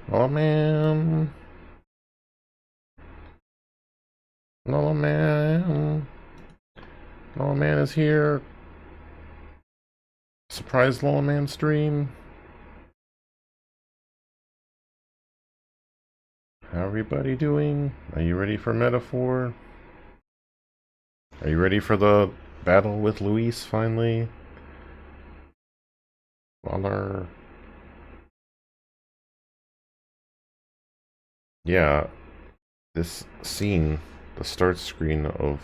Lala Man. Lala Man. Lala Man is here. Surprise Lala Man stream. How everybody doing? Are you ready for metaphor? Are you ready for the battle with Luis finally? Lala. Yeah, this scene, the start screen of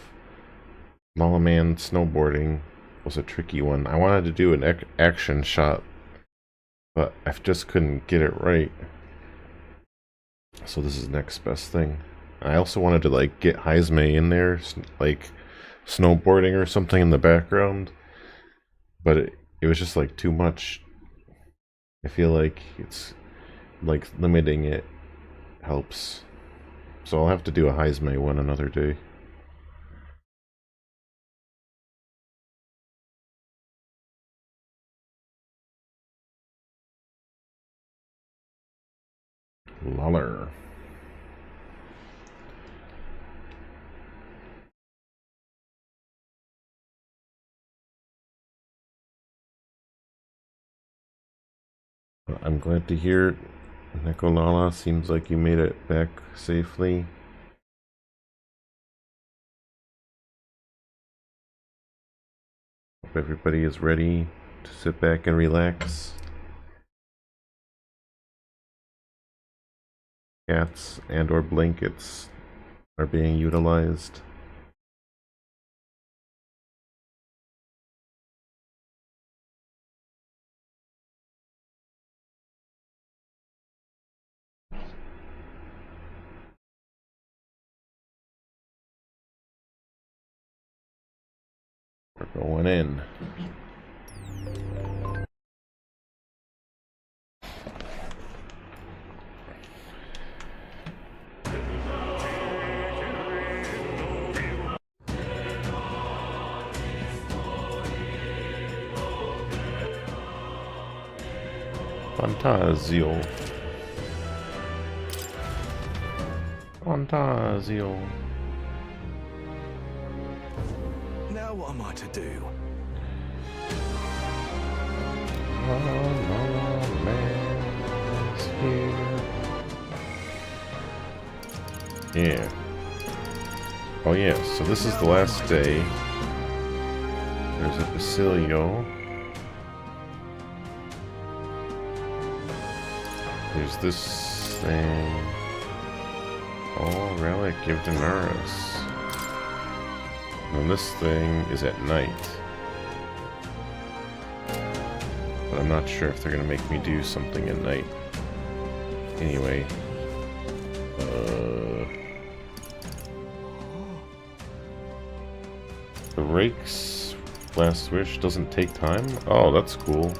Lala Man snowboarding was a tricky one. I wanted to do an action shot, but I just couldn't get it right. So this is the next best thing. I also wanted to like get Heisme in there, like snowboarding or something in the background, but it was just like too much. I feel like it's like limiting it helps. So I'll have to do a Heisme one another day. Lawler. I'm glad to hear, Nicolala. Seems like you made it back safely. Hope everybody is ready to sit back and relax. Cats and or blankets are being utilized. We're going in. Fantasio. Fantasio. Now what am I to do? Lala Man's here. Yeah. Oh yeah, so this is the last day. There's a Basilio. There's this thing. Oh, relic of Daenerys. And this thing is at night. But I'm not sure if they're gonna make me do something at night. Anyway. The Rake's last wish doesn't take time? Oh, that's cool.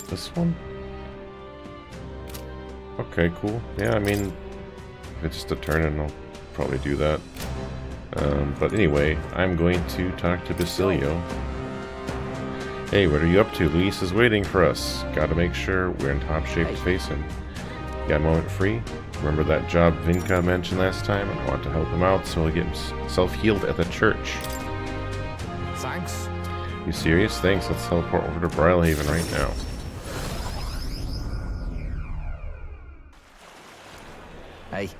This one? Okay, cool. Yeah, I mean, if it's just a turn, and I'll probably do that. But anyway, I'm going to talk to Basilio. Hey, what are you up to? Luis is waiting for us. Gotta make sure we're in top shape to face him. Got a moment free? Remember that job Vinka mentioned last time? I want to help him out so he'll get himself healed at the church. Thanks. You serious? Thanks. Let's teleport over to Brylehaven right now. Hey.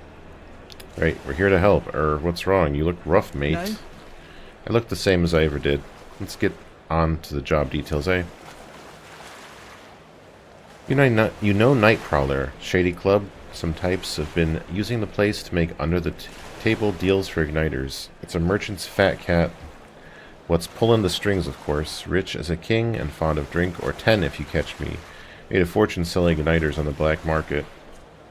Right, we're here to help. What's wrong? You look rough, mate. No? I look the same as I ever did. Let's get on to the job details, eh? You know Nightcrawler, Shady Club? Some types have been using the place to make under-the-table deals for igniters. It's a merchant's fat cat. What's pulling the strings, of course. Rich as a king and fond of drink, or 10 if you catch me. Made a fortune selling igniters on the black market.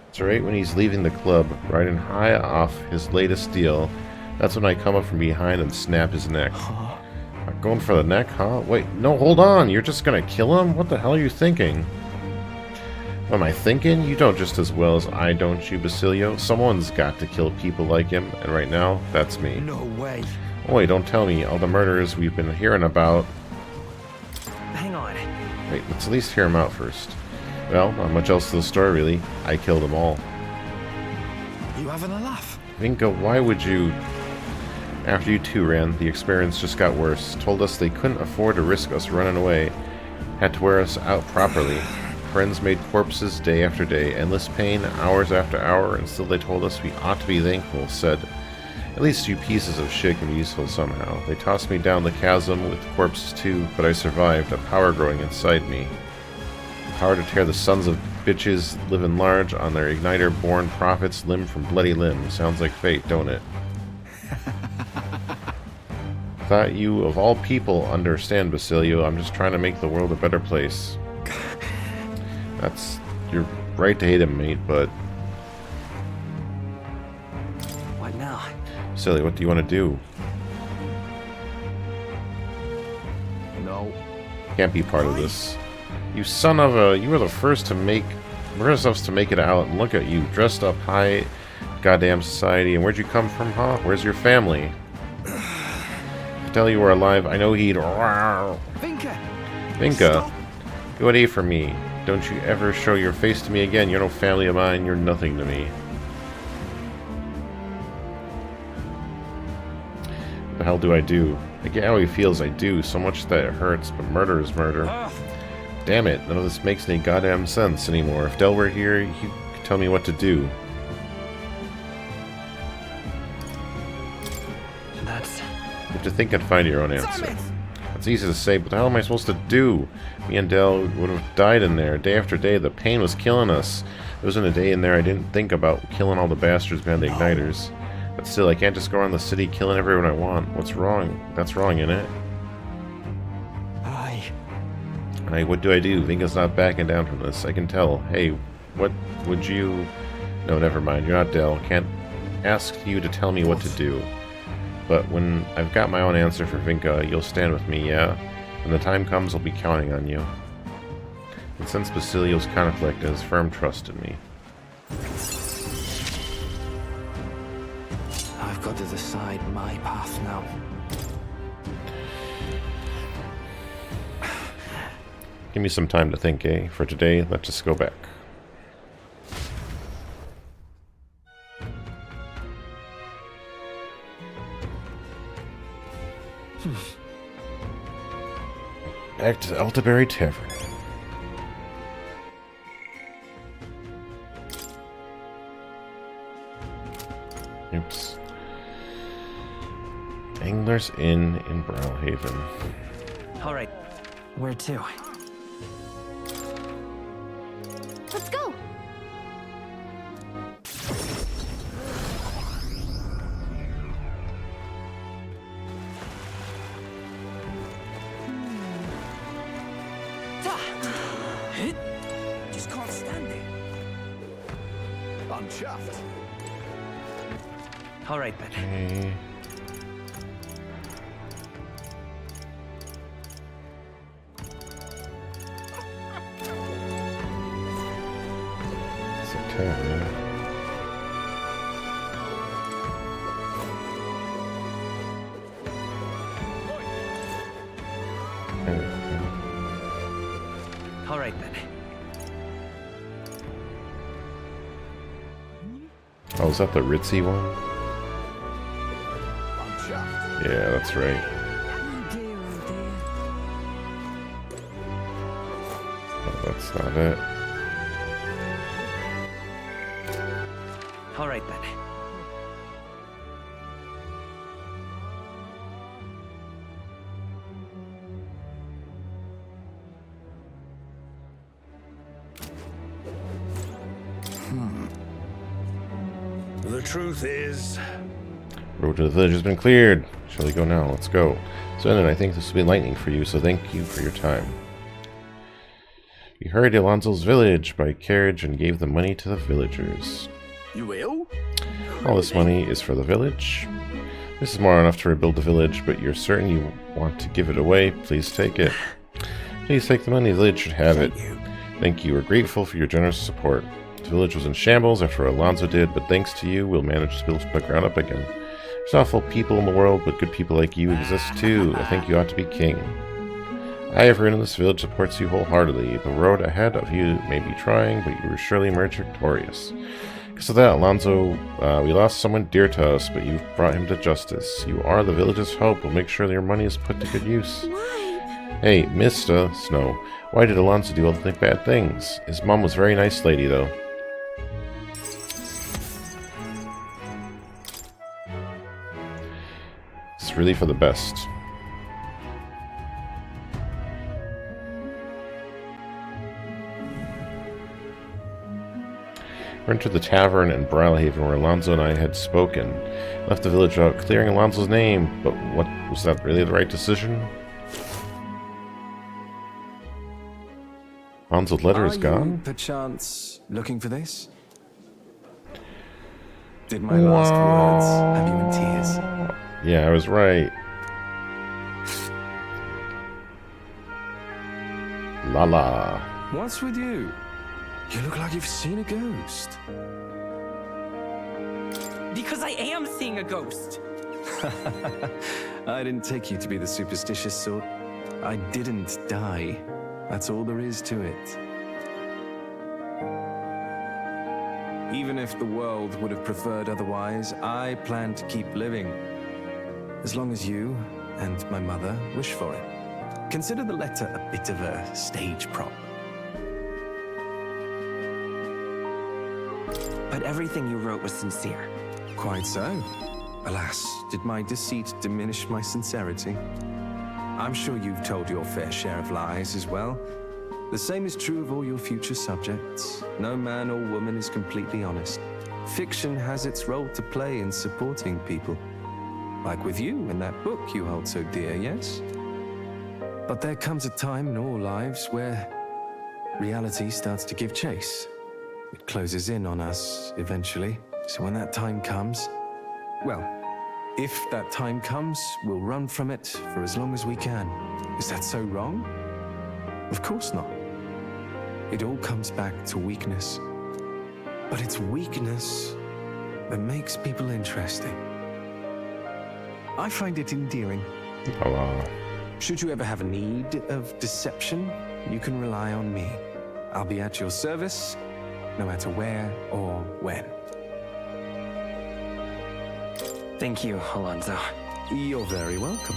It's right when he's leaving the club, riding high off his latest deal. That's when I come up from behind and snap his neck. Going for the neck, huh? Wait, no, hold on. You're just gonna kill him? What the hell are you thinking? What am I thinking? You know just as well as I don't, you Basilio. Someone's got to kill people like him, and right now, that's me. No way. Oh, wait, don't tell me. All the murders we've been hearing about. Hang on. Wait, let's at least hear him out first. Well, not much else to the story, really. I killed them all. You having a laugh? Vinka, why would you... After you two ran, the experience just got worse. Told us they couldn't afford to risk us running away. Had to wear us out properly. Friends made corpses day after day, endless pain, hours after hour, and still they told us we ought to be thankful, said, at least you pieces of shit can be useful somehow. They tossed me down the chasm with corpses too, but I survived, a power growing inside me. The power to tear the sons of bitches living large on their igniter-born prophets limb from bloody limb. Sounds like fate, don't it? Thought you, of all people, understand, Basilio. I'm just trying to make the world a better place. That's... You're right to hate him, mate, but... What now? Silly, what do you want to do? No. Can't be part of this. You son of a... You were the first to make... First of us to make it out, and look at you, dressed up high goddamn society, and where'd you come from, huh? Where's your family? To tell you were alive, I know he'd... Vinka! Go away from me. Don't you ever show your face to me again. You're no family of mine. You're nothing to me. What the hell do I do? I get how he feels, I do. So much that it hurts, but murder is murder. Damn it, none of this makes any goddamn sense anymore. If Del were here, he could tell me what to do. That's... You have to think and find your own answer. It's easy to say, but what the hell am I supposed to do? Me and Del would have died in there, day after day. The pain was killing us. There wasn't a day in there I didn't think about killing all the bastards behind the igniters. But still, I can't just go around the city killing everyone I want. What's wrong? That's wrong, innit? What do I do? Vinka's not backing down from this. I can tell. Hey, what would you... No, never mind. You're not Del. Can't ask you to tell me what to do. But when I've got my own answer for Vinka, you'll stand with me, yeah? When the time comes, I'll be counting on you. And since Basilio's conflict has firm trust in me. I've got to decide my path now. Give me some time to think, eh? For today, let's just go back. Back to the Altaberry Tavern. Oops. Angler's Inn in Browhaven. Alright. Where to? Let's go. Just can't stand it. I'm chuffed. Alright then. Okay. It's a tavern. Alright then. Oh, is that the ritzy one? Yeah, that's right. Oh, that's not it. Alright then. The truth is... Road to the village has been cleared. Shall we go now? Let's go. So then I think this will be enlightening for you, so thank you for your time. We hurried to Alonso's village by carriage and gave the money to the villagers. You will? All this money is for the village. This is more than enough to rebuild the village, but you're certain you want to give it away. Please take it. Please take the money. The village should have it. Thank you. We're grateful for your generous support. The village was in shambles after what Alonso did, but thanks to you, we'll manage to build the ground up again. There's awful people in the world, but good people like you exist too. I think you ought to be king. Everyone in this village supports you wholeheartedly. The road ahead of you may be trying, but you will surely emerge victorious. Because of that, Alonzo, we lost someone dear to us, but you've brought him to justice. You are the village's hope. We'll make sure that your money is put to good use. Why? Hey, Mr. Snow, why did Alonzo do all the bad things? His mom was a very nice lady, though. It's really for the best. We entered the tavern in Brawlhaven where Alonzo and I had spoken. Left the village without clearing Alonzo's name, but what was that really the right decision? Alonzo's letter is gone? You, perchance, looking for this? Did my last words have you in tears? Yeah, I was right. Lala. What's with you? You look like you've seen a ghost. Because I am seeing a ghost. I didn't take you to be the superstitious sort. I didn't die. That's all there is to it. Even if the world would have preferred otherwise, I plan to keep living. As long as you and my mother wish for it. Consider the letter a bit of a stage prop. But everything you wrote was sincere. Quite so. Alas, did my deceit diminish my sincerity? I'm sure you've told your fair share of lies as well. The same is true of all your future subjects. No man or woman is completely honest. Fiction has its role to play in supporting people. Like with you in that book you hold so dear, yes? But there comes a time in all lives where reality starts to give chase. It closes in on us eventually. So when that time comes, well, if that time comes, we'll run from it for as long as we can. Is that so wrong? Of course not. It all comes back to weakness. But it's weakness that makes people interesting. I find it endearing. Lala. Should you ever have a need of deception, you can rely on me. I'll be at your service, no matter where or when. Thank you, Alonzo. You're very welcome.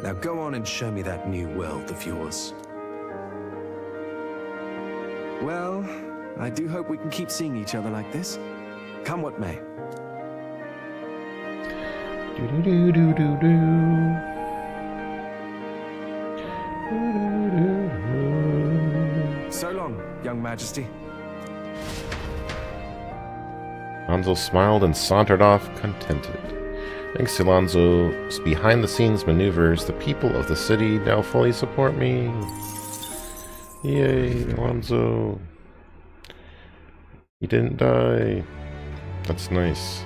Now go on and show me that new world of yours. Well, I do hope we can keep seeing each other like this. Come what may. So long, young majesty. Alonzo smiled and sauntered off, contented. Thanks to Alonzo's behind-the-scenes maneuvers, the people of the city now fully support me. Yay, Alonzo. He didn't die. That's nice.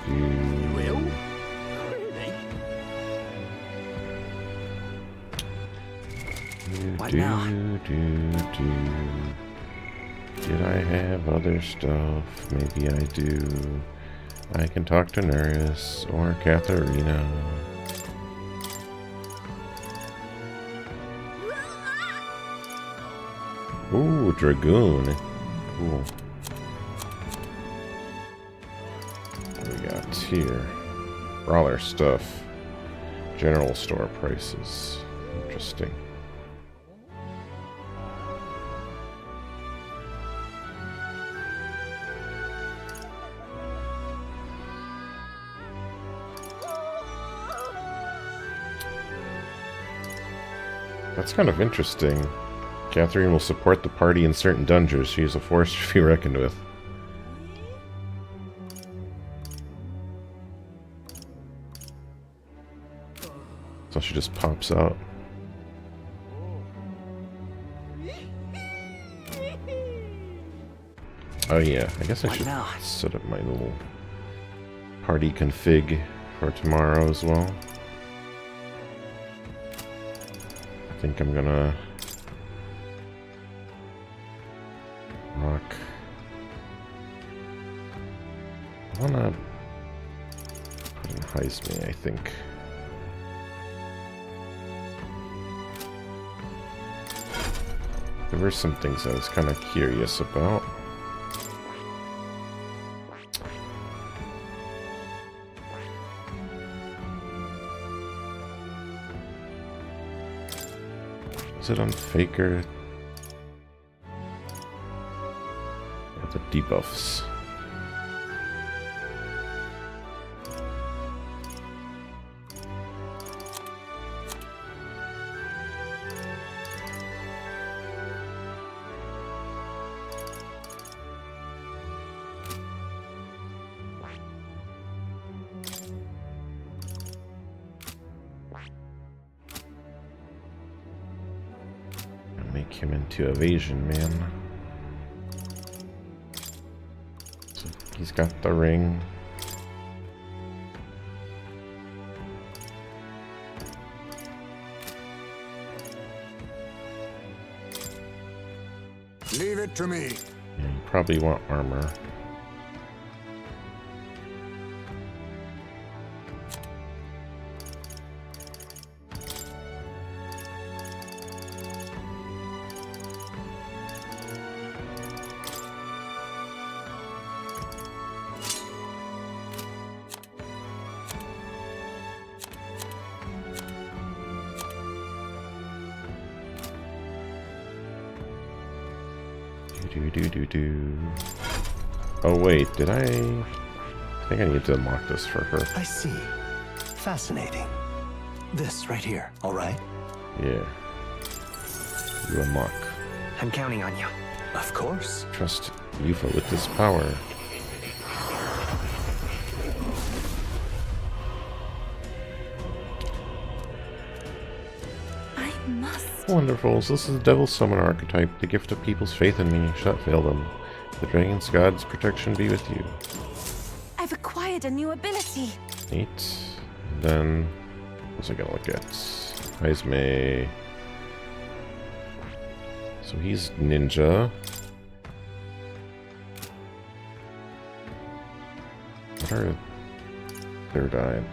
You will? Really? What now? Did I have other stuff? Maybe I do. I can talk to Neris or Katharina. Ooh, Dragoon. Cool. What do we got here? Brawler stuff. General store prices. Interesting. That's kind of interesting. Catherine will support the party in certain dungeons. She is a force to be reckoned with. So she just pops out. Oh yeah, I guess I What should now? set up my little party config for tomorrow as well. I think I'm gonna rock. I wanna put in Heisme, I think. There were some things I was kind of curious about. Is it on Faker? Or the debuffs? Make him into evasion, man. So he's got the ring. Leave it to me. Yeah, you probably want armor. Oh wait, did I think I need to unlock this for her? I see. Fascinating. This right here, all right? Yeah. You unlock. I'm counting on you. Of course. Trust Yufa with this power. I must. Wonderful. So this is the Devil Summon archetype, the gift of people's faith in me. Shall not fail them. The Dragon's God's protection be with you. I've acquired a new ability. Neat. Then, what's I gonna look at? Heisme. So he's ninja. What are third eye?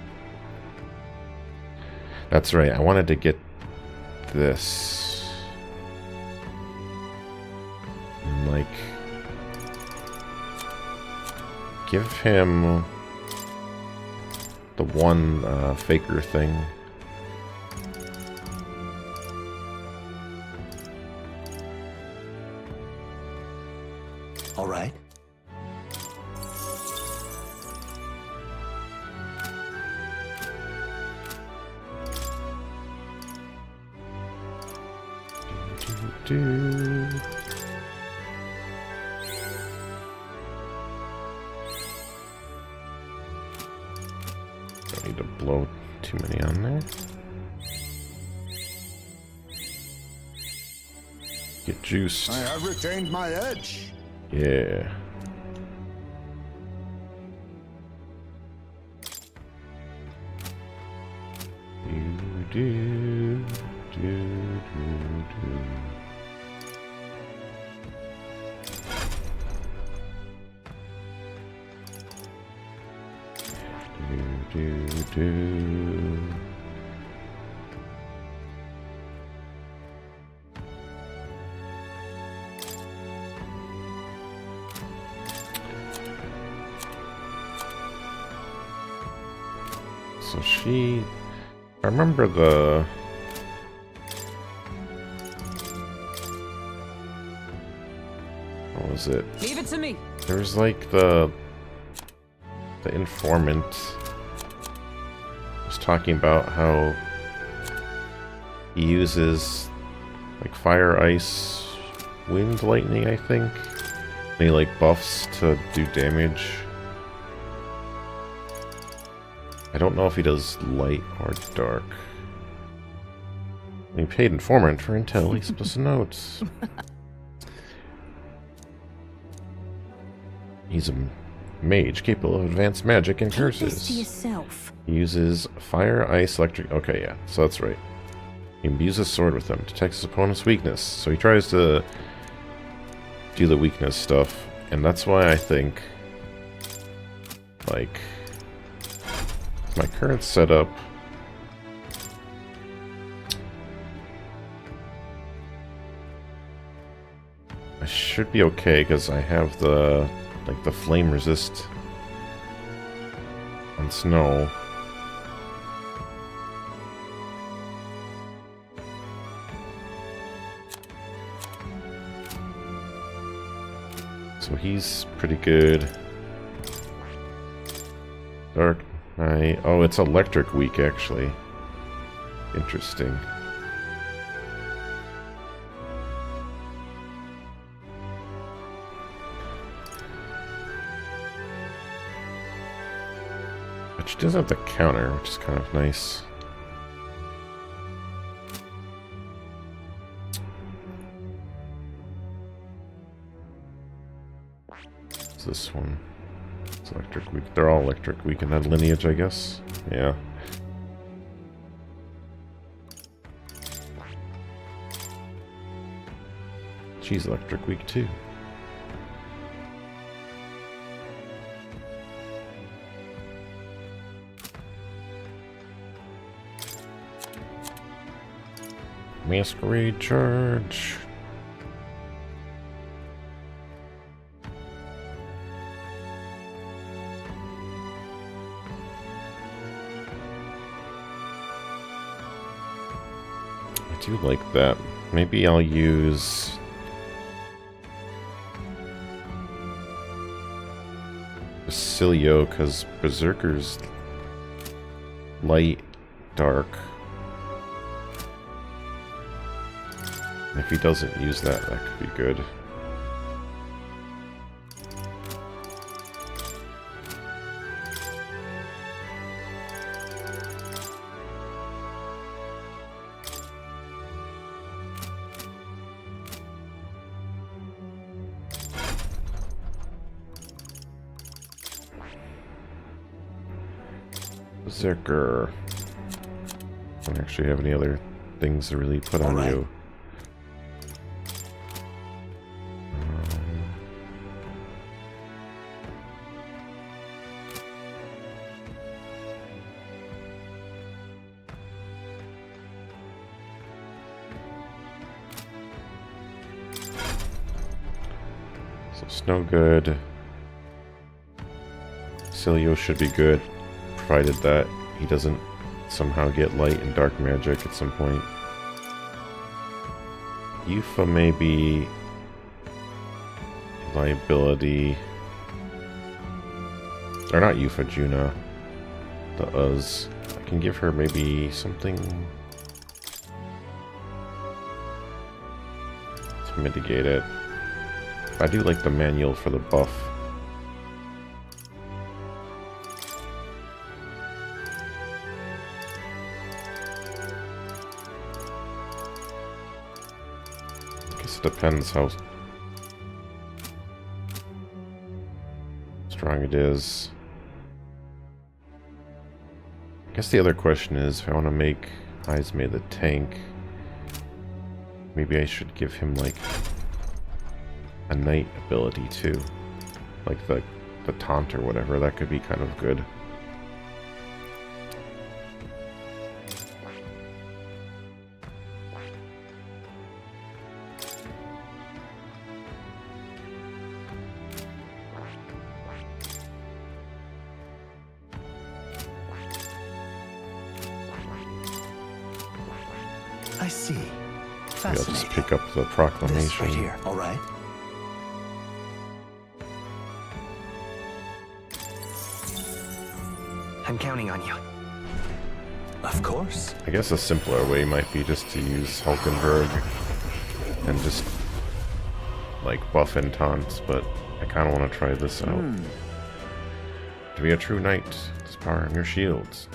That's right. I wanted to get this. And, like, give him the one faker thing. All right. Do. Don't need to blow too many on there. Get juiced. I have retained my edge. Yeah. Do. So she... I remember the... What was it? Leave it to me. There's like the informant was talking about how he uses like fire, ice, wind, lightning, I think. And he like buffs to do damage. I don't know if he does light or dark. He paid informant for intel. He sent us a note. He's a mage capable of advanced magic and Keep this to curses. yourself. He uses fire, ice, electric. Okay, yeah, so that's right. He imbues his sword with them, detects his opponent's weakness. So he tries to do the weakness stuff, and that's why I think, like, my current setup. should be okay because I have the flame resist on snow. So he's pretty good. Dark Knight. Oh, it's electric weak actually. Interesting. But she doesn't have the counter, which is kind of nice. What's this one? It's electric weak. They're all electric weak in that lineage, I guess. Yeah. She's electric weak too. Masquerade charge. I do like that. Maybe I'll use Basilio because Berserker's light, dark. If he doesn't use that, that could be good. Berserker. Don't actually have any other things to really put on you. So snow good. Cilio should be good, provided that he doesn't somehow get light and dark magic at some point. Yufa may be liability. Or not Yufa, Juna. The Uz. I can give her maybe something to mitigate it. I do like the manual for the buff. I guess it depends how strong it is. I guess the other question is if I want to make Izme the tank, maybe I should give him like a knight ability too. Like the taunt or whatever, that could be kind of good. I see. Maybe I'll Fascinating. just pick up the This proclamation. right here, all right? I'm counting on you. Of course. I guess a simpler way might be just to use Hulkenberg and just like buff and taunts, but I kind of want to try this out. To be a true knight, there's power in your shields.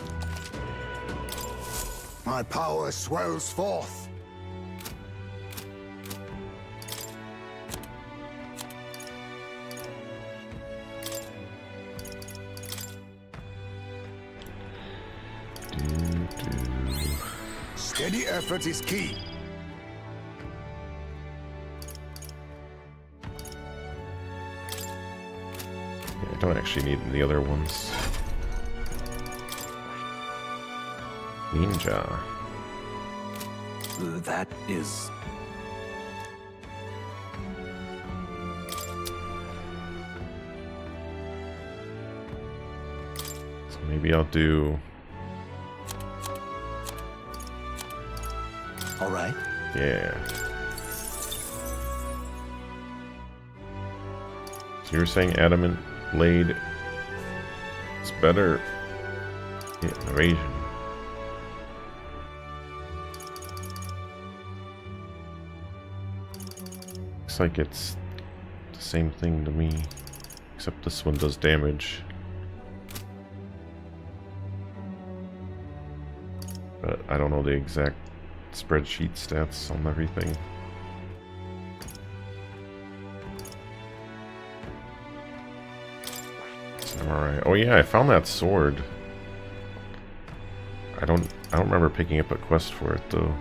My power swells forth. Steady effort is key. Yeah, I don't actually need the other ones. Ninja. That is... Maybe I'll do... All right. Yeah. So you were saying adamant blade is better? Yeah, evasion. Looks like it's the same thing to me, except this one does damage. But I don't know the exact spreadsheet stats on everything. Alright. Oh yeah, I found that sword. I don't remember picking up a quest for it though.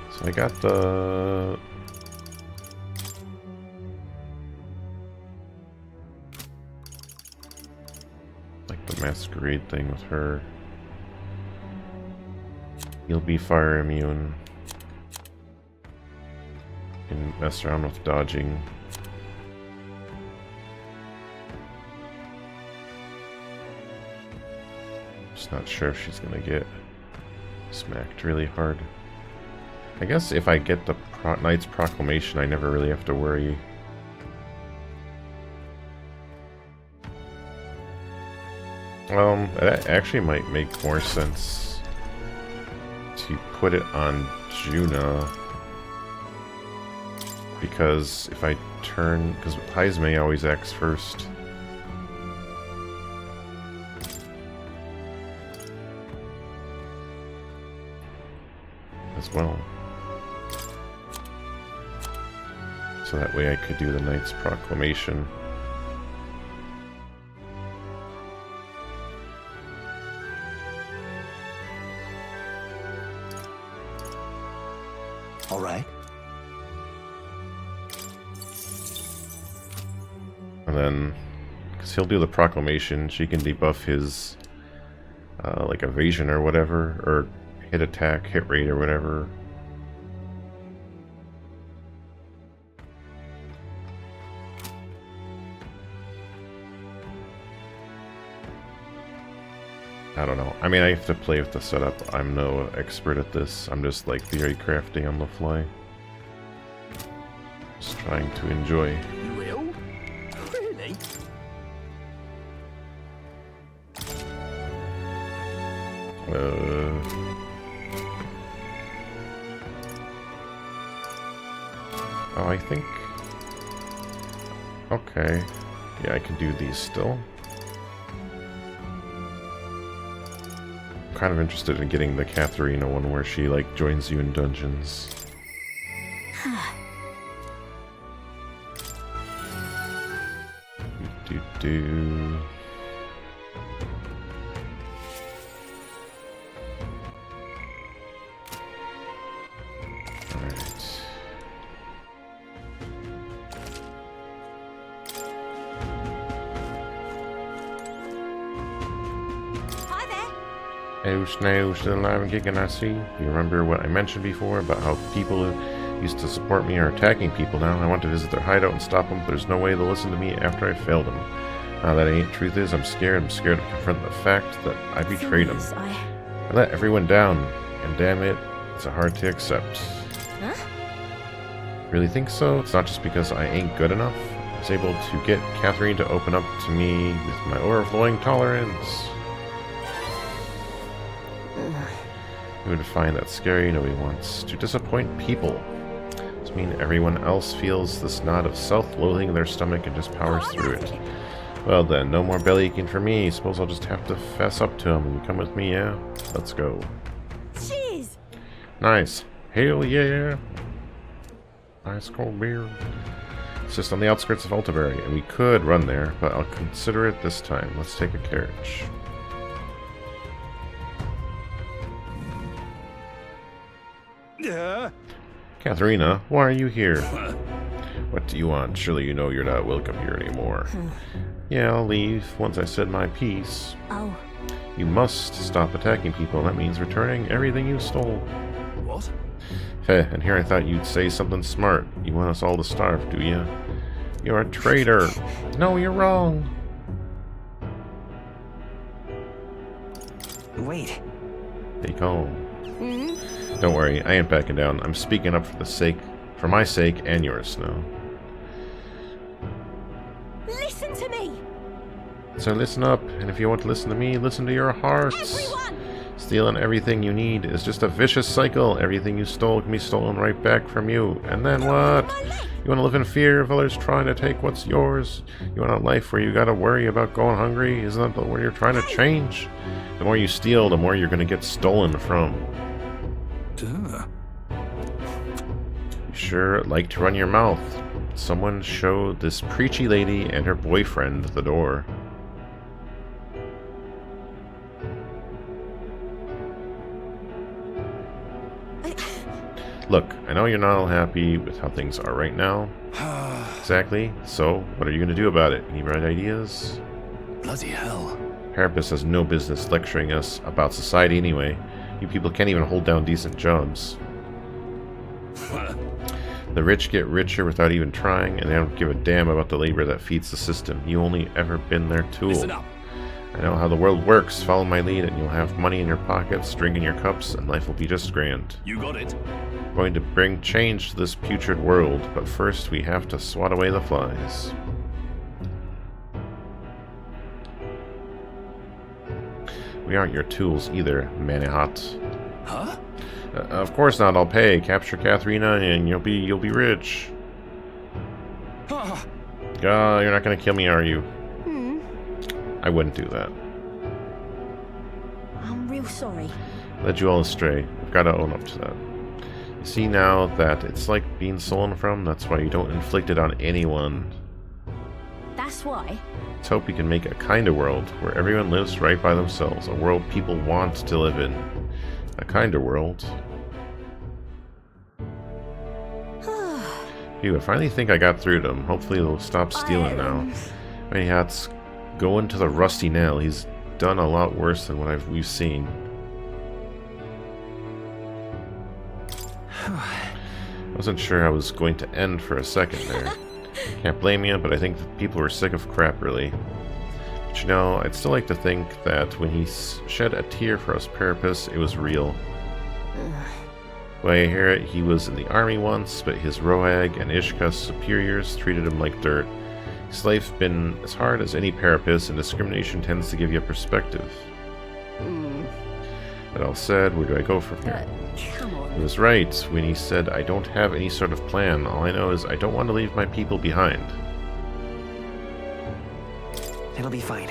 So I got the... like the masquerade thing with her. You'll be fire immune. You can mess around with dodging. Just not sure if she's gonna get smacked really hard. I guess if I get the Knight's Proclamation, I never really have to worry. That actually might make more sense to put it on Juna. Because if I turn... because Heismay always acts first. As well. So that way I could do the Knight's Proclamation. All right. And then, because he'll do the Proclamation, she can debuff his, like, evasion or whatever, or hit attack, hit rate or whatever. I don't know. I mean, I have to play with the setup. I'm no expert at this. I'm just like theory crafting on the fly. Just trying to enjoy. You will? Really? Oh, I think... okay. Yeah, I can do these still. Kind of interested in getting the Katharina one where she like joins you in dungeons. do. Alright. Hi there. Oh, Snow, still alive and kicking, I see. You remember what I mentioned before about how people who used to support me are attacking people now? I want to visit their hideout and stop them, but there's no way they'll listen to me after I failed them. Now that ain't truth is, I'm scared. I'm scared to confront the fact that I betrayed them. I let everyone down, and damn it, it's hard to accept. Huh? Really think so? It's not just because I ain't good enough. I was able to get Catherine to open up to me with my overflowing tolerance. He would find that scary. Nobody wants to disappoint people. Does mean everyone else feels this knot of self-loathing in their stomach and just powers through it. Well then, no more belly aching for me. Suppose I'll just have to fess up to him. You come with me, yeah? Let's go. Cheers! Nice. Hell yeah! Nice cold beer. It's just on the outskirts of Altaberry, and we could run there, but I'll consider it this time. Let's take a carriage. Katharina, why are you here? What do you want? Surely you know you're not welcome here anymore. Yeah, I'll leave once I said my piece. Oh. You must stop attacking people. That means returning everything you stole. What? Heh, and here I thought you'd say something smart. You want us all to starve, do you? You're a traitor. No, you're wrong. Wait. Take home. Don't worry, I ain't backing down. I'm speaking up for my sake and yours, Snow. Listen to me! So listen up, and if you want to listen to me, listen to your hearts. Everyone! Stealing everything you need is just a vicious cycle. Everything you stole can be stolen right back from you. And then what? You want to live in fear of others trying to take what's yours? You want a life where you gotta worry about going hungry? Isn't that what you're trying to change? The more you steal, the more you're gonna get stolen from. Duh. You sure like to run your mouth. Someone show this preachy lady and her boyfriend the door. Look, I know you're not all happy with how things are right now. Exactly. So, what are you going to do about it? Any bright ideas? Bloody hell. Carapace has no business lecturing us about society anyway. You people can't even hold down decent jobs. The rich get richer without even trying, and they don't give a damn about the labor that feeds the system. You only ever been their tool. Listen up. I know how the world works. Follow my lead and you'll have money in your pockets, drink in your cups, and life will be just grand. You got it. I'm going to bring change to this putrid world, but first we have to swat away the flies. We aren't your tools either, Manihat. Huh? Of course not. I'll pay. Capture Katharina, and you'll be rich. You're not gonna kill me, are you? I wouldn't do that. I'm real sorry. Led you all astray. I've got to own up to that. You see now that it's like being stolen from. That's why you don't inflict it on anyone. That's why. Let's hope we can make a kinder world where everyone lives right by themselves. A world people want to live in. A kinder world. Phew, I finally think I got through to them. Hopefully they'll stop stealing now. Manihat's going to the rusty nail. He's done a lot worse than what we've seen. I wasn't sure how it was going to end for a second there. Can't blame you, but I think that people were sick of crap, really. But you know, I'd still like to think that when he shed a tear for us Carapace, it was real. The way I hear it, he was in the army once, but his Roag and Ishka superiors treated him like dirt. His life been as hard as any Carapace, and discrimination tends to give you a perspective. That all said, where do I go from here? Come on. He was right when he said I don't have any sort of plan. All I know is I don't want to leave my people behind. It'll be fine.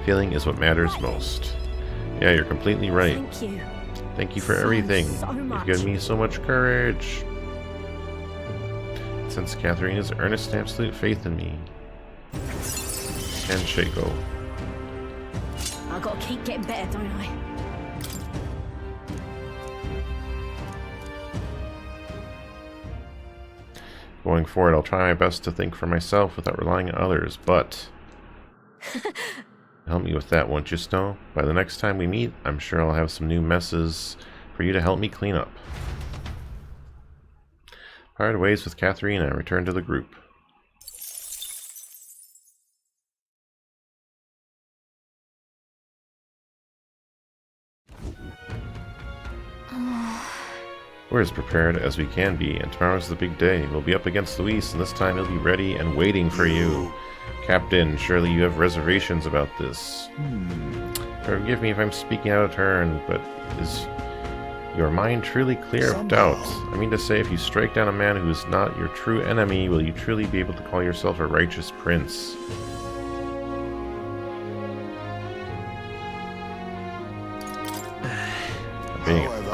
Feeling is what matters most. Yeah, you're completely right. Thank you. Thank you for So everything. much. You've given me so much courage. Since Katharina's earnest and absolute faith in me. And Shaco. I gotta keep getting better, don't I? Going forward, I'll try my best to think for myself without relying on others, but... help me with that, won't you, Snow? By the next time we meet, I'm sure I'll have some new messes for you to help me clean up. Parted ways with Katharina and returned to the group. We're as prepared as we can be, and tomorrow's the big day. We'll be up against Luis, and this time he'll be ready and waiting for you. Captain, surely you have reservations about this. Forgive me if I'm speaking out of turn, but is your mind truly clear of doubt? I mean to say, if you strike down a man who is not your true enemy, will you truly be able to call yourself a righteous prince?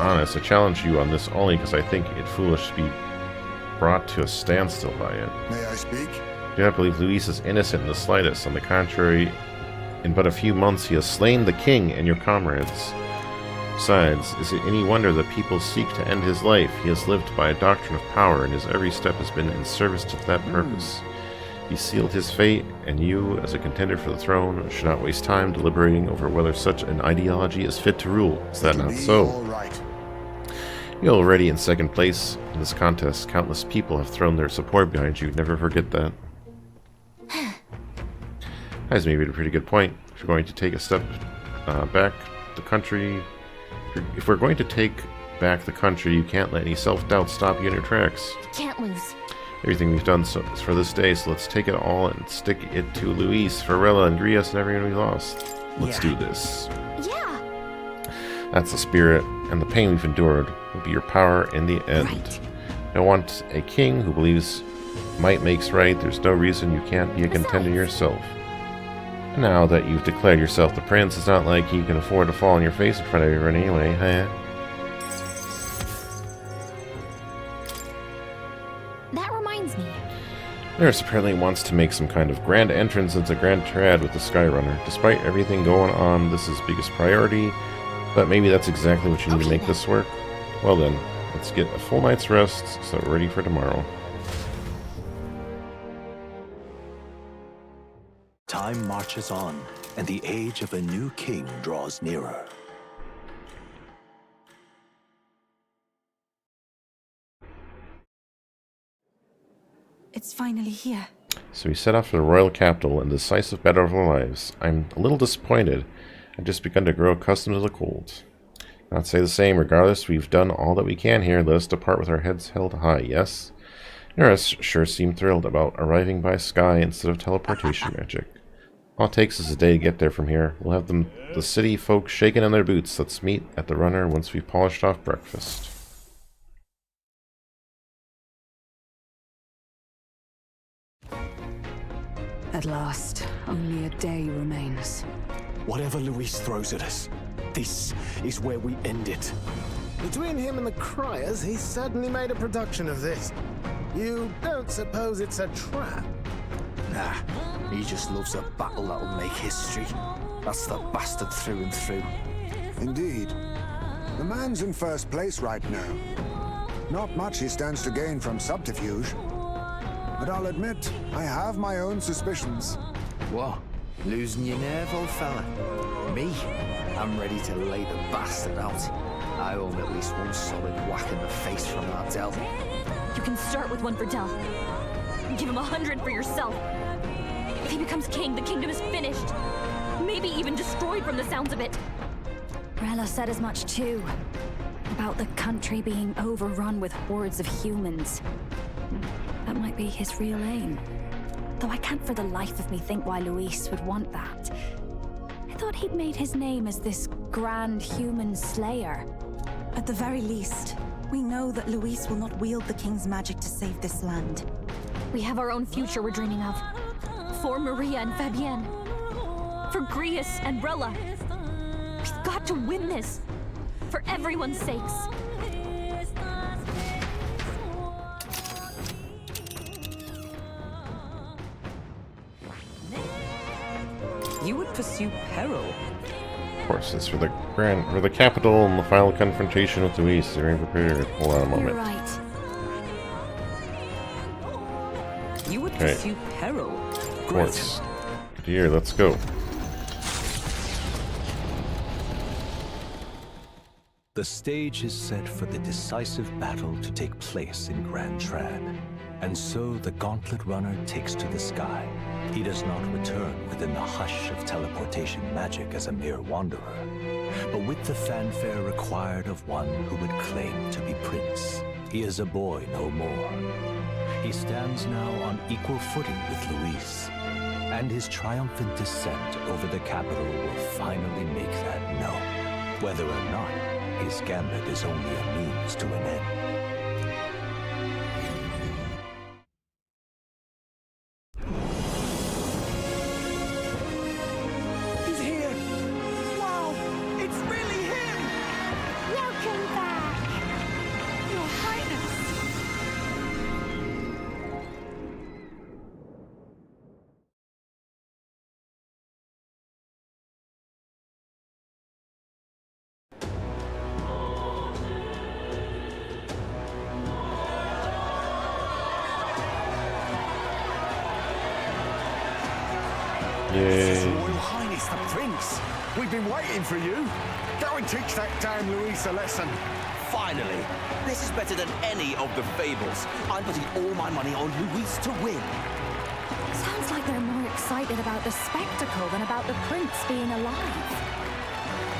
honest, I challenge you on this only because I think it foolish to be brought to a standstill by it. May I speak? Do not believe Luis is innocent in the slightest. On the contrary, in but a few months he has slain the king and your comrades. Besides, is it any wonder that people seek to end his life? He has lived by a doctrine of power, and his every step has been in service to that purpose. He sealed his fate, and you, as a contender for the throne, should not waste time deliberating over whether such an ideology is fit to rule. Is that not so? All right. You're already in second place in this contest. Countless people have thrown their support behind you. Never forget that. That's maybe a pretty good point. If you're going to take a step back the country... If we're going to take back the country, you can't let any self-doubt stop you in your tracks. Can't lose. Everything we've done so is for this day, so let's take it all and stick it to Luis, Varela, and Grias, and everyone we lost. Let's do this. Yeah. That's the spirit, and the pain we've endured will be your power in the end. Right. I want a king who believes might makes right. There's no reason you can't be a contender yourself. Now that you've declared yourself the prince, it's not like you can afford to fall on your face in front of everyone anyway, huh? That reminds me. Nurse apparently wants to make some kind of grand entrance into Grand Trad with the Skyrunner. Despite everything going on, this is biggest priority, but maybe that's exactly what you need to make this work. Well then, let's get a full night's rest so we're ready for tomorrow. Time marches on, and the age of a new king draws nearer. It's finally here. So we set off for the royal capital in the decisive battle of our lives. I'm a little disappointed. I've just begun to grow accustomed to the cold. Not to say the same, regardless, we've done all that we can here. Let us depart with our heads held high, yes? Neris sure seemed thrilled about arriving by sky instead of teleportation magic. All it takes is a day to get there from here. We'll have the city folk shaking in their boots. Let's meet at the runner once we've polished off breakfast. At last, only a day remains. Whatever Luis throws at us, this is where we end it. Between him and the Criers, he's certainly made a production of this. You don't suppose it's a trap? Nah, he just loves a battle that'll make history. That's the bastard through and through. Indeed. The man's in first place right now. Not much he stands to gain from subterfuge. But I'll admit, I have my own suspicions. What? Losing your nerve, old fella? Me? I'm ready to lay the bastard out. I owe him at least one solid whack in the face from Ardell. You can start with one for Del. Give him 100 for yourself. If he becomes king, the kingdom is finished. Maybe even destroyed from the sounds of it. Rella said as much too. About the country being overrun with hordes of humans. That might be his real aim. Though I can't for the life of me think why Luis would want that. I thought he'd made his name as this grand human slayer. At the very least, we know that Luis will not wield the king's magic to save this land. We have our own future we're dreaming of. For Maria and Fabienne. For Grias and Rella. We've got to win this. For everyone's sakes. You would pursue peril? Of course, it's for the capital and the final confrontation with Luis. They're prepared. Hold on a moment. You're right. You would pursue peril? Of course. Good to hear. Let's go. The stage is set for the decisive battle to take place in Grand Trad. And so the Gauntlet Runner takes to the sky. He does not return within the hush of teleportation magic as a mere wanderer, but with the fanfare required of one who would claim to be prince. He is a boy no more. He stands now on equal footing with Luis, and his triumphant descent over the capital will finally make that known, whether or not his gambit is only a means to an end. He's here! Wow! It's really him! Welcome back! Highness the Prince! We've been waiting for you! Go and teach that damn Luis a lesson! Finally! This is better than any of the fables. I'm putting all my money on Luis to win. Sounds like they're more excited about the spectacle than about the prince being alive.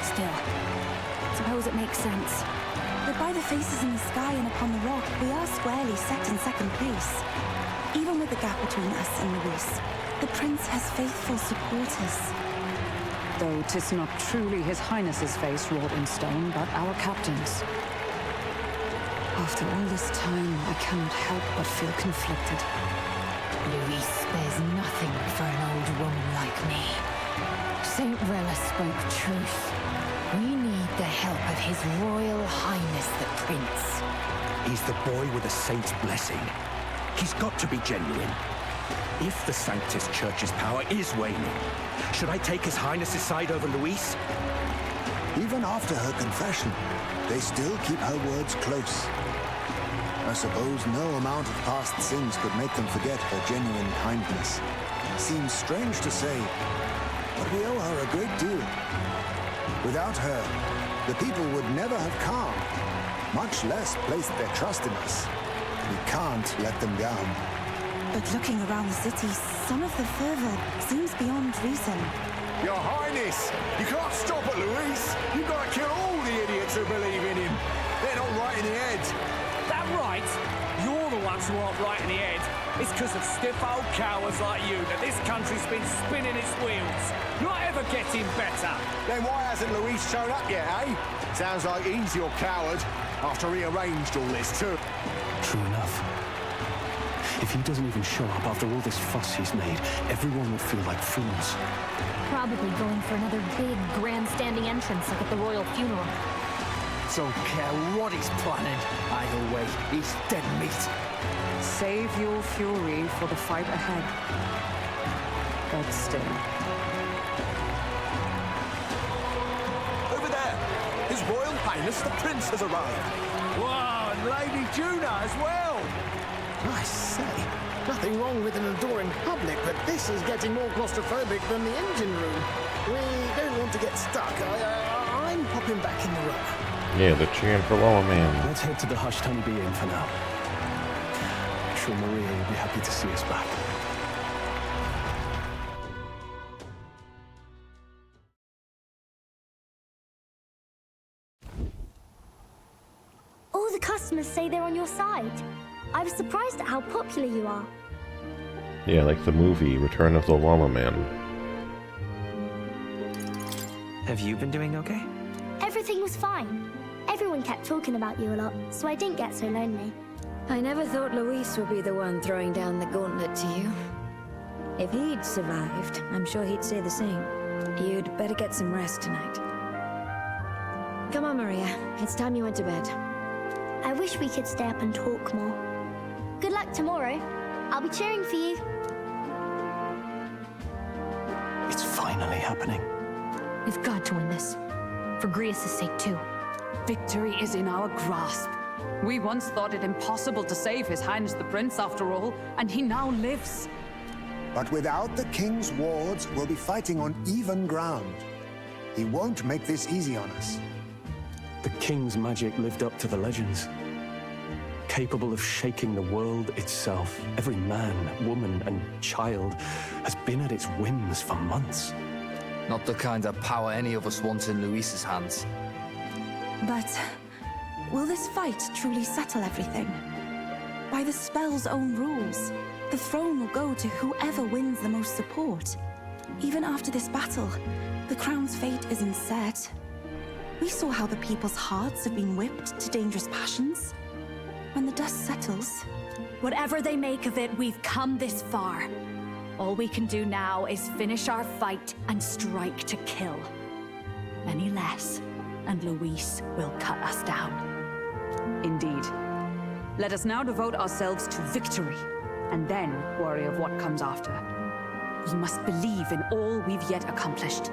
Still, suppose it makes sense. But by the faces in the sky and upon the rock, we are squarely set in second place. Even with the gap between us and Luis, the prince has faithful supporters. Though 'tis not truly His Highness's face wrought in stone, but our captain's. After all this time, I cannot help but feel conflicted. Luis spares nothing for an old woman like me. Saint Rella spoke truth. We need the help of His Royal Highness the Prince. He's the boy with a saint's blessing. He's got to be genuine. If the Sanctus Church's power is waning, should I take His Highness's side over Luis? Even after her confession, they still keep her words close. I suppose no amount of past sins could make them forget her genuine kindness. Seems strange to say, but we owe her a great deal. Without her, the people would never have come, much less placed their trust in us. We can't let them down. But looking around the city, some of the fervor seems beyond reason. Your Highness! You can't stop at Luis! You've got to kill all the idiots who believe in him! They're not right in the head! That right? You're the ones who aren't right in the head. It's because of stiff old cowards like you that this country's been spinning its wheels. Not ever getting better. Then why hasn't Luis shown up yet, eh? Sounds like he's your coward, after he arranged all this too. True enough. If he doesn't even show up after all this fuss he's made, everyone would feel like fools. Probably going for another big, grandstanding entrance like at the royal funeral. Don't care what he's planning. Either way, he's dead meat. Save your fury for the fight ahead. But still. Over there! His Royal Highness the Prince has arrived. Wow, and Lady Juna as well! I say, nothing wrong with an adoring public, but this is getting more claustrophobic than the engine room. We don't want to get stuck. I'm popping back in the room. Yeah, they're cheering for Lala Man. Let's head to the hushed honeybee inn for now. I'm sure Maria will be happy to see us back. All the customers say they're on your side. I was surprised at how popular you are. Yeah, like the movie Return of the Lala Man. Have you been doing okay? Everything was fine. Everyone kept talking about you a lot, so I didn't get so lonely. I never thought Luis would be the one throwing down the gauntlet to you. If he'd survived, I'm sure he'd say the same. You'd better get some rest tonight. Come on, Maria. It's time you went to bed. I wish we could stay up and talk more. Good luck tomorrow. I'll be cheering for you. It's finally happening. We've got to win this. For Grius' sake, too. Victory is in our grasp. We once thought it impossible to save His Highness the Prince after all, and he now lives. But without the king's wards, we'll be fighting on even ground. He won't make this easy on us. The king's magic lived up to the legends. Capable of shaking the world itself. Every man, woman, and child has been at its whims for months. Not the kind of power any of us want in Luis's hands. But will this fight truly settle everything? By the spell's own rules, the throne will go to whoever wins the most support. Even after this battle, the crown's fate isn't set. We saw how the people's hearts have been whipped to dangerous passions. When the dust settles... Whatever they make of it, we've come this far. All we can do now is finish our fight and strike to kill. Any less, and Luis will cut us down. Indeed. Let us now devote ourselves to victory, and then worry of what comes after. We must believe in all we've yet accomplished.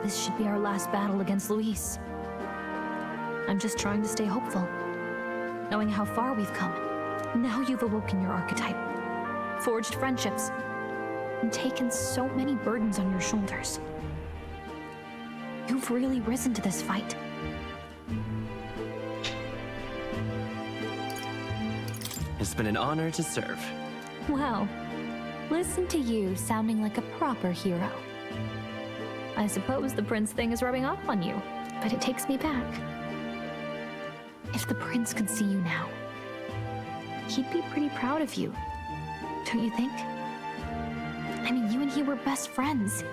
This should be our last battle against Luis. I'm just trying to stay hopeful, knowing how far we've come. Now you've awoken your archetype, forged friendships, and taken so many burdens on your shoulders. You've really risen to this fight. It's been an honor to serve. Wow. Listen to you sounding like a proper hero. I suppose the prince thing is rubbing off on you, but it takes me back. If the prince could see you now, he'd be pretty proud of you, don't you think? I mean, you and he were best friends.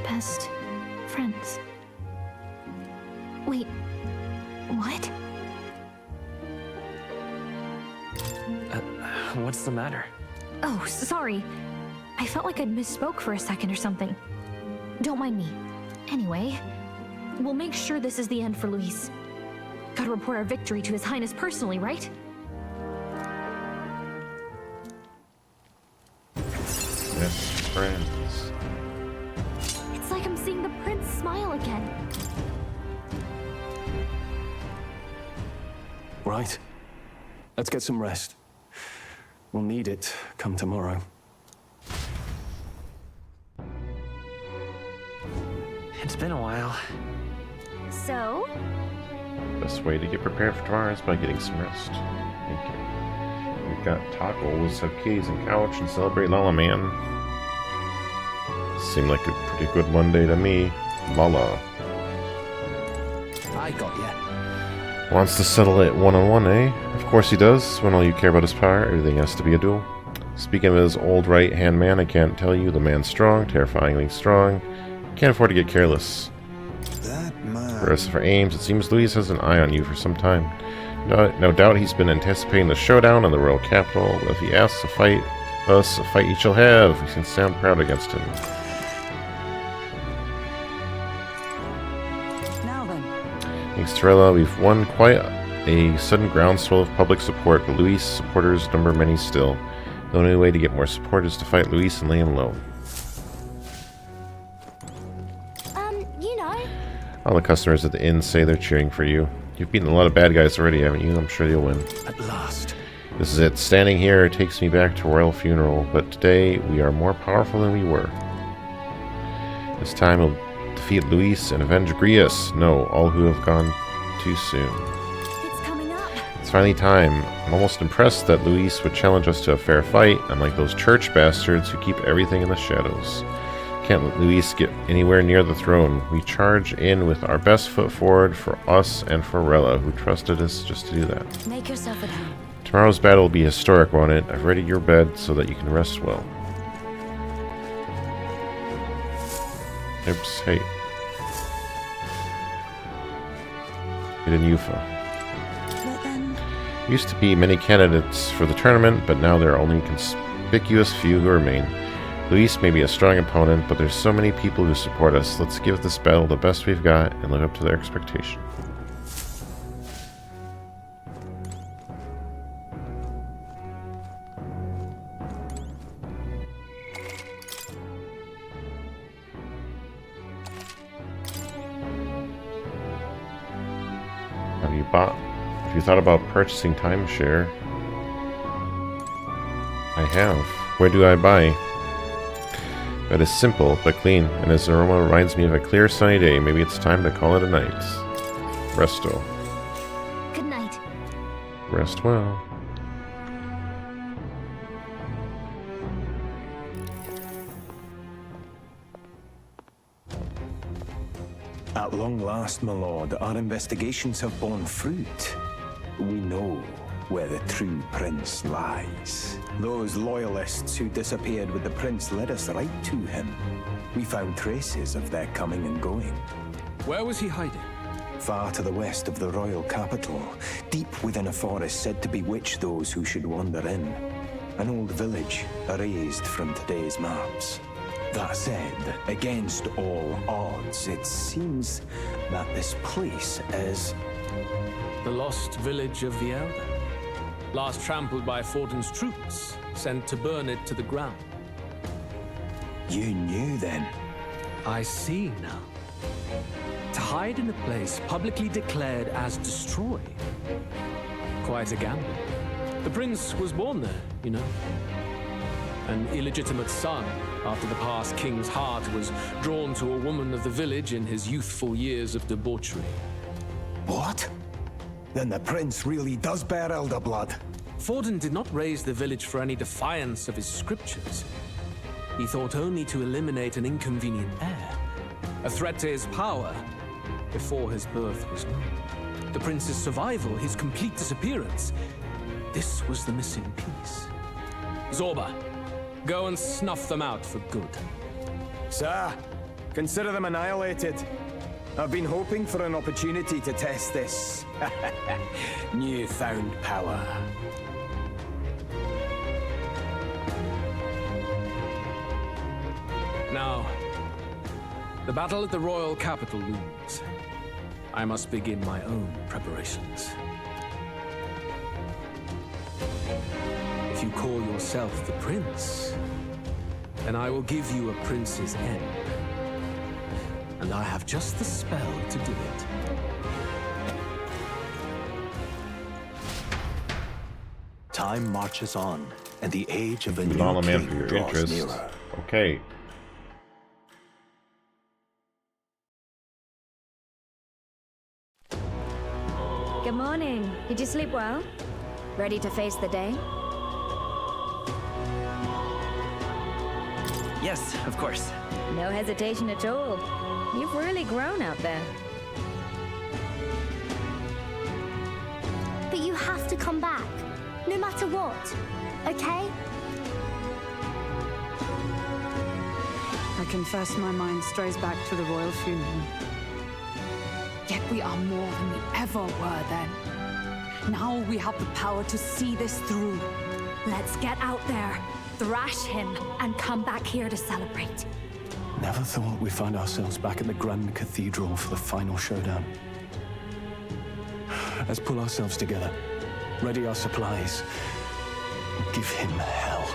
Best friends. Wait, what? What's the matter? Oh, sorry. I felt like I'd misspoke for a second or something. Don't mind me. Anyway, we'll make sure this is the end for Luis. Gotta report our victory to His Highness personally, right? Best friends. It's like I'm seeing the prince smile again. Right. Let's get some rest. We'll need it come tomorrow. It's been a while. So? Best way to get prepared for tomorrow is by getting some rest. Thank you. We've got tacos, have keys and couch, and celebrate Lala Man. Seemed like a pretty good Monday to me. Lala. I got ya. Wants to settle it one-on-one, eh? Of course he does. When all you care about is power, everything has to be a duel. Speaking of his old right-hand man, I can't tell you, the man's strong, terrifyingly strong. Can't afford to get careless. That man. Whereas for Ames, it seems Luis has an eye on you for some time. No doubt he's been anticipating the showdown in the royal capital. If he asks to fight us, a fight you shall have. We can stand proud against him. Now then. Thanks, Torella. We've won quite a sudden groundswell of public support, but Luis' supporters number many still. The only way to get more support is to fight Luis and lay him low. You know. All the customers at the inn say they're cheering for you. You've beaten a lot of bad guys already, haven't you? I'm sure you'll win. At last. This is it. Standing here takes me back to royal funeral, but today we are more powerful than we were. This time we'll defeat Luis and avenge Grius. No, all who have gone too soon. It's coming up. It's finally time. I'm almost impressed that Luis would challenge us to a fair fight, unlike those church bastards who keep everything in the shadows. Can't let Luis get anywhere near the throne. We charge in with our best foot forward for us and for Rella, who trusted us just to do that. Make yourself at home. Tomorrow's battle will be historic, won't it? I've readied your bed so that you can rest well. Oops, hey. Hidden Yufa. But then... Used to be many candidates for the tournament, but now there are only conspicuous few who remain. Luis may be a strong opponent, but there's so many people who support us. Let's give this battle the best we've got and live up to their expectation. Have you thought about purchasing timeshare? I have. Where do I buy? That is simple, but clean, and its aroma reminds me of a clear sunny day. Maybe it's time to call it a night. Resto. Good night. Rest well. At long last, my lord, our investigations have borne fruit. We know where the true prince lies. Those loyalists who disappeared with the prince led us right to him. We found traces of their coming and going. Where was he hiding? Far to the west of the royal capital, deep within a forest said to bewitch those who should wander in. An old village erased from today's maps. That said, against all odds, it seems that this place is... The lost village of the Elder. Last trampled by Fortin's troops, sent to burn it to the ground. You knew then? I see now. To hide in a place publicly declared as destroyed. Quite a gamble. The prince was born there, you know. An illegitimate son after the past king's heart was drawn to a woman of the village in his youthful years of debauchery. What? Then the prince really does bear elder blood. Forden did not raise the village for any defiance of his scriptures. He thought only to eliminate an inconvenient heir, a threat to his power, before his birth was known. The prince's survival, his complete disappearance, this was the missing piece. Zorba, go and snuff them out for good. Sir, consider them annihilated. I've been hoping for an opportunity to test this newfound power. Now, the battle at the royal capital looms. I must begin my own preparations. If you call yourself the prince, then I will give you a prince's end. And I have just the spell to do it. Time marches on, and the age of a new Lala Man king for your draws interest. nearer. Okay. Good morning. Did you sleep well? Ready to face the day? Yes, of course. No hesitation at all. You've really grown out there. But you have to come back, no matter what, okay? I confess my mind strays back to the royal funeral. Yet we are more than we ever were then. Now we have the power to see this through. Let's get out there, thrash him, and come back here to celebrate. Never thought we'd find ourselves back at the Grand Cathedral for the final showdown. Let's pull ourselves together, ready our supplies, give him hell.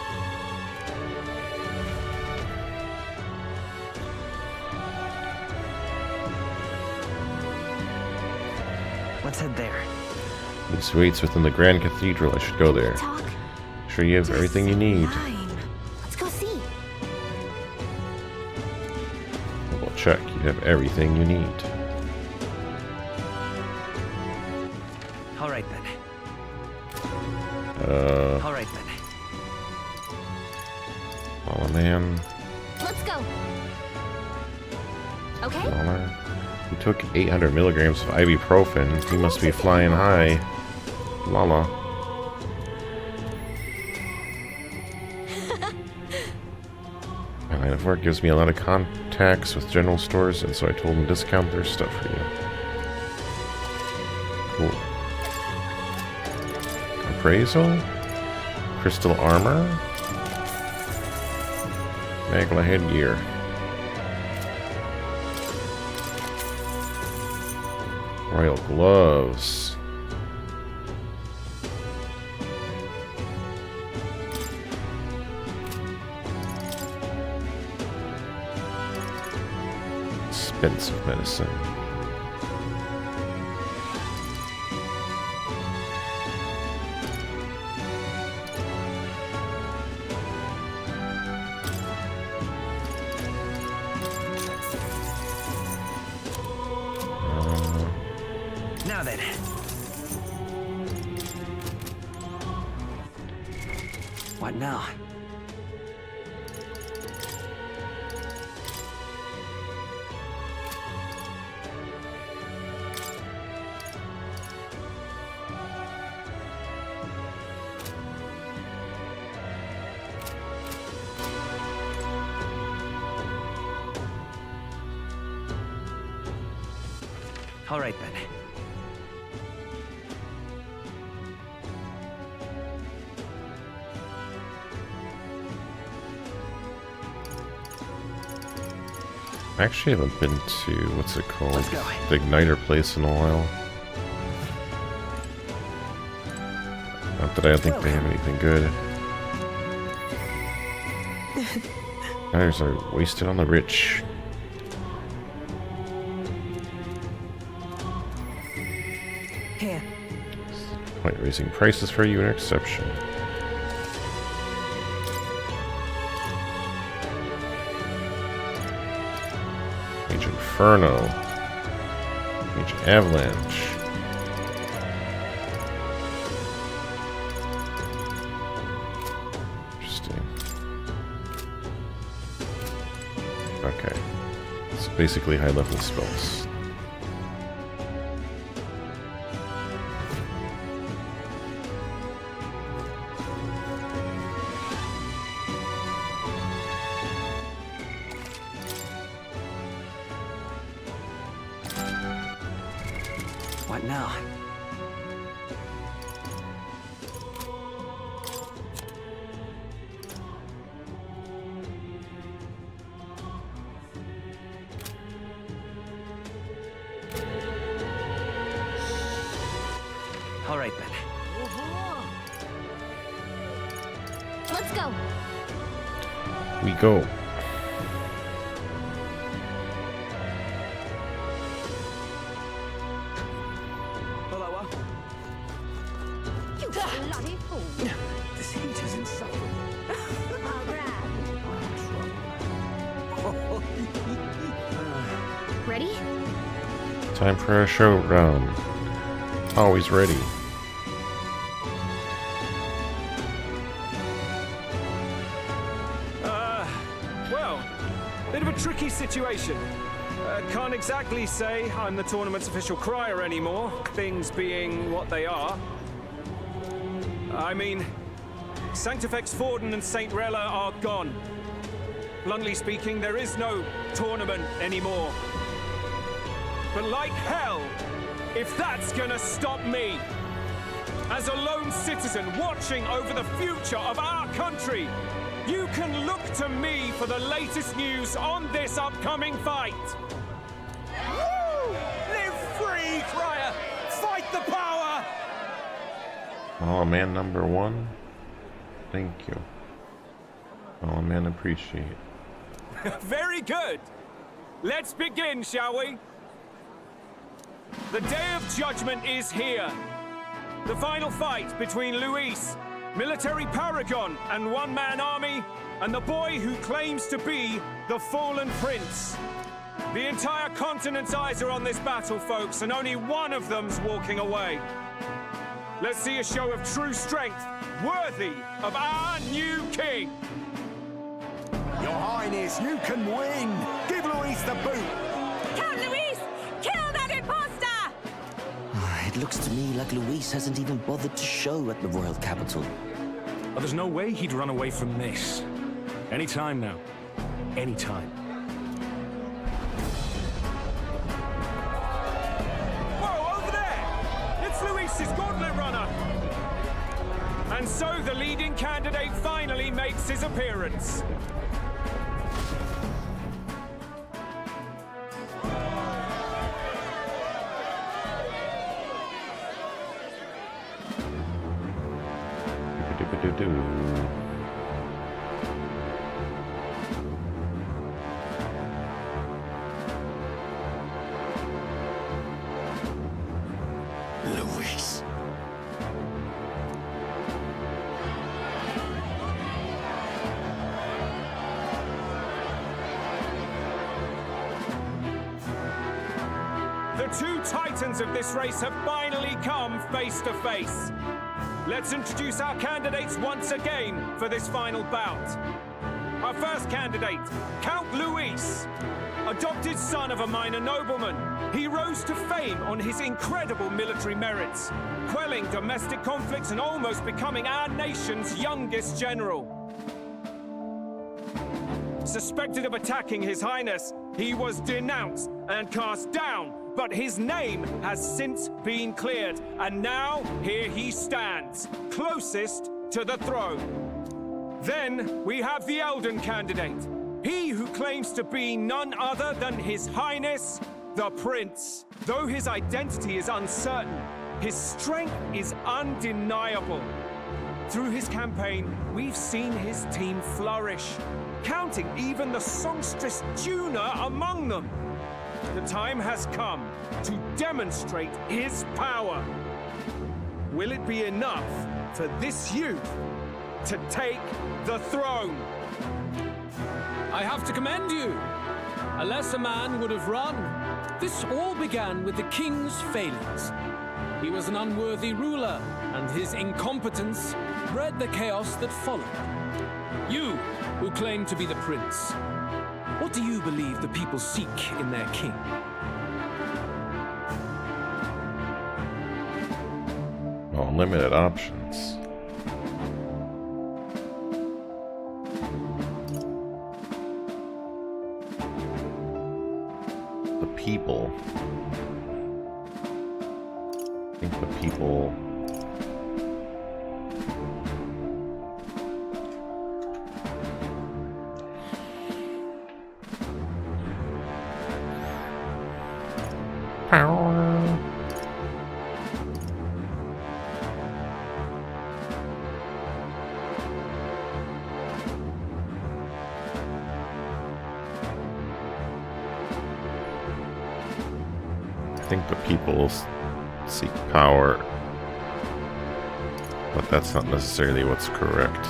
Let's head there. This waits within the Grand Cathedral. I should go there. Sure you have everything you need. Let's go see. Double check. You have everything you need. All right then. All right then. Lala Man. Let's go. Okay. Lala. He took 800 milligrams of ibuprofen. He must be flying high. Lala. My line of work gives me a lot of contacts with general stores, and so I told them to discount their stuff for you. Cool. Appraisal? Crystal armor? Magla headgear. Royal gloves. Expensive medicine. Now then. What now? All right then. I actually haven't been to, what's it called? Let's go. The Igniter place in a while. Not that I don't think they have anything good. Igniters are wasted on the rich. Here. Point raising prices for you an exception. Mage Inferno. Mage Avalanche. Interesting. Okay. It's basically high level spells. What now? All right, then. Let's go. We go. You bloody fool. This heat is insufferable. Ready? Time for a showdown. Always ready. Well, bit of a tricky situation. Can't exactly say I'm the tournament's official crier anymore, things being what they are. I mean, Sanctifex Forden and St. Rella are gone. Bluntly speaking, there is no tournament anymore. But like hell, if that's gonna stop me, as a lone citizen watching over the future of our country, you can look to me for the latest news on this upcoming fight. Woo! Live free, crier! Fight the power! Oh, man number one. Thank you. Oh, man, appreciate. Very good. Let's begin, shall we? The day of judgment is here. The final fight between Luis, military paragon and one-man army, and the boy who claims to be the fallen prince. The entire continent's eyes are on this battle, folks, and only one of them's walking away. Let's see a show of true strength, worthy of our new king. Your Highness, you can win! Give Luis the boot! Count Luis! Kill that imposter! It looks to me like Luis hasn't even bothered to show at the royal capital. Well, there's no way he'd run away from this. Anytime now. Anytime. Whoa, over there! It's Luis's gauntlet runner! And so the leading candidate finally makes his appearance. Luis. The two titans of this race have finally come face to face. Let's introduce our candidates once again for this final bout. Our first candidate, Count Luis. Adopted son of a minor nobleman, he rose to fame on his incredible military merits, quelling domestic conflicts and almost becoming our nation's youngest general. Suspected of attacking His Highness, he was denounced and cast down, but his name has since been cleared, and now here he stands, closest to the throne. Then we have the Elden candidate, he who claims to be none other than His Highness, the Prince. Though his identity is uncertain, his strength is undeniable. Through his campaign, we've seen his team flourish, counting even the songstress Juna among them. The time has come to demonstrate his power. will it be enough for this youth to take the throne? I have to commend you. A lesser man would have run. This all began with the king's failings. He was an unworthy ruler, and his incompetence bred the chaos that followed. You, who claim to be the prince, what do you believe the people seek in their king? Unlimited options. The people. I think the people. Power. I think the people seek power, but that's not necessarily what's correct.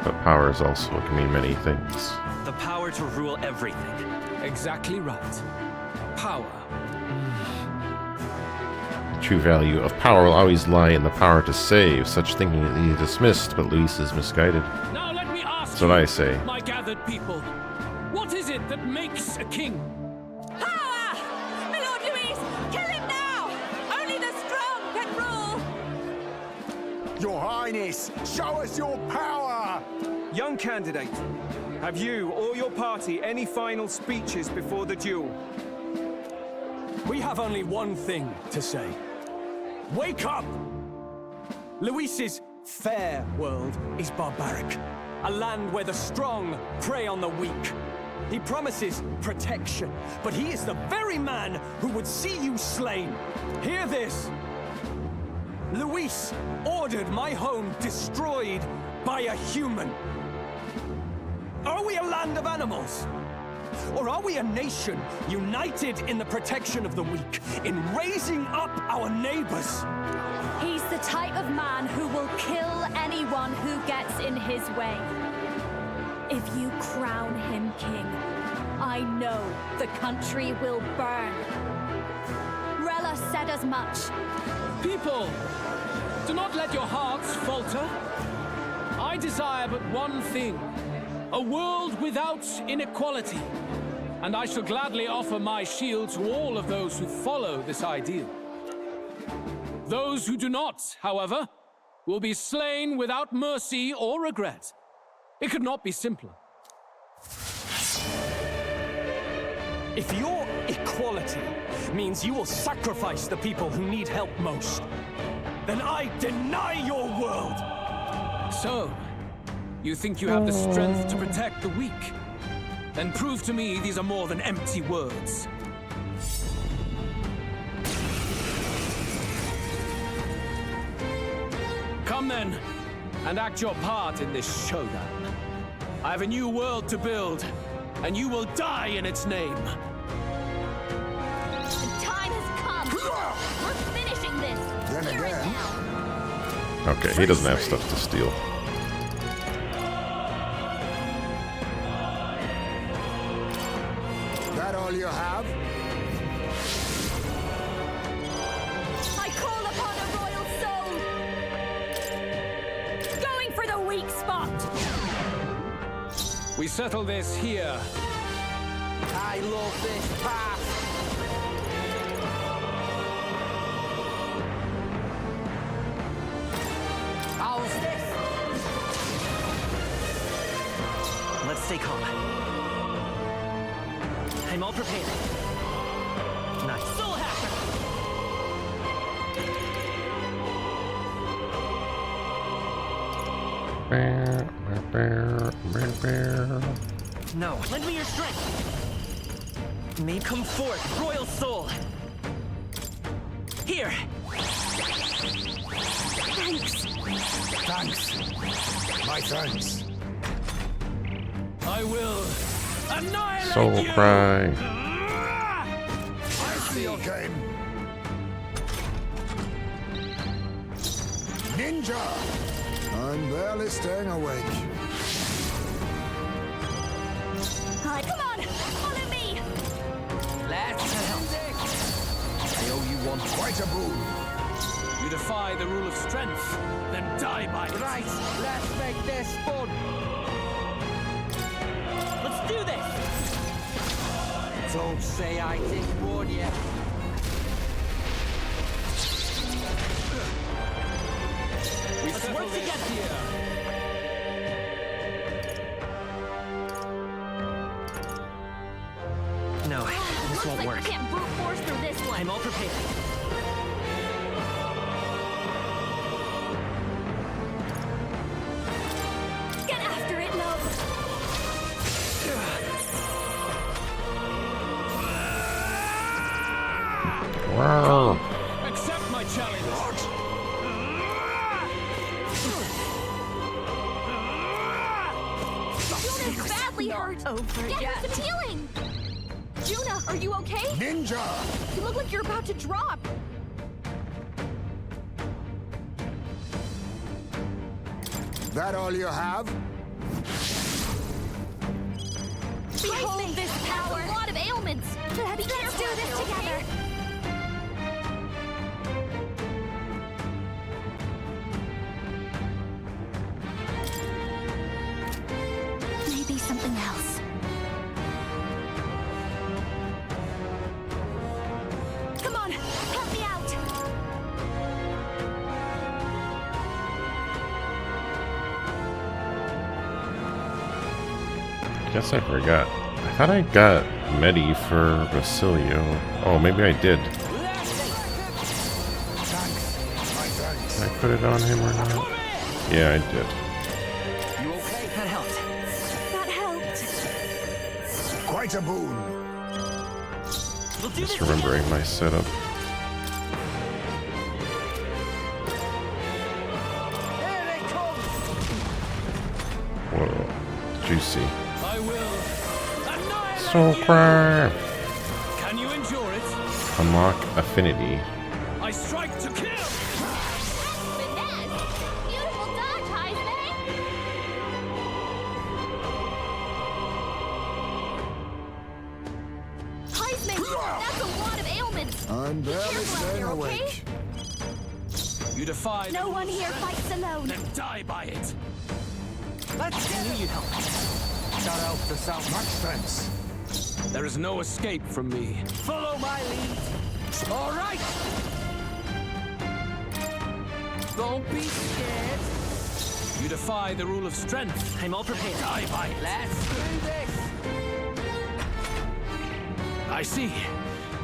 But power is also can mean many things. The power to rule everything. Exactly right. Power. The true value of power will always lie in the power to save. Such thinking is dismissed, but Luis is misguided. Now let me ask That's what I say. my gathered people, what is it that makes a king? Power! My Lord Louise, kill him now! Only the strong can rule! Your Highness, show us your power! Young candidate, have you or your party any final speeches before the duel? We have only one thing to say. Wake up! Luis's fair world is barbaric. A land where the strong prey on the weak. He promises protection, but he is the very man who would see you slain. Hear this. Luis ordered my home destroyed by a human. Are we a land of animals? Or are we a nation united in the protection of the weak, in raising up our neighbors? He's the type of man who will kill anyone who gets in his way. If you crown him king, I know the country will burn. Rella said as much. People, do not let your hearts falter. I desire but one thing, a world without inequality. And I shall gladly offer my shield to all of those who follow this ideal. Those who do not, however, will be slain without mercy or regret. It could not be simpler. If your equality means you will sacrifice the people who need help most, then I deny your world! So, you think you have the strength to protect the weak? Then prove to me these are more than empty words. Come then, and act your part in this showdown. I have a new world to build, and you will die in its name. The time has come. We're finishing this. Then Here and again. now. Okay, he doesn't have stuff to steal. That all you have? I call upon a royal soul! Going for the weak spot! We settle this here. I love this path. How's this? Let's stay calm. I'm all prepared. Nice. Soul Hacker! No. Lend me your strength. May come forth, Royal Soul. Here. Thanks. Thanks. My thanks. I will annihilate Soul you! Cry. I see your game. Ninja! I'm barely staying awake. Hi, come on! Follow me! Let's I owe you one. Quite a boon. You defy the rule of strength, then die by it. Right, let's make this fun. Let's do this! Don't say I didn't warn you. Let's work together here. No, this won't work. I can't brute force through this one. I'm all prepared. Get after it, love. Wow. Accept my challenge. Juna's badly hurt. Get her some healing. Juna, are you okay? Ninja! You look like you're about to drop. That all you have? Behold this power. A lot of ailments. Let's do this together. Maybe something else. Come on, help me out. Guess I forgot. I thought I got Medi for Basilio. Oh, maybe I did. Did I put it on him or not? Yeah, I did. You okay? That helped. That helped. Quite a boon. We'll do Just this remembering my setup. Here it comes! Whoa. Juicy. I will annihilate So you. crap. Can you endure it? Unlock affinity. I strike to kill. Finesse. Beautiful dodge, Heisman. Heisman, that's a lot of ailments. I'm barely Careful out staying there, awake. okay? You defy No one here fights alone. then die by it. Let's get it! Help. Shout out the sound. Much thanks. There is no escape from me. Follow my lead. All right. Don't be scared. You defy the rule of strength. I'm all prepared. Die by it. Let's do this. I see.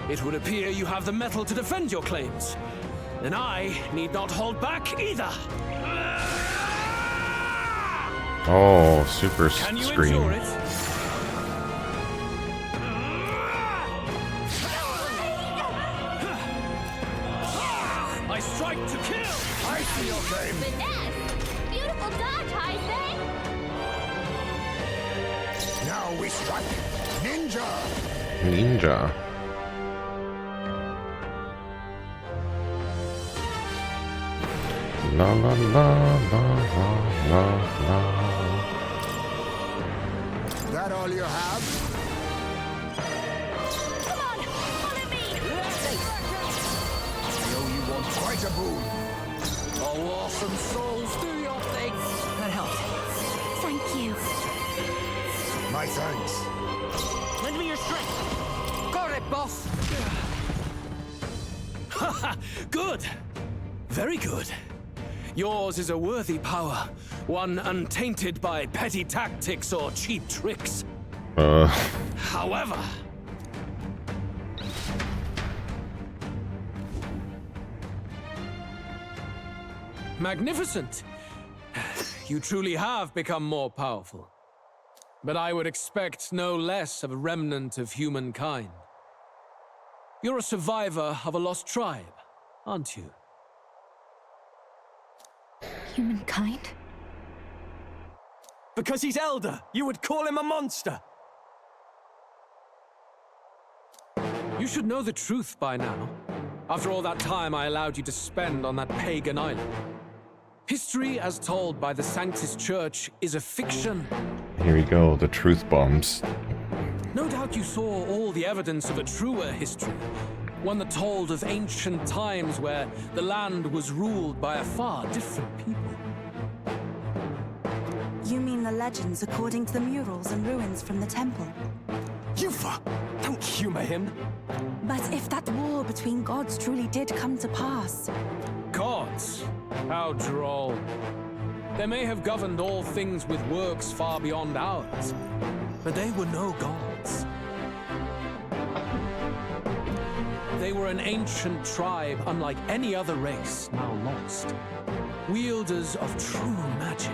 It would appear you have the metal to defend your claims. Then I need not hold back either. Oh, super Can you scream. endure it? I strike to kill. I see your game. Finesse. Beautiful dodge, Heisman. Now we strike. Ninja! Ninja. La la la la la la la. That all you have? Come on, follow me. I owe you one. Quite a boon. Oh, awesome souls, do your thing. That helped. Thank you. My thanks. Lend me your strength. Got it, boss. Good. Very good. Yours is a worthy power, one untainted by petty tactics or cheap tricks. However, magnificent. You truly have become more powerful. But I would expect no less of a remnant of humankind. You're a survivor of a lost tribe, aren't you? Humankind? Because he's elder, you would call him a monster. You should know the truth by now. After all that time I allowed you to spend on that pagan island. History as told by the Sanctus Church is a fiction. Here we go, the truth bombs. No doubt you saw all the evidence of a truer history. One that told of ancient times where the land was ruled by a far different people. You mean the legends according to the murals and ruins from the temple? Yufa! Don't humor him! But if that war between gods truly did come to pass... Gods? How droll. They may have governed all things with works far beyond ours, but they were no gods. They were an ancient tribe unlike any other race, now lost. Wielders of true magic.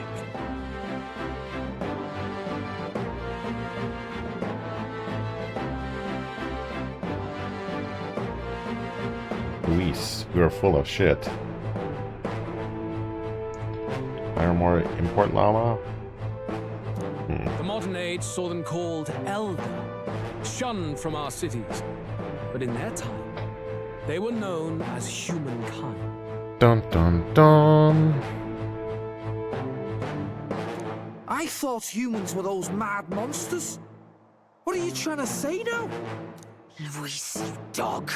Luis, you are full of shit. Fire more import Lala? The modern age saw them called Elder, shunned from our cities. But in their time, they were known as humankind. Dun dun dun! I thought humans were those mad monsters. What are you trying to say now? Luis, you dog.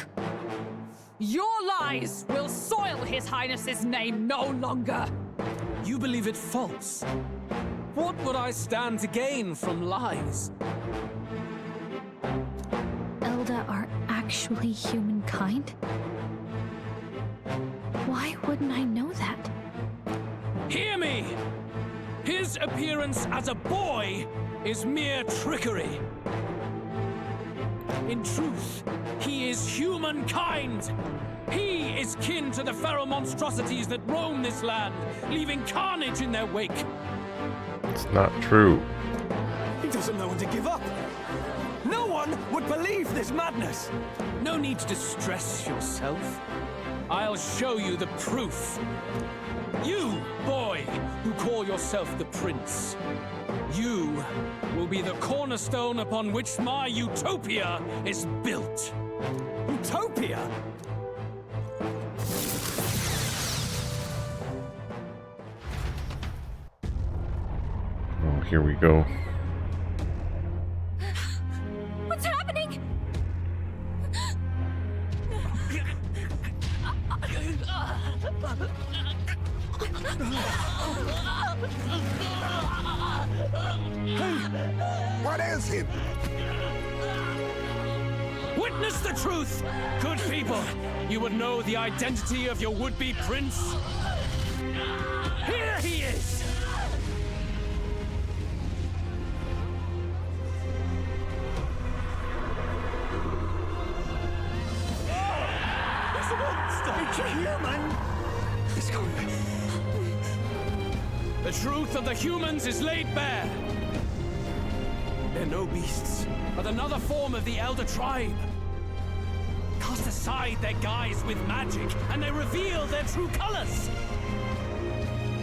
Your lies will soil His Highness's name no longer. You believe it false. What would I stand to gain from lies? Elda are actually humankind? Why wouldn't I know that? Hear me! His appearance as a boy is mere trickery. In truth, he is humankind. He is kin to the feral monstrosities that roam this land, leaving carnage in their wake. It's not true. He doesn't know when to give up. No one would believe this madness. No need to distress yourself. I'll show you the proof. You, boy, who call yourself the prince. You will be the cornerstone upon which my utopia is built. Utopia? Oh, here we go. What's happening? What ails him? Witness the truth, good people. You would know the identity of your would-be prince. Here he is! It's a monster! It's a human! It's going. The truth of the humans is laid bare. They're no beasts, but another form of the Elder Tribe. Cast aside their guise with magic, and they reveal their true colors.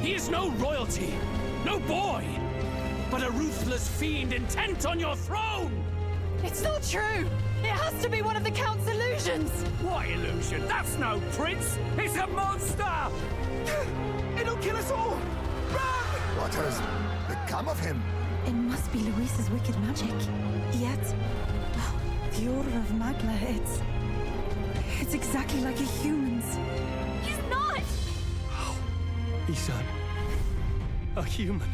He is no royalty, no boy, but a ruthless fiend intent on your throne! It's not true! It has to be one of the Count's illusions! What illusion? That's no prince! It's a monster! It'll kill us all! Run! What has become of him? It must be Luis's wicked magic. Yet, the Order of Magla, it's exactly like a human's. He's not! He's a human.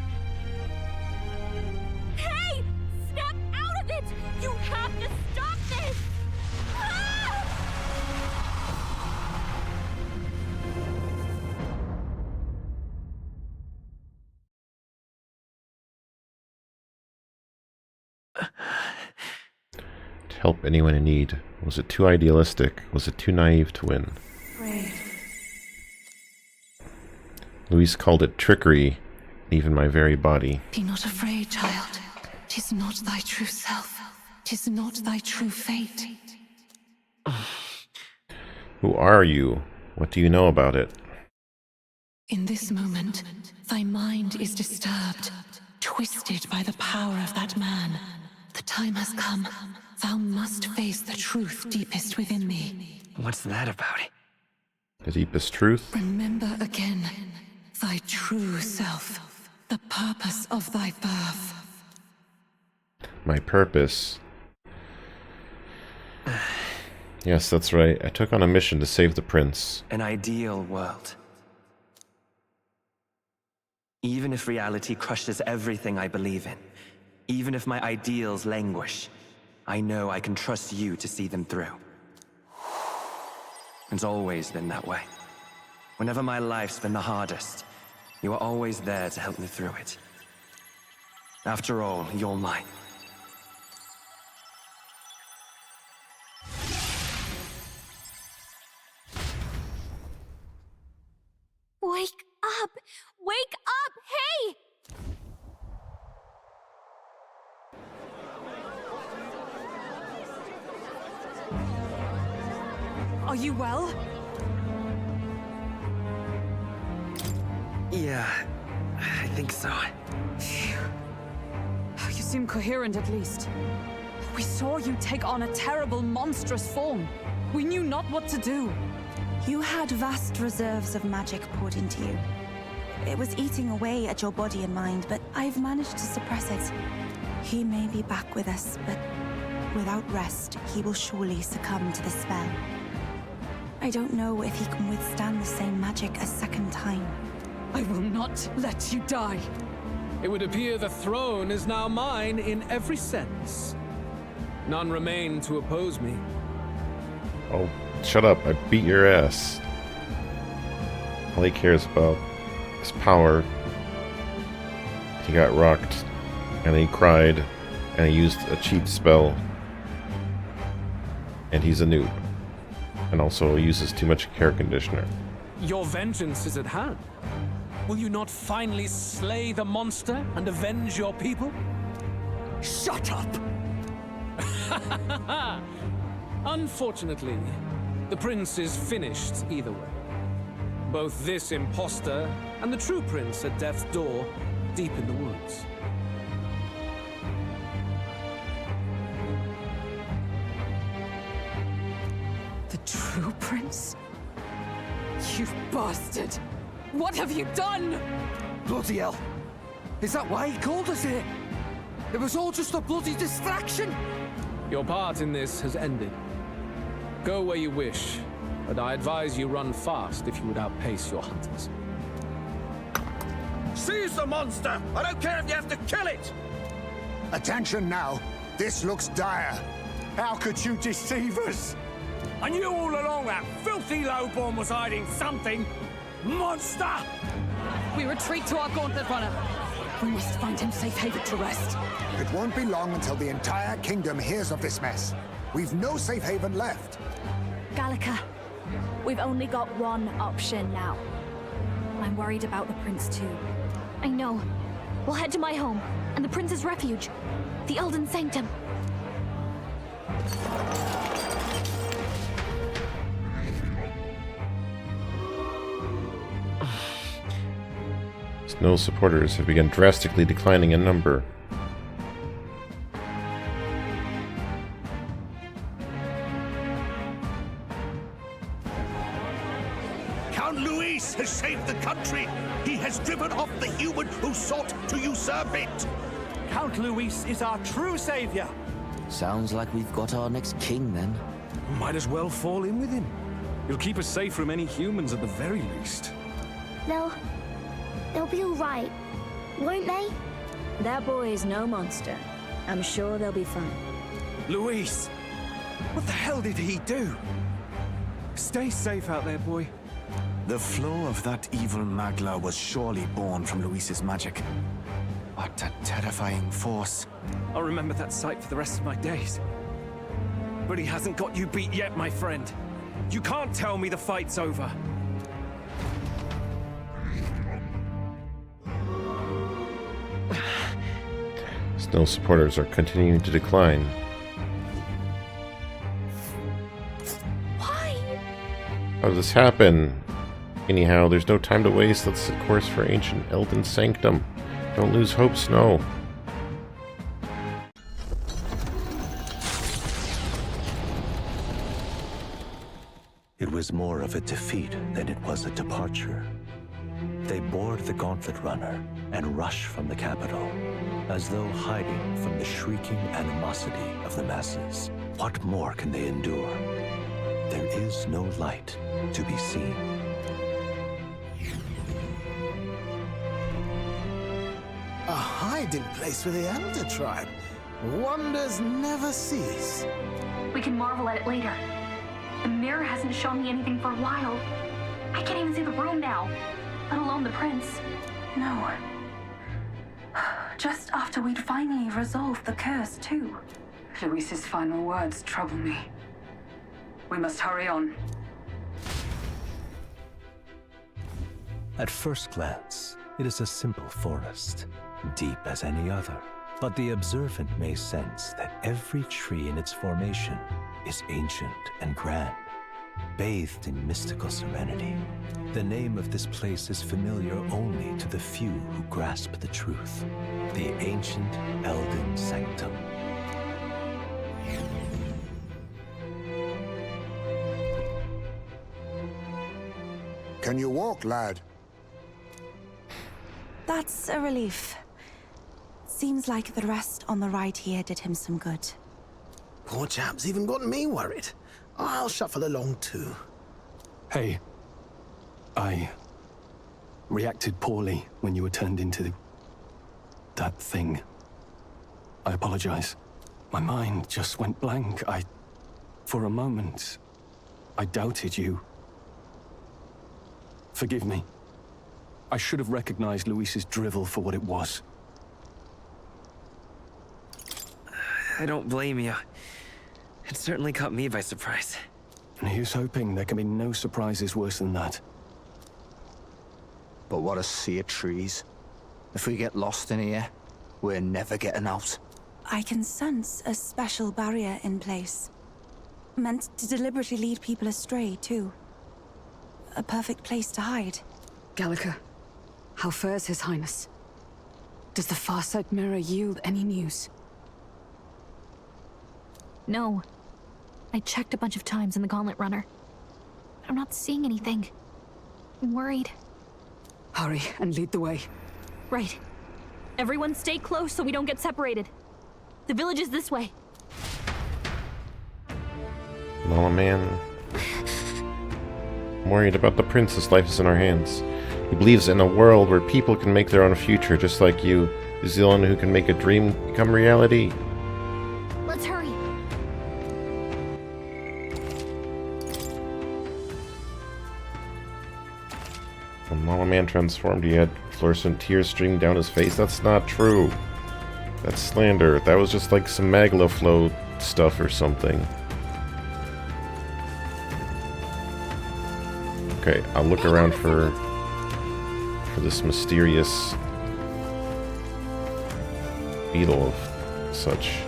Hey! Snap out of it! You have to stop this! Ah! To help anyone in need. Was it too idealistic? Was it too naive to win? Luis called it trickery, even my very body. Be not afraid, child. 'Tis not thy true self. 'Tis not thy true fate. Who are you? What do you know about it? In this moment, thy mind is disturbed, twisted by the power of that man. The time has come. Thou must face the truth deepest within thee. What's that about? The deepest truth? Remember again. thy true self, the purpose of thy birth. My purpose. Yes, that's right. I took on a mission to save the prince. An ideal world. Even if reality crushes everything I believe in, even if my ideals languish, I know I can trust you to see them through. It's always been that way. Whenever my life's been the hardest, you are always there to help me through it. After all, you're mine. Wake up! Wake up! Hey! Are you well? Yeah, I think so. You seem coherent at least. We saw you take on a terrible, monstrous form. We knew not what to do. You had vast reserves of magic poured into you. It was eating away at your body and mind, but I've managed to suppress it. He may be back with us, but without rest, he will surely succumb to the spell. I don't know if he can withstand the same magic a second time. I will not let you die. It would appear the throne is now mine in every sense. None remain to oppose me. Oh, shut up. I beat your ass. All he cares about is power. He got rocked, and he cried, and he used a cheat spell. And he's a noob. And also uses too much hair conditioner. Your vengeance is at hand. Will you not finally slay the monster and avenge your people? Shut up! Unfortunately, the prince is finished either way. Both this imposter and the true prince at death's door, deep in the woods. The true prince? You bastard! What have you done? Bloody hell! Is that why he called us here? It was all just a bloody distraction! Your part in this has ended. Go where you wish, but I advise you run fast if you would outpace your hunters. Seize the monster! I don't care if you have to kill it! Attention now. This looks dire. How could you deceive us? I knew all along that filthy lowborn was hiding something! Monster! We retreat to our gauntlet runner. We must find him safe haven to rest. It won't be long until the entire kingdom hears of this mess. We've no safe haven left. Gallica, we've only got one option now. I'm worried about the prince too. I know. We'll head to my home, and the prince's refuge. The Elden Sanctum. Snow supporters have begun drastically declining in number. Count Luis has saved the country! He has driven off the human who sought to usurp it! Count Luis is our true savior! Sounds like we've got our next king, then. Might as well fall in with him. He'll keep us safe from any humans at the very least. They'll be all right, won't they? That boy is no monster. I'm sure they'll be fine. Luis! What the hell did he do? Stay safe out there, boy. The flow of that evil Magla was surely born from Luis's magic. What a terrifying force. I'll remember that sight for the rest of my days. But he hasn't got you beat yet, my friend. You can't tell me the fight's over. Snow supporters are continuing to decline. Why? How did this happen? Anyhow, there's no time to waste. Let's set course for ancient Elden Sanctum. Don't lose hope, Snow. It was more of a defeat than it was a departure. They board the Gauntlet Runner and rush from the capital, as though hiding from the shrieking animosity of the masses. What more can they endure? There is no light to be seen. A hiding place for the Elder Tribe. Wonders never cease. We can marvel at it later. The mirror hasn't shown me anything for a while. I can't even see the room now, let alone the prince. No. Just after we'd finally resolved the curse, too. Luis's final words trouble me. We must hurry on. At first glance, it is a simple forest, deep as any other. But the observant may sense that every tree in its formation is ancient and grand, bathed in mystical serenity. The name of this place is familiar only to the few who grasp the truth. The ancient Elden Sanctum. Can you walk, lad? That's a relief. Seems like the rest on the ride here did him some good. Poor chap's even got me worried. I'll shuffle along too. Hey, I reacted poorly when you were turned into that thing. I apologize. My mind just went blank. For a moment, I doubted you. Forgive me. I should have recognized Luis's drivel for what it was. I don't blame you. It certainly caught me by surprise. And here's hoping there can be no surprises worse than that. But what a sea of trees. If we get lost in here, we're never getting out. I can sense a special barrier in place. Meant to deliberately lead people astray, too. A perfect place to hide. Gallica, how fares His Highness? Does the Farsight Mirror yield any news? No. I checked a bunch of times in the Gauntlet Runner. I'm not seeing anything. I'm worried. Hurry and lead the way. Right. Everyone stay close so we don't get separated. The village is this way. Lala Man. I'm worried about the prince's life is in our hands. He believes in a world where people can make their own future, just like you. He's the one who can make a dream become reality. Let's hurry. When Lala Man transformed, he had fluorescent tears streaming down his face. That's not true. That's slander. That was just like some Magla flow stuff or something. Okay, I'll look around for this mysterious beetle of such.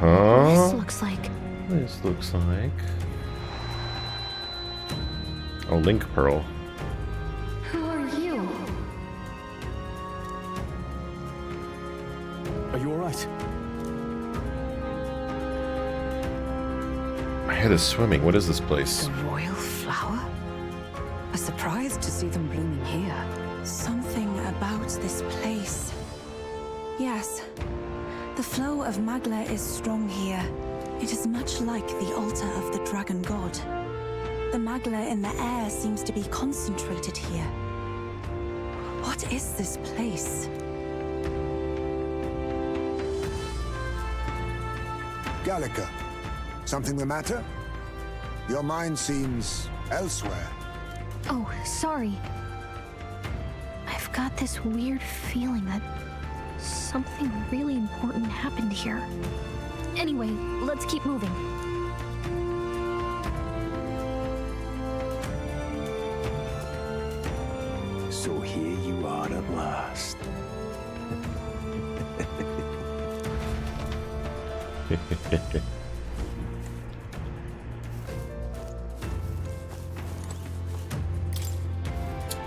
Huh? This looks like a link pearl. Who are you? Are you alright? My head is swimming. What is this place? The royal flower? A surprise to see them blooming here. Something about this place. Yes. The flow of Magla is strong here. It is much like the altar of the dragon god. The Magla in the air seems to be concentrated here. What is this place? Gallica, something the matter? Your mind seems elsewhere. Oh, sorry. I've got this weird feeling that something really important happened here. Anyway, let's keep moving. So here you are at last.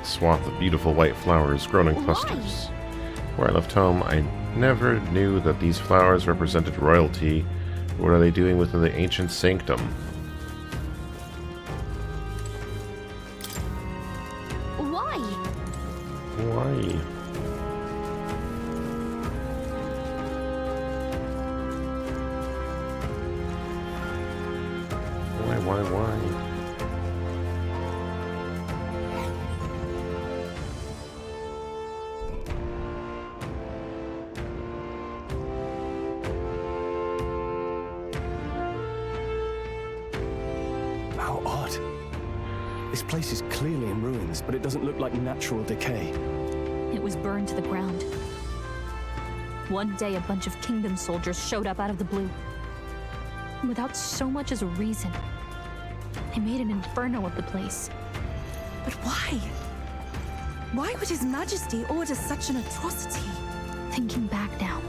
swath of beautiful white flowers grown in clusters. Where I left home, I never knew that these flowers represented royalty. What are they doing within the ancient sanctum? Why? Why? Why? How odd. This place is clearly in ruins, but it doesn't look like natural decay. It was burned to the ground. One day, a bunch of kingdom soldiers showed up out of the blue. Without so much as a reason. They made an inferno of the place. But why? Why would His Majesty order such an atrocity? Thinking back now,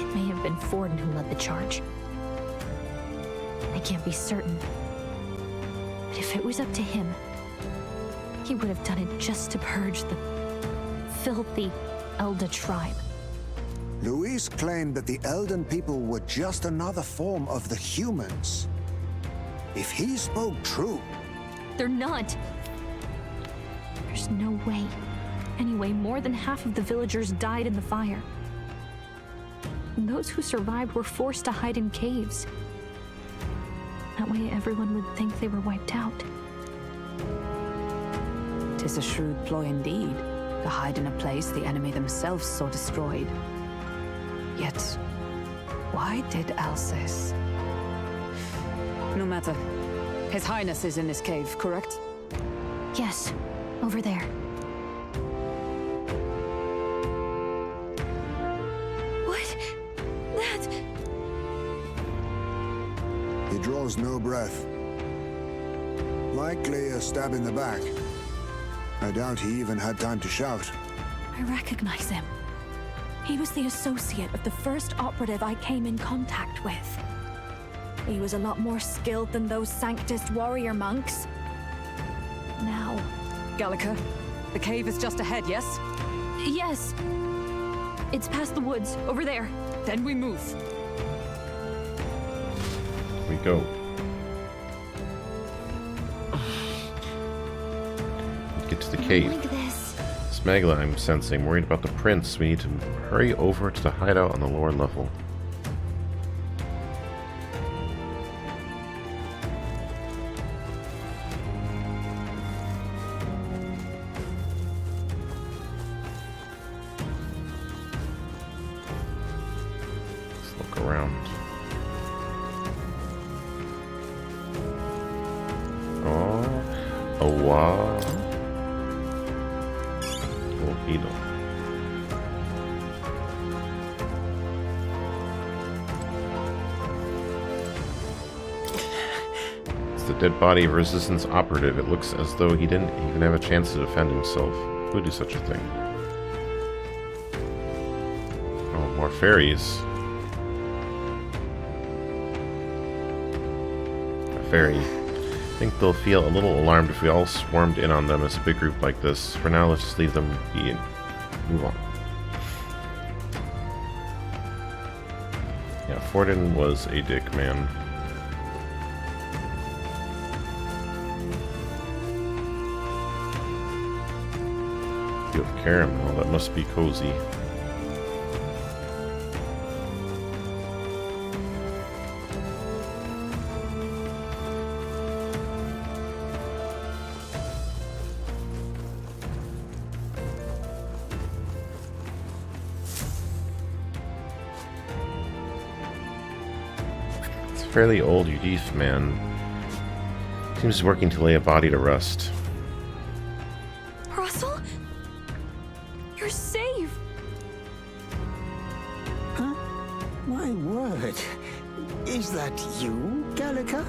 it may have been Forden who led the charge. I can't be certain. But if it was up to him, he would have done it just to purge the filthy Elder tribe. Luis claimed that the Elden people were just another form of the humans. If he spoke true... They're not. There's no way. Anyway, more than half of the villagers died in the fire. And those who survived were forced to hide in caves. That way everyone would think they were wiped out. 'Tis a shrewd ploy indeed, to hide in a place the enemy themselves saw destroyed. Yet, why did Alcest? No matter. His Highness is in this cave, correct? Yes, over there. What? That... He draws no breath. Likely a stab in the back. I doubt he even had time to shout. I recognize him. He was the associate of the first operative I came in contact with. He was a lot more skilled than those Sanctist warrior monks. Now... Gallica, the cave is just ahead, yes? Yes. It's past the woods, over there. Then we move. We go. Get to the cave. Like this. Smagla, I'm sensing, worried about the prince. We need to hurry over to the hideout on the lower level. Let's look around. Oh, a wow. Beetle. It's the dead body of a Resistance operative. It looks as though he didn't even have a chance to defend himself. Who would do such a thing? Oh, more fairies. A fairy. I think they'll feel a little alarmed if we all swarmed in on them as a big group like this. For now, let's just leave them be and move on. Yeah, Forden was a dick, man. You have caramel, that must be cozy. Fairly old Udif man. Seems working to lay a body to rest. Russell? You're safe! Huh? My word. Is that you, Gallica?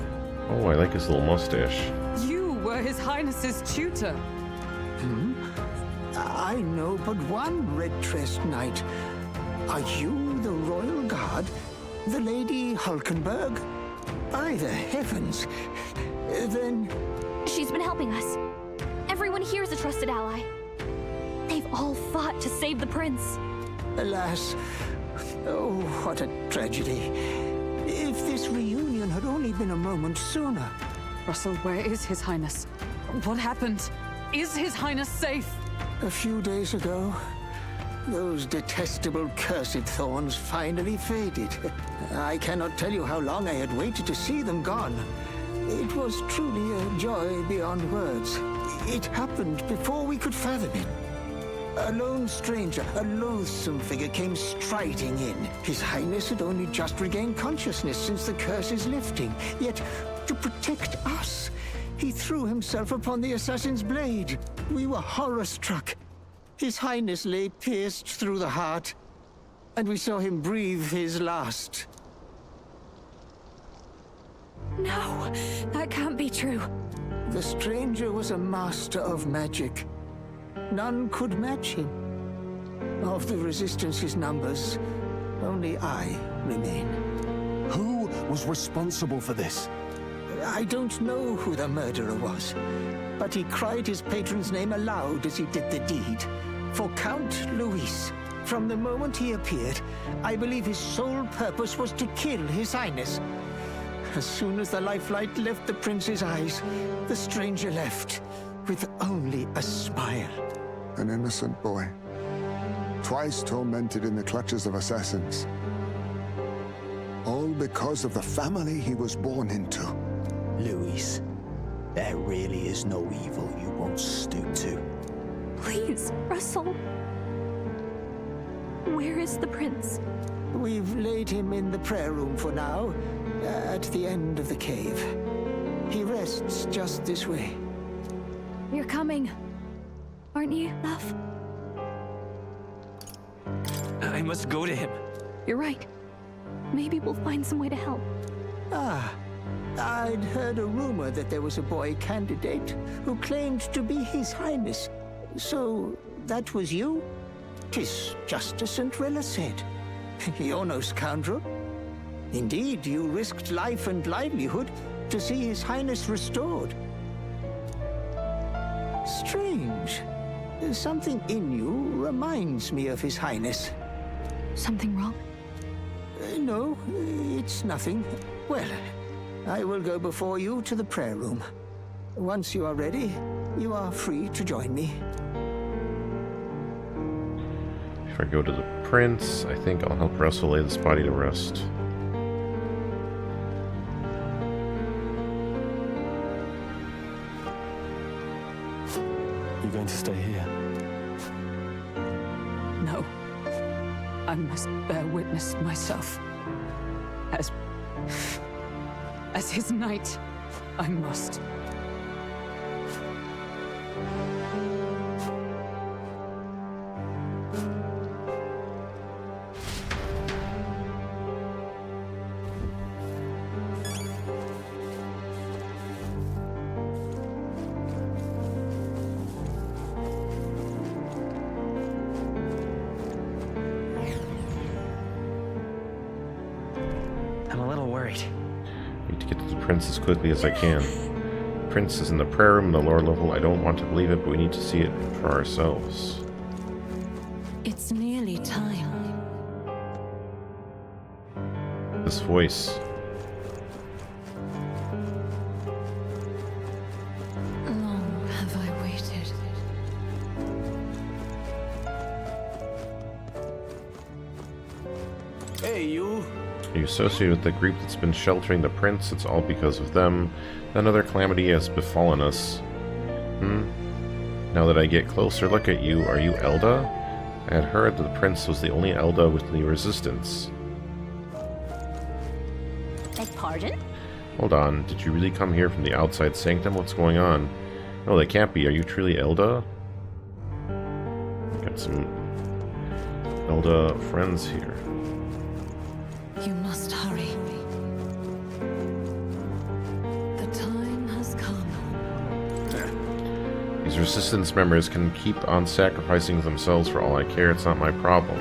Oh, I like his little mustache. You were His Highness's tutor. I know but one red-tressed knight. Are you the royal guard? The Lady Hulkenberg? By the heavens. Then... She's been helping helping us. Everyone here is a trusted ally. They've all fought to save the prince. Alas, oh, what a tragedy. If this reunion had only been a moment sooner. Russell, where is His Highness? What happened? Is His Highness safe? A few days ago, those detestable cursed thorns finally faded. I cannot tell you how long I had waited to see them gone. It was truly a joy beyond words. It happened before we could fathom it. A lone stranger, a loathsome figure, came striding in. His Highness had only just regained consciousness since the curse's lifting. Yet, to protect us, he threw himself upon the assassin's blade. We were horror-struck. His Highness lay pierced through the heart, and we saw him breathe his last. No, that can't be true. The stranger was a master of magic. None could match him. Of the Resistance's numbers, only I remain. Who was responsible for this? I don't know who the murderer was, but he cried his patron's name aloud as he did the deed. For Count Luis, from the moment he appeared, I believe his sole purpose was to kill His Highness. As soon as the lifelight left the prince's eyes, the stranger left, with only a smile. An innocent boy, twice tormented in the clutches of assassins. All because of the family he was born into. Luis, there really is no evil you won't stoop to. Please, Russell. Where is the prince? We've laid him in the prayer room for now, at the end of the cave. He rests just this way. You're coming, aren't you, love? I must go to him. You're right. Maybe we'll find some way to help. Ah, I'd heard a rumor that there was a boy candidate who claimed to be His Highness. So, that was you? 'Tis just as St. Rilla said. You're no scoundrel. Indeed, you risked life and livelihood to see His Highness restored. Strange. Something in you reminds me of His Highness. Something wrong? No, it's nothing. Well, I will go before you to the prayer room. Once you are ready, you are free to join me. If I go to the prince, I think I'll help Russell lay this body to rest. You're going to stay here? No. I must bear witness myself. As his knight, I must. I'm a little worried. Need to get to the prince as quickly as I can. The prince is in the prayer room in the lower level. I don't want to believe it, but we need to see it for ourselves. It's nearly time. This voice. Long have I waited. Hey, you. Are you associated with the group that's been sheltering the prince? It's all because of them. Another calamity has befallen us. Now that I get closer look at you, are you Elda? I had heard that the prince was the only Elda with the resistance. Beg pardon? Hold on, did you really come here from the outside sanctum? What's going on? No, they can't be. Are you truly Elda? Got some Elda friends here. You must hurry. The time has come. These resistance members can keep on sacrificing themselves for all I care. It's not my problem.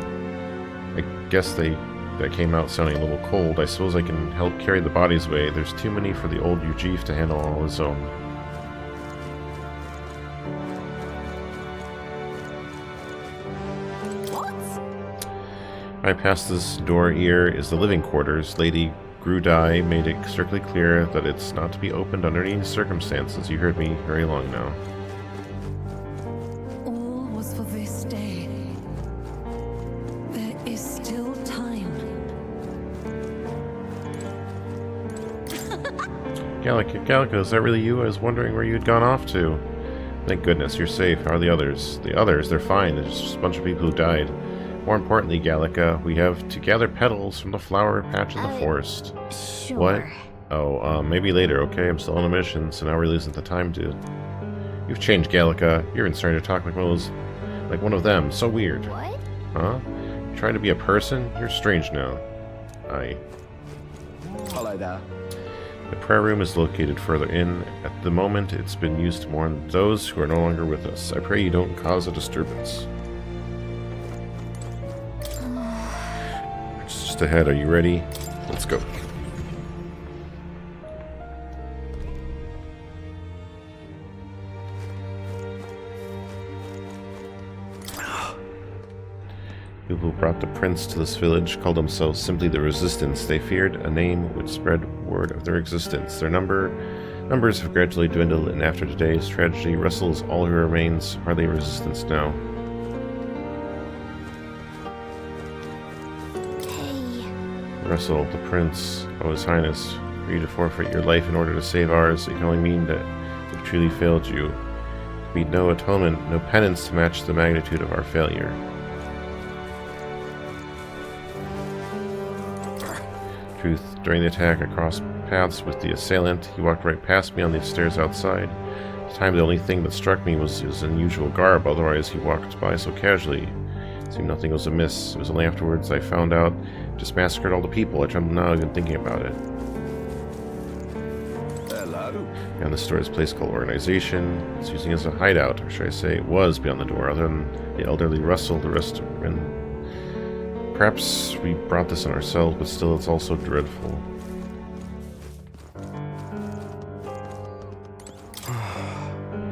I guess that came out sounding a little cold. I suppose I can help carry the bodies away. There's too many for the old Ujif to handle all his own. Right past this door here is the living quarters. Lady Grudai made it strictly clear that it's not to be opened under any circumstances. You heard me very long now. All was for this day. There is still time. Gallica, is that really you? I was wondering where you had gone off to. Thank goodness, you're safe. How are the others? The others, they're fine. There's just a bunch of people who died. More importantly, Gallica, we have to gather petals from the flower patch in the forest. Sure. What? Oh, maybe later, okay? I'm still on a mission, so now really isn't the time to... You've changed, Gallica. You're even starting to talk like one of them. So weird. What? Huh? You're trying to be a person? You're strange now. Hello there. The prayer room is located further in. At the moment, it's been used to mourn those who are no longer with us. I pray you don't cause a disturbance. It's just ahead. Are you ready? Let's go. People who brought the prince to this village called themselves simply the Resistance. They feared a name would spread word of their existence. Their numbers have gradually dwindled, and after today's tragedy, Russell is all who remains, hardly a resistance now. Hey. Russell, the prince, oh his highness, for you to forfeit your life in order to save ours, it can only mean that we've truly failed you. We need no atonement, no penance to match the magnitude of our failure. Truth, during the attack, I crossed paths with the assailant. He walked right past me on the stairs outside. At the time, the only thing that struck me was his unusual garb, otherwise he walked by so casually. It seemed nothing was amiss. It was only afterwards I found out he just massacred all the people. I tremble now even thinking about it. Hello. Beyond the store is a place called Organization. It's using it as a hideout, or should I say it was beyond the door. Other than the elderly Russell, the rest are in. Perhaps we brought this on ourselves, but still it's also dreadful.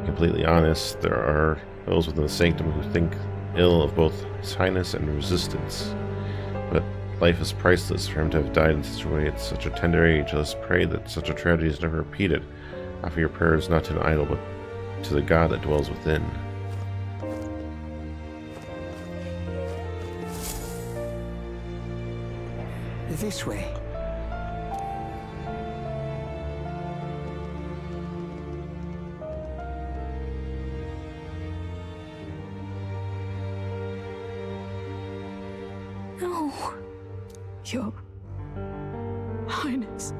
Completely honest, there are those within the sanctum who think ill of both His Highness and Resistance. But life is priceless. For him to have died in such a way at such a tender age, let us pray that such a tragedy is never repeated. Offer your prayers not to an idol, but to the God that dwells within. This way. No. Your Highness.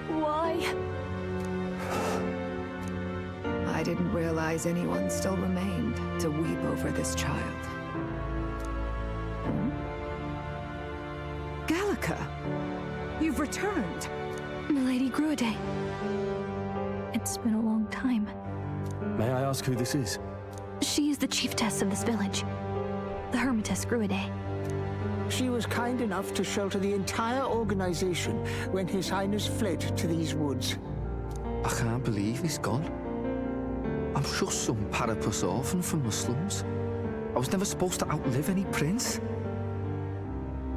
Why? I didn't realize anyone still remained to weep over this child. Gallica, you've returned. Milady Gruade. It's been a long time. May I ask who this is? She is the chiefess of this village. The Hermitess Gruade. She was kind enough to shelter the entire organization when His Highness fled to these woods. I can't believe he's gone. I'm just some parapus orphan from the slums. I was never supposed to outlive any prince.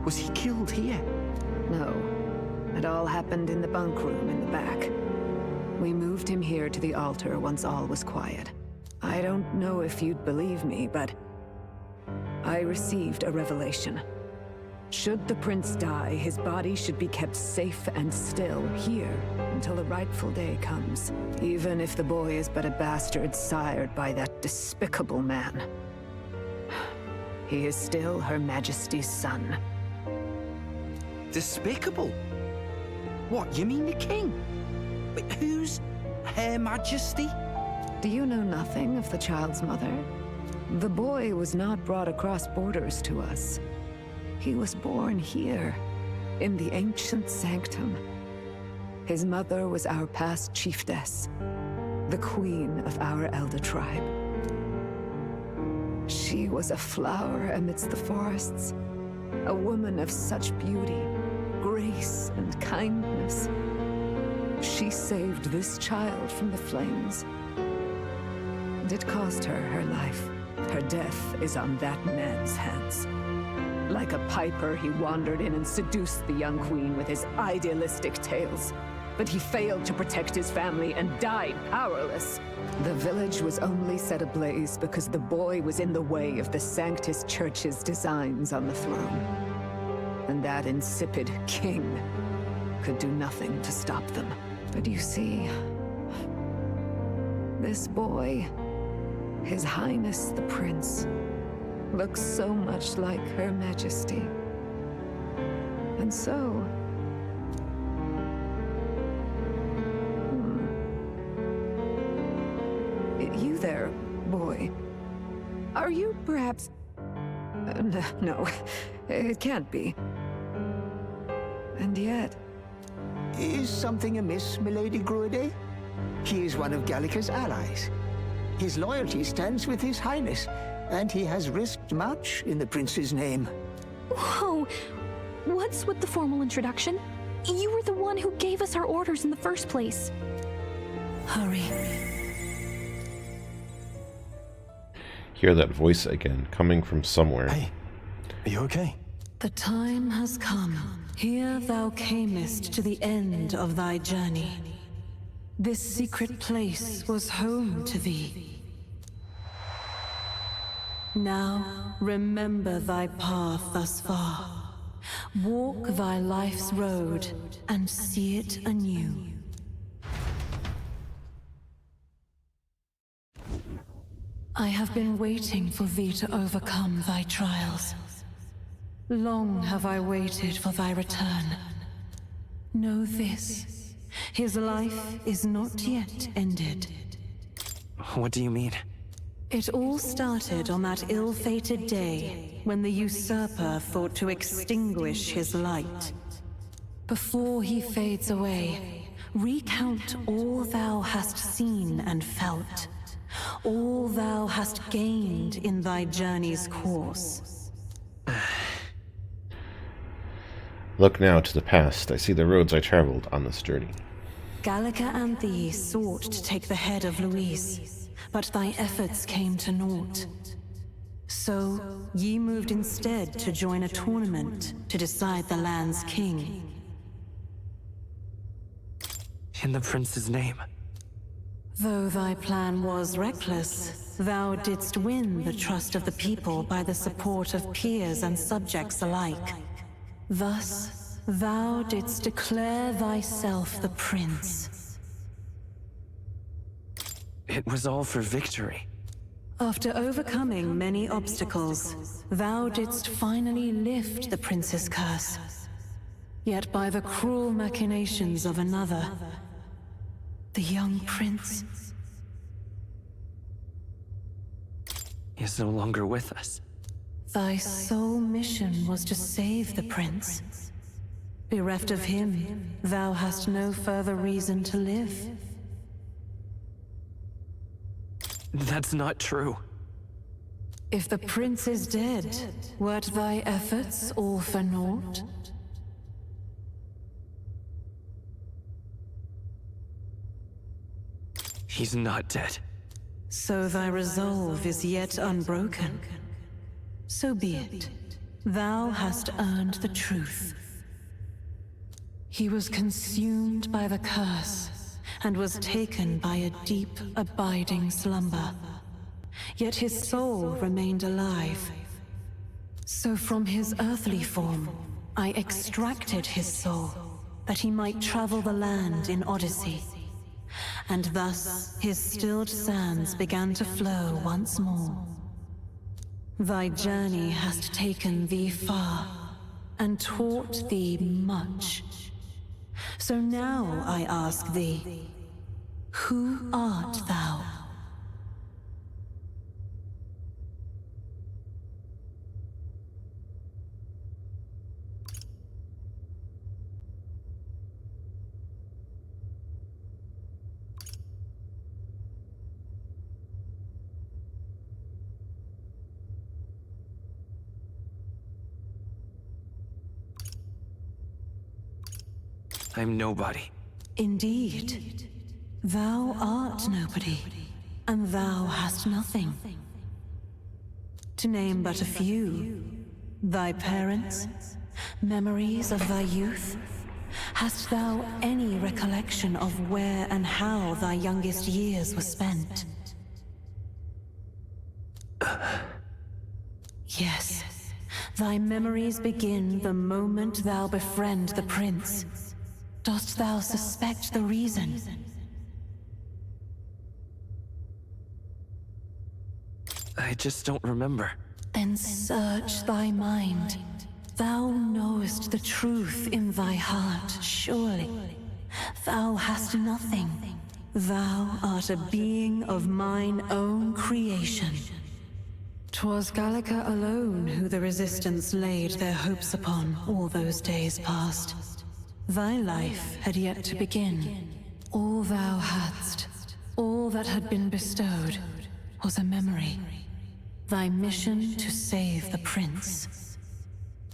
Was he killed here? No. It all happened in the bunk room in the back. We moved him here to the altar once all was quiet. I don't know if you'd believe me, but I received a revelation. Should the prince die, his body should be kept safe and still here until the rightful day comes. Even if the boy is but a bastard sired by that despicable man. He is still Her Majesty's son. Despicable? What, you mean the king? Wait, who's Her Majesty? Do you know nothing of the child's mother? The boy was not brought across borders to us. He was born here, in the ancient sanctum. His mother was our past chiefess, the queen of our elder tribe. She was a flower amidst the forests, a woman of such beauty, grace and kindness. She saved this child from the flames. And it cost her her life. Her death is on that man's hands. Like a piper, he wandered in and seduced the young queen with his idealistic tales. But he failed to protect his family and died powerless. The village was only set ablaze because the boy was in the way of the Sanctus Church's designs on the throne. And that insipid king could do nothing to stop them. But you see, this boy, His Highness the Prince, looks so much like Her Majesty. And so... You there, boy. Are you perhaps... no, it can't be. And yet... Is something amiss, Milady Gruide? He is one of Gallica's allies. His loyalty stands with His Highness, and he has risked much in the prince's name. Whoa! What's with the formal introduction? You were the one who gave us our orders in the first place. Hurry. Hear that voice again, coming from somewhere. Hey, are you okay? The time has come. Here thou camest to the end of thy journey. This secret place was home to thee. Now remember thy path thus far. Walk thy life's road and see it anew. I have been waiting for thee to overcome thy trials. Long have I waited for thy return. Know this, his life is not yet ended. What do you mean? It all started on that ill-fated day when the usurper thought to extinguish his light. Before he fades away, recount all thou hast seen and felt, all thou hast gained in thy journey's course. Look now to the past. I see the roads I traveled on this journey. Gallica and thee sought to take the head of Louise, but thy efforts came to naught. So, ye moved instead to join a tournament to decide the land's king. In the prince's name. Though thy plan was reckless, thou didst win the trust of the people by the support of peers and subjects alike. Thus, thou didst declare thyself the prince. It was all for victory. After overcoming many obstacles, thou didst finally lift the prince's curse. Yet by the cruel machinations of another, the young prince is no longer with us. Thy sole mission was to save the prince. Bereft of him, thou hast no further reason to live. That's not true. If the prince is dead, weren't thy efforts all for naught? He's not dead. So thy resolve is yet unbroken. So be it. Thou hast earned the truth. He was consumed by the curse, and was taken by a deep, abiding slumber. Yet his soul remained alive. So from his earthly form, I extracted his soul, that he might travel the land in Odyssey. And thus his stilled sands began to flow once more. Thy journey hast taken thee far, and taught thee much. So now I ask thee, who art thou? I'm nobody. Indeed. Thou art nobody, and thou hast nothing. To name but a few, thy parents, memories of thy youth. Hast thou any recollection of where and how thy youngest years were spent? Yes, thy memories begin the moment thou befriend the prince. Dost thou suspect the reason? I just don't remember. Then search thy mind. Thou knowest the truth in thy heart, surely. Thou hast nothing. Thou art a being of mine own creation. 'Twas Gallica alone who the Resistance laid their hopes upon all those days past. Thy life had yet to begin. All thou hadst, all that had been bestowed, was a memory. Thy mission to save the prince.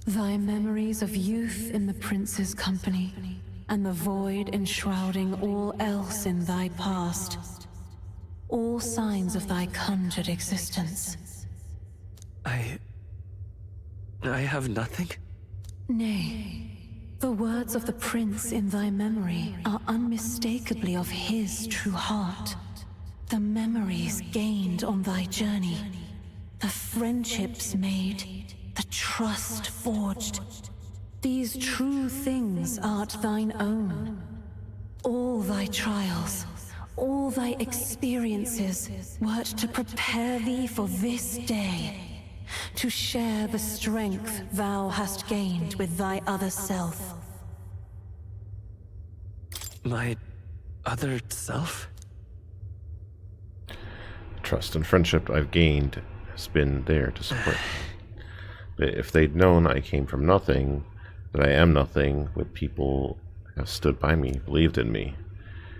Thy memories of youth in the prince's company, and the void enshrouding all else in thy past. All signs of thy conjured existence. I have nothing? Nay, the words of the prince in thy memory are unmistakably of his true heart. The memories gained on thy journey, the friendships made, the trust forged. These true things art thine own. All thy trials, all thy experiences wert to prepare thee for this day, to share the strength thou hast gained with thy other self. My other self? Trust and friendship I've gained has been there to support me. But if they'd known I came from nothing, that I am nothing, would people have stood by me, believed in me?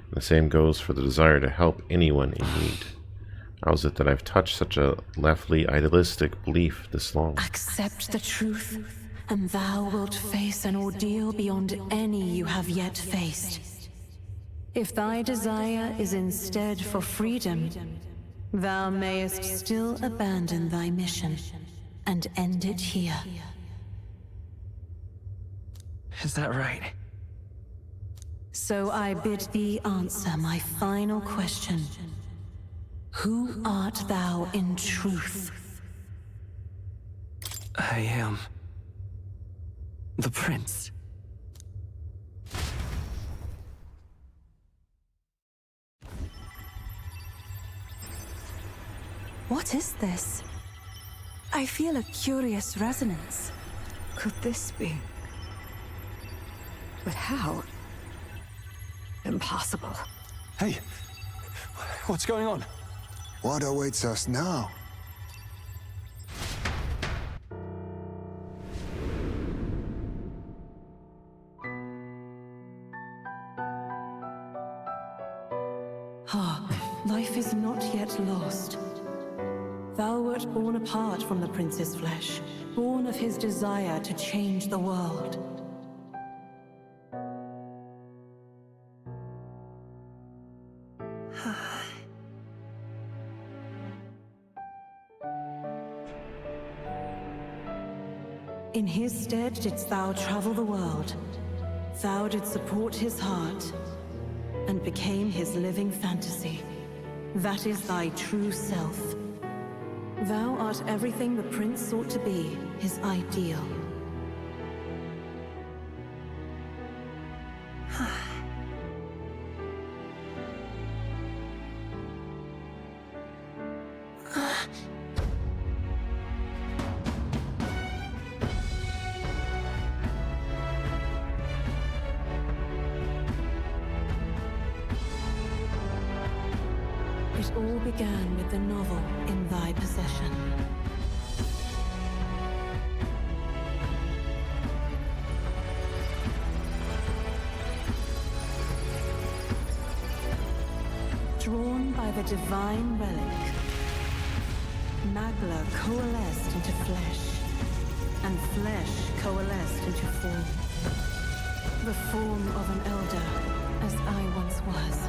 And the same goes for the desire to help anyone in need. How is it that I've touched such a leftly idealistic belief this long? Accept the truth, and thou wilt face an ordeal beyond any you have yet faced. If thy desire is instead for freedom, thou mayest still abandon thy mission and end it here. Is that right? So I bid thee answer my final question. Who art thou in truth? I am the prince. What is this? I feel a curious resonance. Could this be? But how? Impossible. Hey, what's going on? What awaits us now? Life is not yet lost. Thou wert born apart from the prince's flesh, born of his desire to change the world. In his stead didst thou travel the world. Thou didst support his heart, and became his living fantasy. That is thy true self. Thou art everything the prince sought to be, his ideal. It all began with the novel in thy possession. Drawn by the divine relic, Magla coalesced into flesh, and flesh coalesced into form. The form of an elder, as I once was.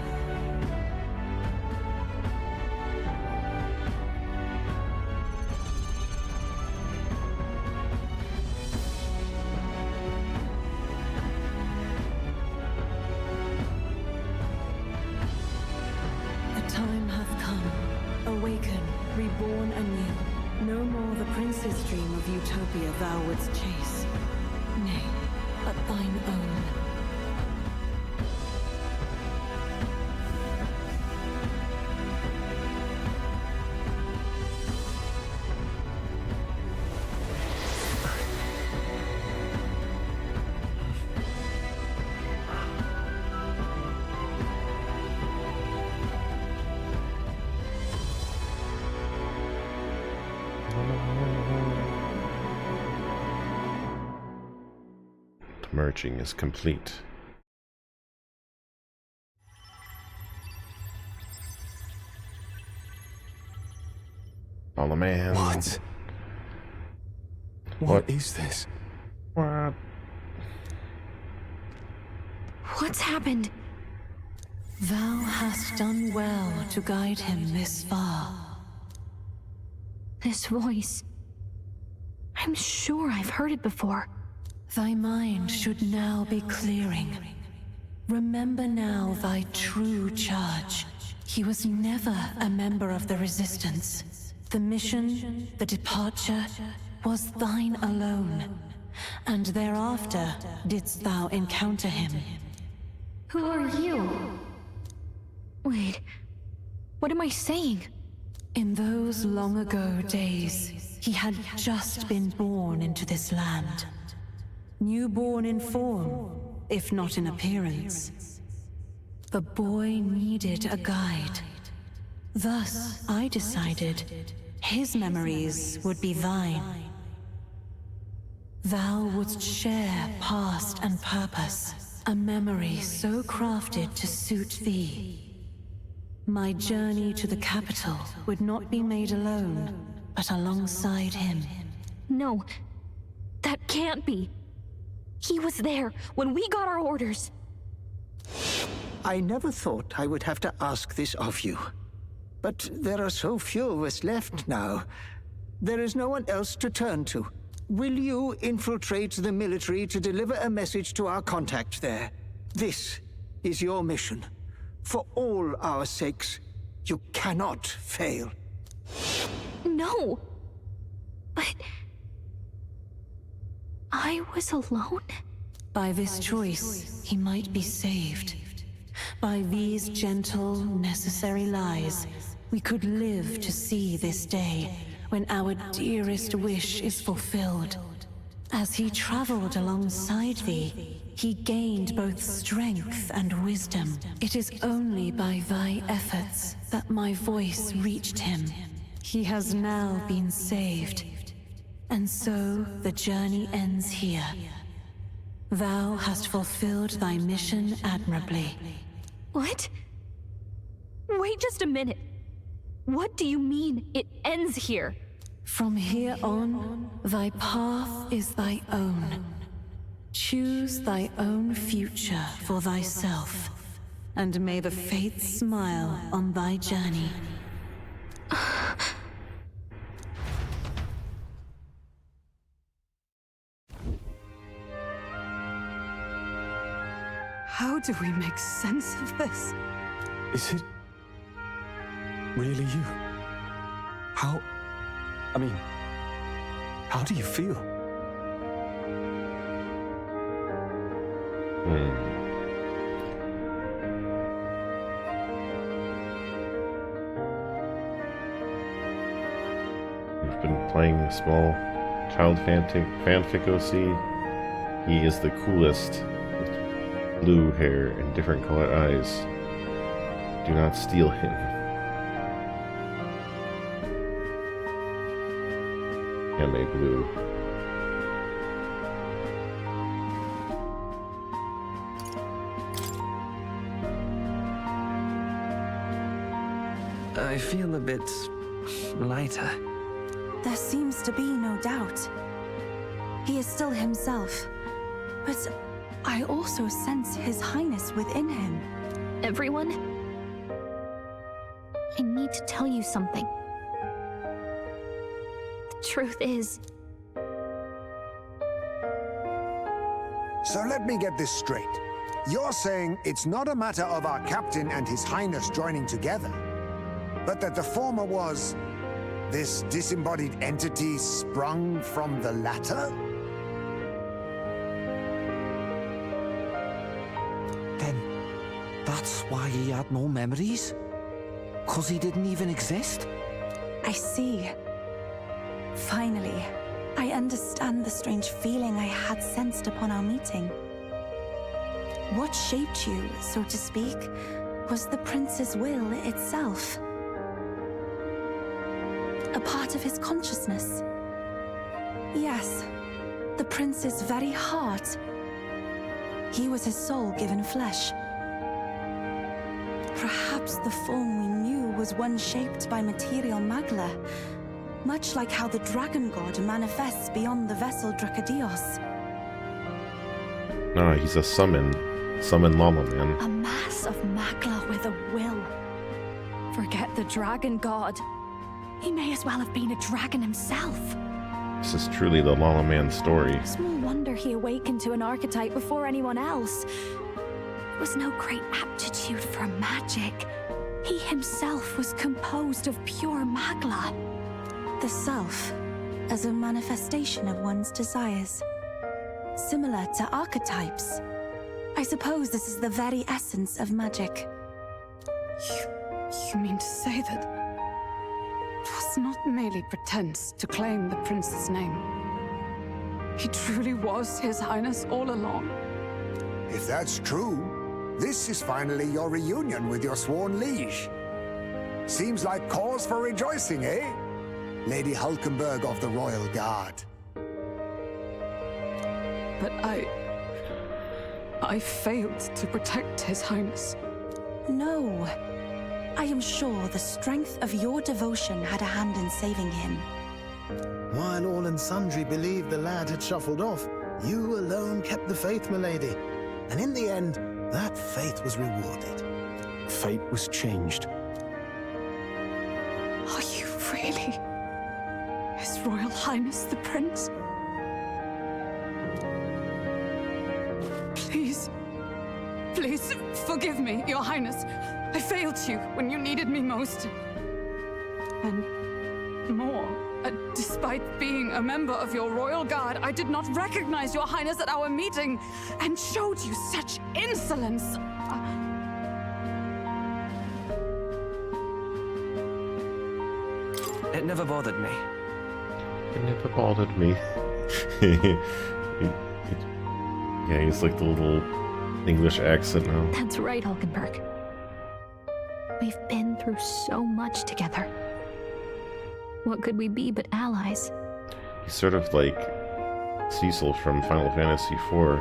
The time hath come. Awaken, reborn anew. No more the prince's dream of utopia thou wouldst chase. Nay, but thine own. The merging is complete. Lala Man. What? What is this? What? What's happened? Thou hast done well to guide him this far. This voice. I'm sure I've heard it before. Thy mind should now be clearing. Remember now thy true charge. He was never a member of the Resistance. The mission, the departure, was thine alone. And thereafter didst thou encounter him. Who are you? Wait, what am I saying? In those long ago days, he had just been born into this land. Newborn in form, if not in appearance. The boy needed a guide. Thus, I decided his memories would be thine. Thou wouldst share past and purpose, a memory so crafted to suit thee. My journey to the capital would not be made alone, but alongside him. No, that can't be. He was there when we got our orders. I never thought I would have to ask this of you. But there are so few of us left now. There is no one else to turn to. Will you infiltrate the military to deliver a message to our contact there? This is your mission. For all our sakes, you cannot fail. No! But... I was alone? By this choice, he might be saved. By these gentle, necessary lies, we could live to see this day when our dearest wish is fulfilled. As he traveled alongside thee, he gained both strength and wisdom. It is only by thy efforts that my voice reached him. He has now been saved. And so the journey ends here. Thou hast fulfilled thy mission admirably. What? Wait just a minute. What do you mean, it ends here? From here on, thy path is thy own. Choose thy own future for thyself, and may the fates smile on thy journey. How do we make sense of this? Is it really you? How do you feel? We've been playing a small child fanfic OC. He is the coolest, with blue hair and different colored eyes. Do not steal him. Anime blue. I feel a bit lighter. There seems to be no doubt. He is still himself. But I also sense His Highness within him. Everyone, I need to tell you something. The truth is, So let me get this straight. You're saying it's not a matter of our captain and His Highness joining together, but that the former was this disembodied entity sprung from the latter? Then that's why he had no memories? 'Cause he didn't even exist? I see. Finally, I understand the strange feeling I had sensed upon our meeting. What shaped you, so to speak, was the prince's will itself. A part of his consciousness. Yes, the prince's very heart. He was his soul given flesh. Perhaps the form we knew was one shaped by material magla, much like how the dragon god manifests beyond the vessel Drakadios. No, he's a summon Lala Man. A mass of magla with a will. Forget the dragon god. He may as well have been a dragon himself. This is truly the Lala Man story. Small wonder he awakened to an archetype before anyone else. It was no great aptitude for magic. He himself was composed of pure magla. The self, as a manifestation of one's desires. Similar to archetypes. I suppose this is the very essence of magic. You mean to say that it was not merely pretense to claim the prince's name? He truly was His Highness all along? If that's true, this is finally your reunion with your sworn liege. Seems like cause for rejoicing, eh? Lady Hulkenberg of the Royal Guard. But I failed to protect His Highness. No. I am sure the strength of your devotion had a hand in saving him. While all and sundry believed the lad had shuffled off, you alone kept the faith, milady. And in the end, that faith was rewarded. Fate was changed. Are you really His Royal Highness the Prince? Please, forgive me, Your Highness. I failed you when you needed me most. And more, despite being a member of your Royal Guard, I did not recognize Your Highness at our meeting and showed you such insolence. It never bothered me. It never bothered me. Yeah, he's like the little English accent now. That's right, Hulkenberg. We've been through so much together. What could we be but allies? He's sort of like Cecil from Final Fantasy IV.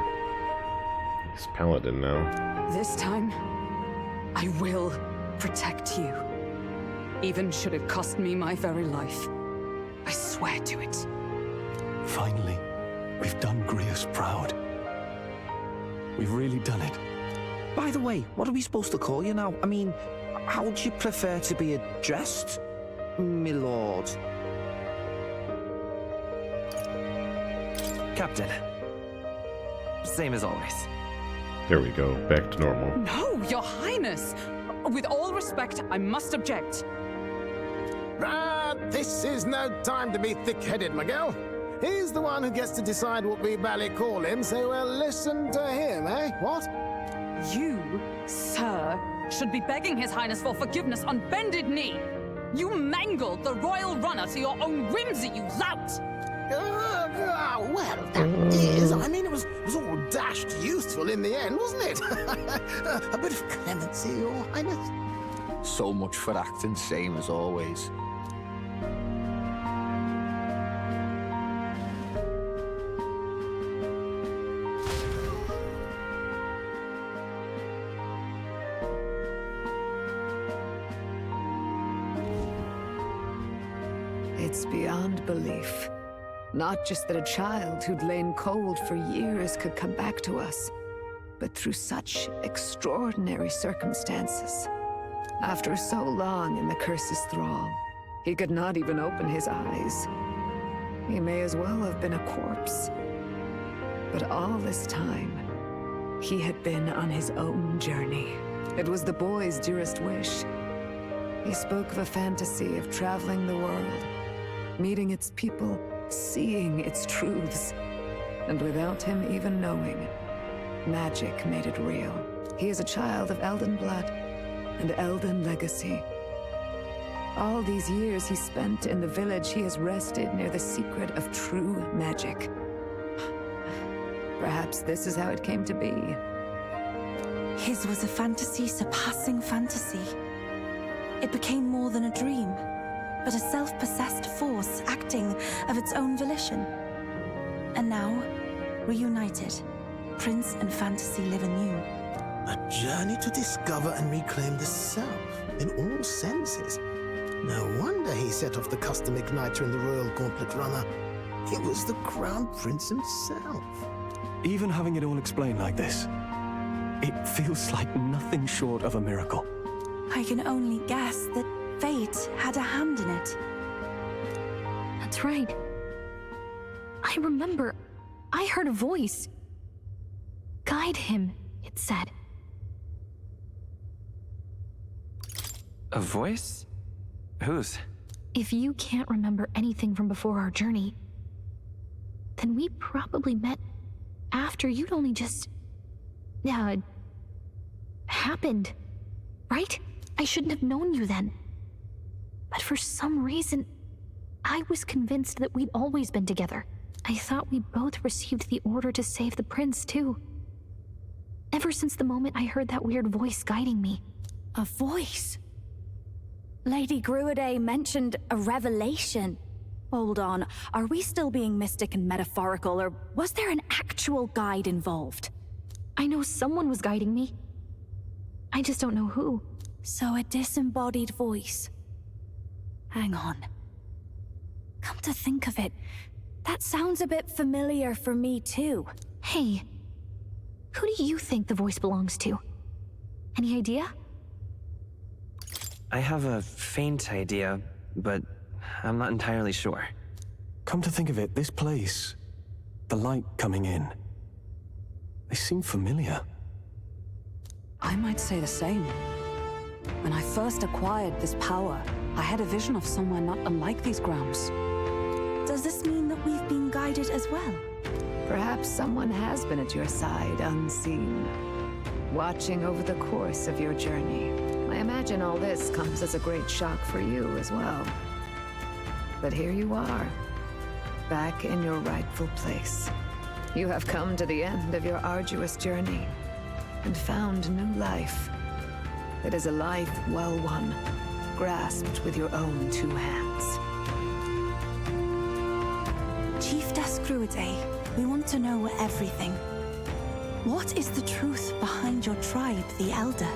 He's Paladin now. This time, I will protect you. Even should it cost me my very life. I swear to it. Finally, we've done Grius proud. We've really done it. By the way, what are we supposed to call you now? I mean, how would you prefer to be addressed, my lord? Captain. Same as always. There we go, back to normal. No, Your Highness! With all respect, I must object. This is no time to be thick-headed, Miguel. He's the one who gets to decide what we bally call him, so we'll listen to him, eh? What? You, sir, should be begging His Highness for forgiveness on bended knee. You mangled the royal runner to your own whimsy, you lout! Well, that is. I mean, it was all dashed useful in the end, wasn't it? A bit of clemency, Your Highness. So much for acting same as always. It's beyond belief. Not just that a child who'd lain cold for years could come back to us, but through such extraordinary circumstances. After so long in the curse's thrall, he could not even open his eyes. He may as well have been a corpse. But all this time, he had been on his own journey. It was the boy's dearest wish. He spoke of a fantasy of traveling the world, meeting its people, seeing its truths. And without him even knowing, magic made it real. He is a child of Elden blood and Elden legacy. All these years he spent in the village, he has rested near the secret of true magic. Perhaps this is how it came to be. His was a fantasy surpassing fantasy. It became more than a dream, but a self-possessed force acting of its own volition. And now, reunited, Prince and fantasy live anew. A journey to discover and reclaim the self, in all senses. No wonder he set off the custom igniter in the Royal Gauntlet Runner. It was the Crown Prince himself. Even having it all explained like this, it feels like nothing short of a miracle. I can only guess that fate had a hand in it. That's right. I remember. I heard a voice. Guide him, it said. A voice? Whose? If you can't remember anything from before our journey, then we probably met after you'd only just... happened, right? I shouldn't have known you then. But for some reason, I was convinced that we'd always been together. I thought we both received the order to save the prince, too. Ever since the moment I heard that weird voice guiding me. A voice? Lady Gruiday mentioned a revelation. Hold on, are we still being mystic and metaphorical, or was there an actual guide involved? I know someone was guiding me. I just don't know who. So a disembodied voice. Hang on. Come to think of it, that sounds a bit familiar for me too. Hey, who do you think the voice belongs to? Any idea? I have a faint idea, but I'm not entirely sure. Come to think of it, this place, the light coming in, they seem familiar. I might say the same. When I first acquired this power, I had a vision of somewhere not unlike these grounds. Does this mean that we've been guided as well? Perhaps someone has been at your side unseen, watching over the course of your journey. I imagine all this comes as a great shock for you as well. But here you are, back in your rightful place. You have come to the end of your arduous journey and found new life. It is a life well won, grasped with your own two hands. Chief Descruiday, we want to know everything. What is the truth behind your tribe, the Elder?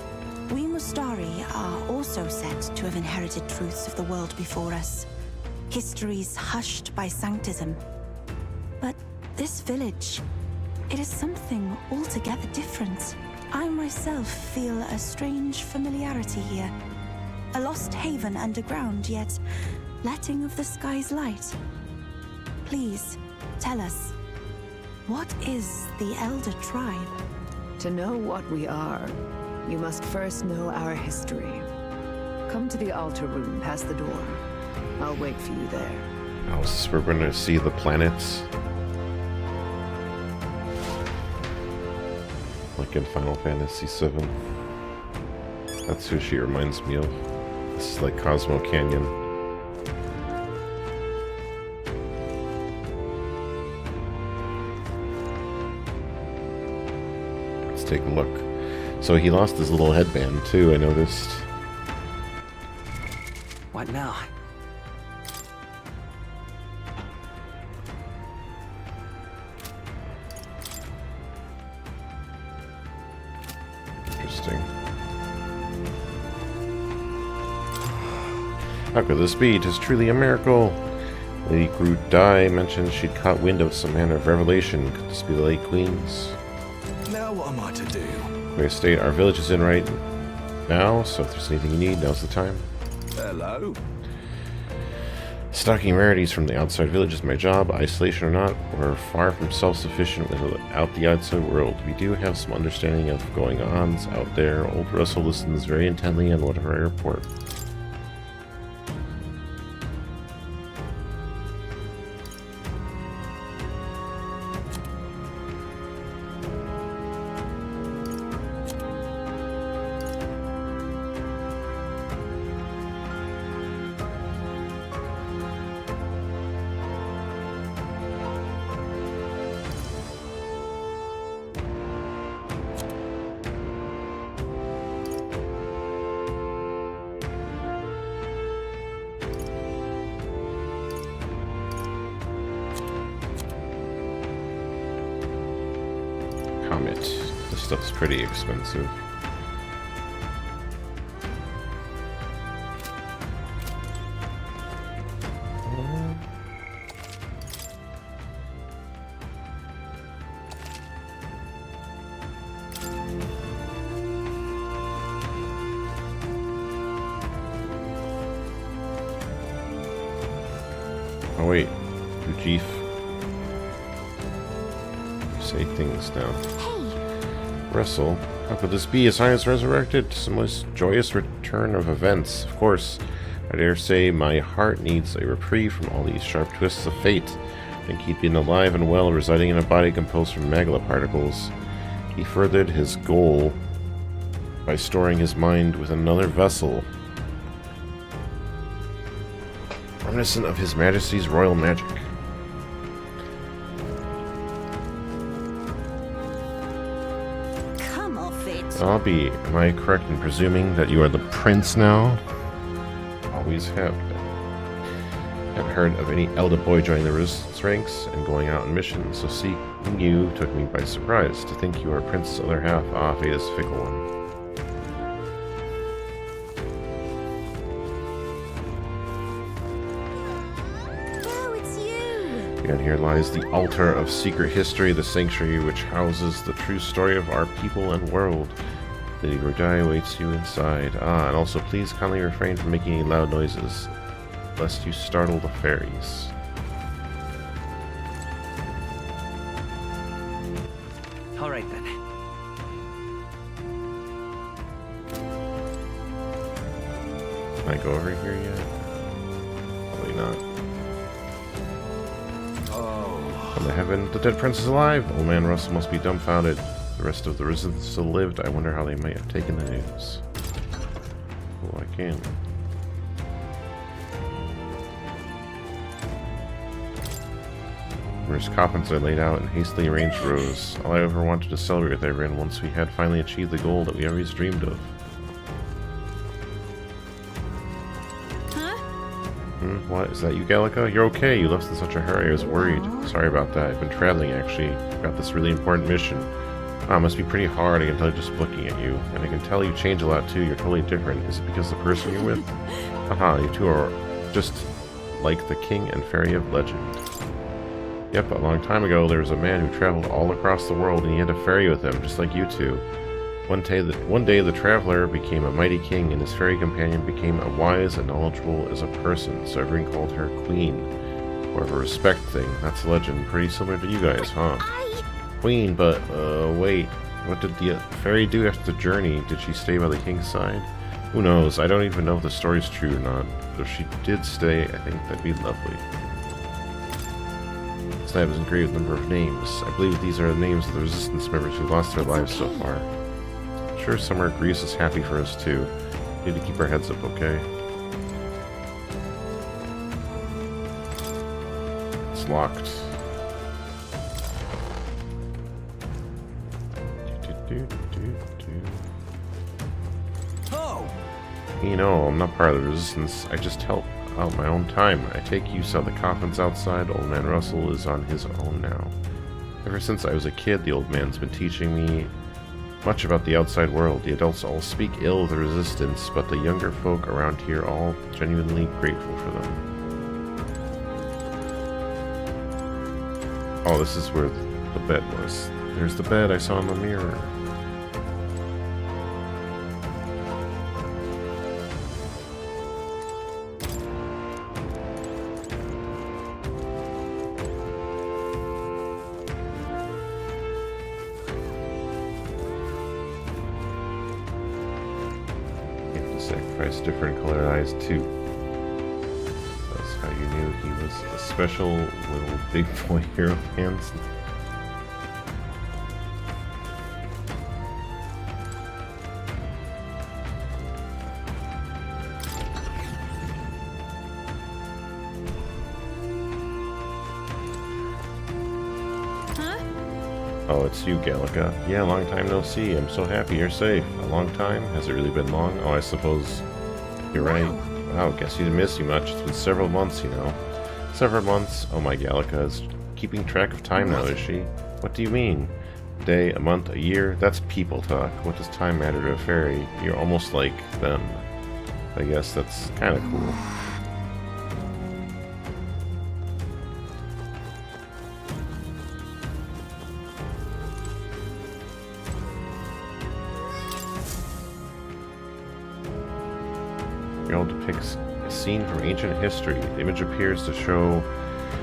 We Mustari are also said to have inherited truths of the world before us. Histories hushed by sanctism. But this village, it is something altogether different. I myself feel a strange familiarity here. A lost haven underground, yet letting of the sky's light. Please, tell us, what is the Elder Tribe? To know what we are, you must first know our history. Come to the altar room past the door. I'll wait for you there. Oh, so we're going to see the planets? Like in Final Fantasy VII. That's who she reminds me of. This is like Cosmo Canyon. Let's take a look. So he lost his little headband too, I noticed. What now? Interesting. How could this be? 'Tis truly a miracle. Lady Gruiday mentioned she'd caught wind of some manner of revelation. Could this be the late Queen's? Now what am I to do? We state our village is in right now, so if there's anything you need, now's the time. Hello. Stocking rarities from the outside village is my job. Isolation or not, we're far from self-sufficient without the outside world. We do have some understanding of going-ons out there. Old Russell listens very intently on whatever I report. This stuff's pretty expensive. Oh wait, Ujif. Say things now. Russell, how could this be? His Highness resurrected? Some most joyous return of events. Of course, I dare say my heart needs a reprieve from all these sharp twists of fate, and keeping alive and well, residing in a body composed from magla particles. He furthered his goal by storing his mind with another vessel, reminiscent of His Majesty's royal magic. Albie, am I correct in presuming that you are the prince now? Always have been. Haven't heard of any elder boy joining the resistance ranks and going out on missions, so seeing you took me by surprise. To think you are Prince's other half, fate is a fickle one. And here lies the altar of secret history, the sanctuary which houses the true story of our people and world. Lady Rodai awaits you inside. And also please kindly refrain from making any loud noises, lest you startle the fairies. Alright then. Can I go over here yet? Probably not. From the heaven, the dead prince is alive. Old man Russell must be dumbfounded. The rest of the resistance still lived. I wonder how they might have taken the news. Oh, I can. Numerous coffins are laid out in hastily arranged rows. All I ever wanted to celebrate with everyone once we had finally achieved the goal that we always dreamed of. What? Is that you, Gallica? You're okay. You left in such a hurry. I was worried. Sorry about that. I've been traveling, actually. Got this really important mission. It must be pretty hard, I can tell just looking at you. And I can tell you change a lot, too. You're totally different. Is it because of the person you're with? Aha, you two are just like the king and fairy of legend. Yep, a long time ago, there was a man who traveled all across the world, and he had a fairy with him, just like you two. One day the traveler became a mighty king, and his fairy companion became as wise and knowledgeable as a person, so everyone called her Queen. More of a respect thing. That's a legend. Pretty similar to you guys, huh? Queen, but, wait. What did the fairy do after the journey? Did she stay by the king's side? Who knows? I don't even know if the story's true or not. But if she did stay, I think that'd be lovely. This slab is engraved with a number of names. I believe these are the names of the resistance members who lost their lives so far. I'm sure somewhere Greece is happy for us too. We need to keep our heads up, okay? It's locked. Oh! You know, I'm not part of the resistance. I just help out my own time. I take you saw the coffins outside. Old man Russell is on his own now. Ever since I was a kid, the old man's been teaching me much about the outside world. The adults all speak ill of the resistance, but the younger folk around here are all genuinely grateful for them. Oh, this is where the bed was. There's the bed I saw in the mirror. sacrifice different colored eyes too. That's how you knew he was a special little big boy hero fans. Oh, it's you, Gallica. Yeah, long time no see. I'm so happy you're safe. A long time? Has it really been long? Oh, I suppose you're right. Wow, guess you didn't miss you much. It's been several months, you know. Several months? Oh, my Gallica is keeping track of time now, is she? What do you mean? A day, a month, a year? That's people talk. What does time matter to a fairy? You're almost like them. I guess that's kind of cool. Depicts a scene from ancient history. The image appears to show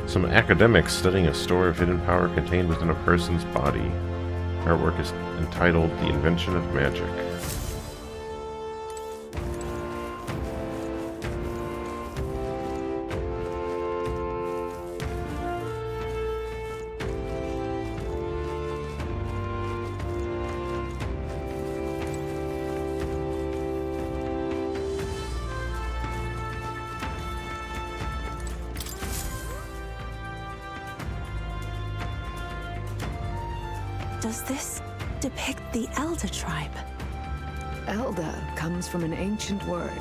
some academics studying a store of hidden power contained within a person's body. Artwork is entitled The Invention of Magic. Does this depict the Elder tribe? Elder comes from an ancient word,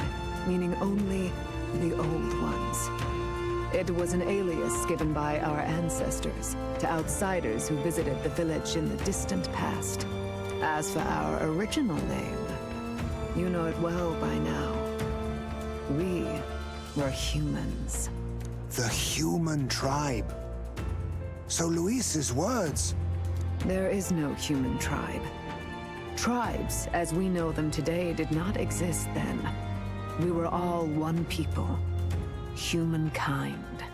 meaning only the old ones. It was an alias given by our ancestors to outsiders who visited the village in the distant past. As for our original name, you know it well by now. We were humans. The human tribe. So Luis's words... There is no human tribe. Tribes, as we know them today, did not exist then. We were all one people. Humankind.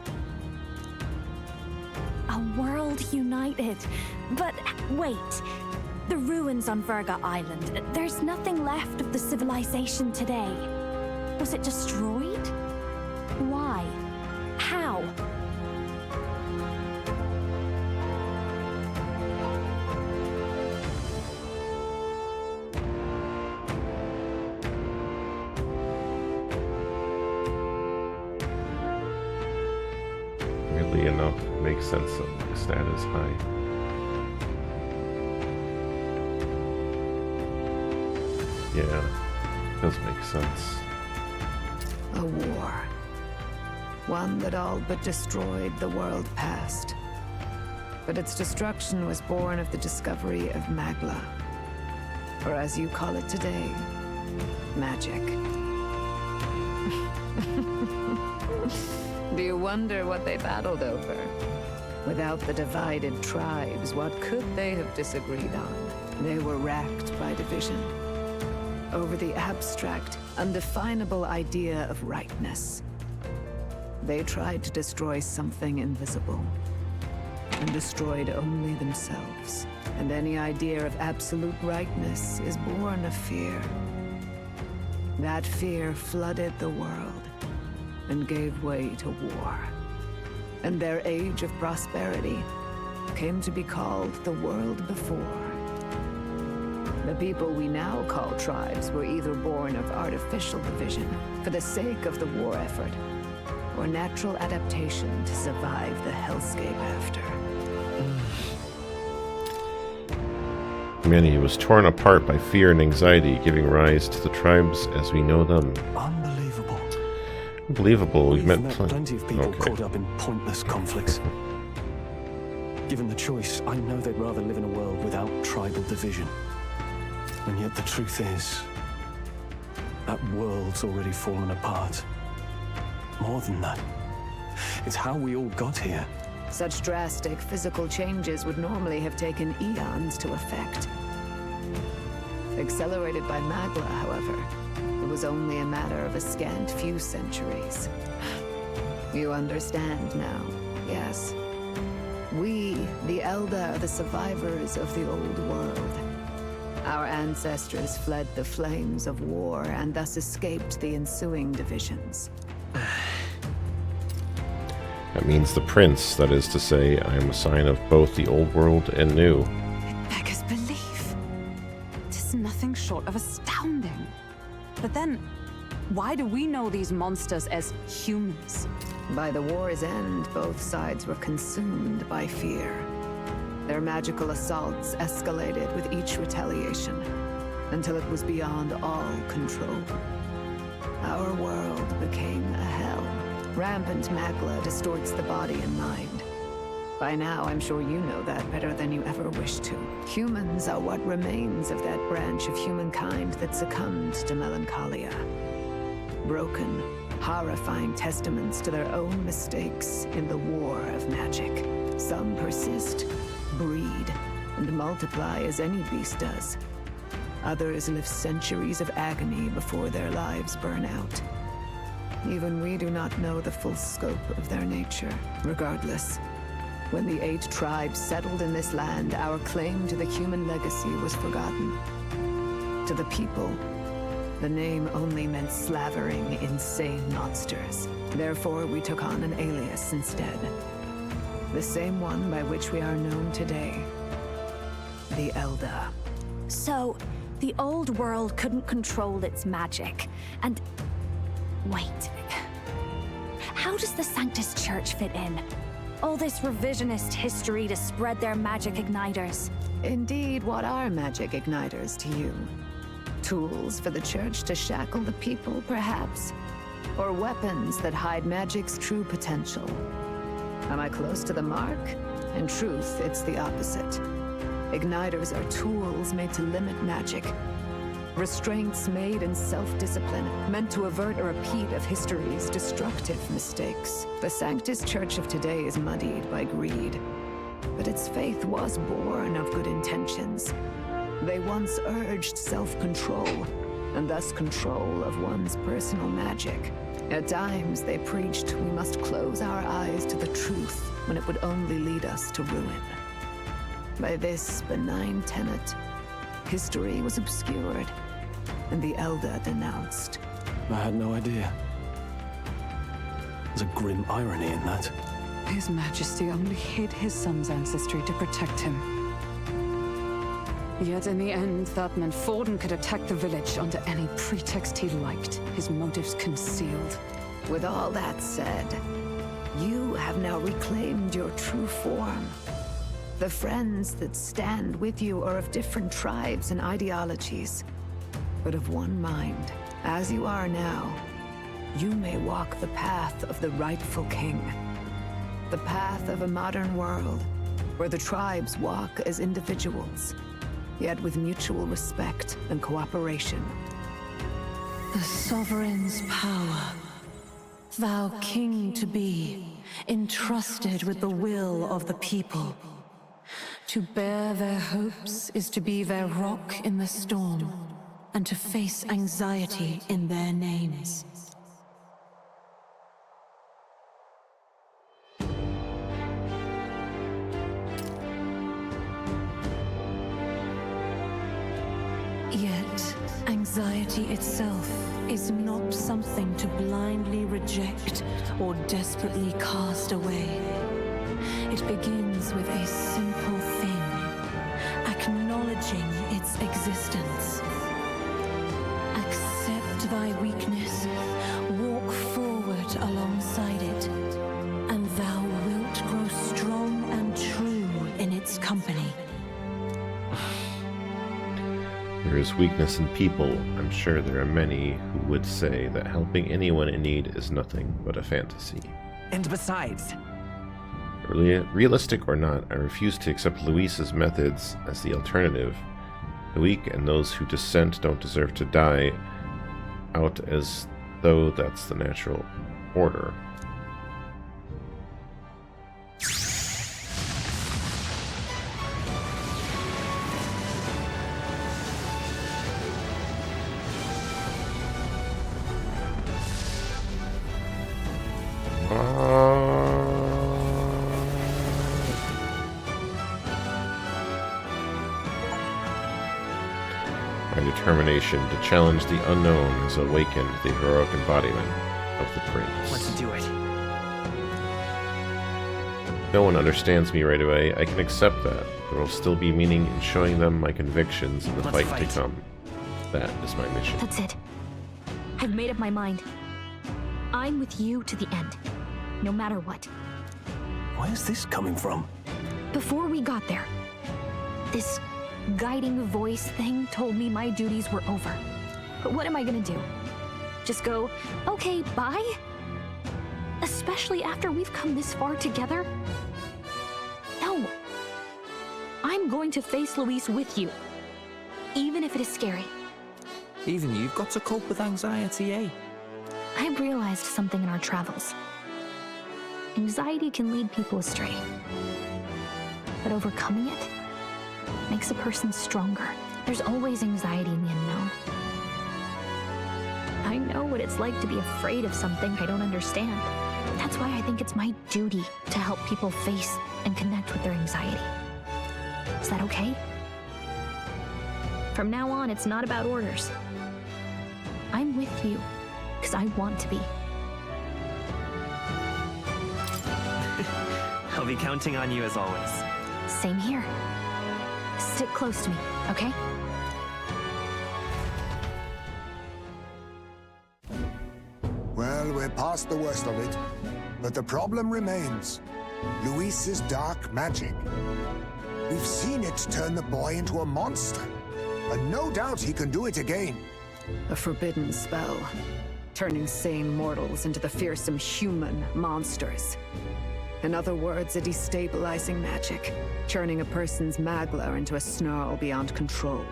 A world united. But wait. The ruins on Virga Island. There's nothing left of the civilization today. Was it destroyed? Why? How? Weirdly enough, it makes sense that my stat is high. Yeah, does make sense. A war. One that all but destroyed the world past. But its destruction was born of the discovery of Magla. Or as you call it today, magic. Do you wonder what they battled over? Without the divided tribes, what could they have disagreed on? They were racked by division. Over the abstract, undefinable idea of rightness. They tried to destroy something invisible, and destroyed only themselves. And any idea of absolute rightness is born of fear. That fear flooded the world, and gave way to war. And their age of prosperity came to be called the world before. The people we now call tribes were either born of artificial division for the sake of the war effort, or natural adaptation to survive the hellscape after. Humanity was torn apart by fear and anxiety, giving rise to the tribes as we know them. Unbelievable. Unbelievable. We've met plenty of people caught up in pointless conflicts. Given the choice, I know they'd rather live in a world without tribal division. And yet the truth is, that world's already fallen apart. More than that, it's how we all got here. Such drastic physical changes would normally have taken eons to effect. Accelerated by Magla, however, it was only a matter of a scant few centuries. You understand now, yes? We, the Elder, are the survivors of the old world. Our ancestors fled the flames of war and thus escaped the ensuing divisions. That means the prince, that is to say, I am a sign of both the old world and new. It beggars belief. It is nothing short of astounding. But then, why do we know these monsters as humans? By the war's end, both sides were consumed by fear. Their magical assaults escalated with each retaliation, until it was beyond all control. Our world became a hell. Rampant magla distorts the body and mind. By now, I'm sure you know that better than you ever wished to. Humans are what remains of that branch of humankind that succumbed to melancholia. Broken, horrifying testaments to their own mistakes in the war of magic. Some persist, breed, and multiply as any beast does. Others live centuries of agony before their lives burn out. Even we do not know the full scope of their nature. Regardless, when the 8 tribes settled in this land, our claim to the human legacy was forgotten. To the people, the name only meant slavering, insane monsters. Therefore, we took on an alias instead. The same one by which we are known today. The Elder. So, the old world couldn't control its magic, and... Wait. How does the Sanctus Church fit in? All this revisionist history to spread their magic igniters. Indeed, what are magic igniters to you? Tools for the Church to shackle the people, perhaps? Or weapons that hide magic's true potential? Am I close to the mark? In truth, it's the opposite. Igniters are tools made to limit magic. Restraints made in self-discipline, meant to avert a repeat of history's destructive mistakes. The Sanctus Church of today is muddied by greed, but its faith was born of good intentions. They once urged self-control, and thus control of one's personal magic. At times, they preached we must close our eyes to the truth when it would only lead us to ruin. By this benign tenet, history was obscured, and the Elder denounced. I had no idea. There's a grim irony in that. His Majesty only hid his son's ancestry to protect him. Yet in the end, that meant Forden could attack the village under any pretext he liked, his motives concealed. With all that said, you have now reclaimed your true form. The friends that stand with you are of different tribes and ideologies, but of one mind. As you are now, you may walk the path of the rightful king. The path of a modern world, where the tribes walk as individuals, yet with mutual respect and cooperation. The sovereign's power, thou king to be, entrusted with the will of the people. To bear their hopes is to be their rock in the storm, and to face anxiety in their names. Yet, anxiety itself is not something to blindly reject or desperately cast away. It begins with a simple thing, acknowledging its existence. Accept thy weakness, walk forward alongside it, and thou wilt grow strong and true in its company. There is weakness in people. I'm sure there are many who would say that helping anyone in need is nothing but a fantasy. And besides... Realistic or not, I refuse to accept Luis's methods as the alternative. The weak and those who dissent don't deserve to die out as though that's the natural order. determination to challenge the unknown has awakened the heroic embodiment of the prince. Let's do it. No one understands me right away. I can accept that. There will still be meaning in showing them my convictions in the fight to come. That is my mission. That's it. I've made up my mind. I'm with you to the end, no matter what. Where's this coming from? Before we got there, this guiding voice thing told me my duties were over. But what am I gonna do? Just go, okay, bye? Especially after we've come this far together? No. I'm going to face Luis with you, even if it is scary. Even you've got to cope with anxiety, eh? I realized something in our travels. Anxiety can lead people astray. But overcoming it makes a person stronger. There's always anxiety in the unknown. I know what it's like to be afraid of something I don't understand. That's why I think it's my duty to help people face and connect with their anxiety. Is that okay? From now on, it's not about orders. I'm with you, because I want to be. I'll be counting on you as always. Same here. Stick close to me, okay? Well, we're past the worst of it, but the problem remains. Luis's dark magic. We've seen it turn the boy into a monster, and no doubt he can do it again. A forbidden spell, turning sane mortals into the fearsome human monsters. In other words, a destabilizing magic, turning a person's magla into a snarl beyond control.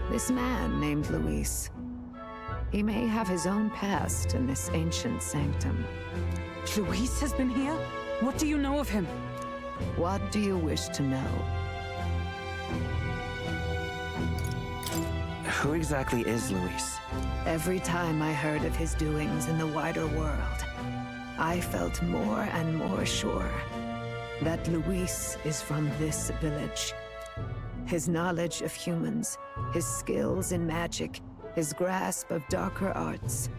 This man named Luis, he may have his own past in this ancient sanctum. Luis has been here? What do you know of him? What do you wish to know? Who exactly is Luis? Every time I heard of his doings in the wider world, I felt more and more sure that Luis is from this village. His knowledge of humans, his skills in magic, his grasp of darker arts,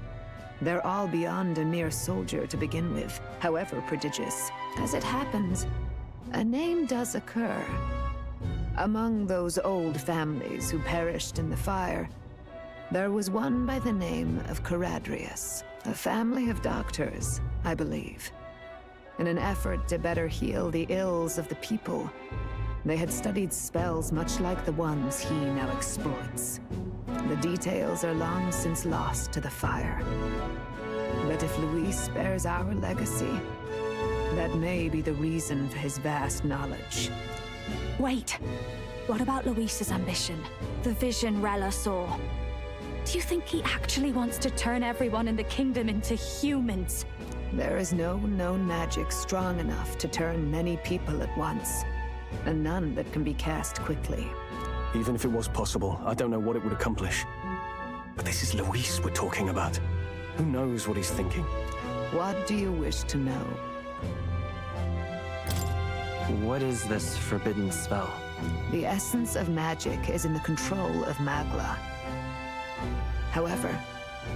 they're all beyond a mere soldier to begin with, however prodigious. As it happens, a name does occur. Among those old families who perished in the fire, there was one by the name of Caradrius, a family of doctors, I believe. In an effort to better heal the ills of the people, they had studied spells much like the ones he now exploits. The details are long since lost to the fire. But if Luis bears our legacy, that may be the reason for his vast knowledge. Wait, what about Luis's ambition? The vision Rella saw? Do you think he actually wants to turn everyone in the kingdom into humans? There is no known magic strong enough to turn many people at once, and none that can be cast quickly. Even if it was possible, I don't know what it would accomplish. But this is Luis we're talking about. Who knows what he's thinking? What do you wish to know? What is this forbidden spell? The essence of magic is in the control of Magla. However,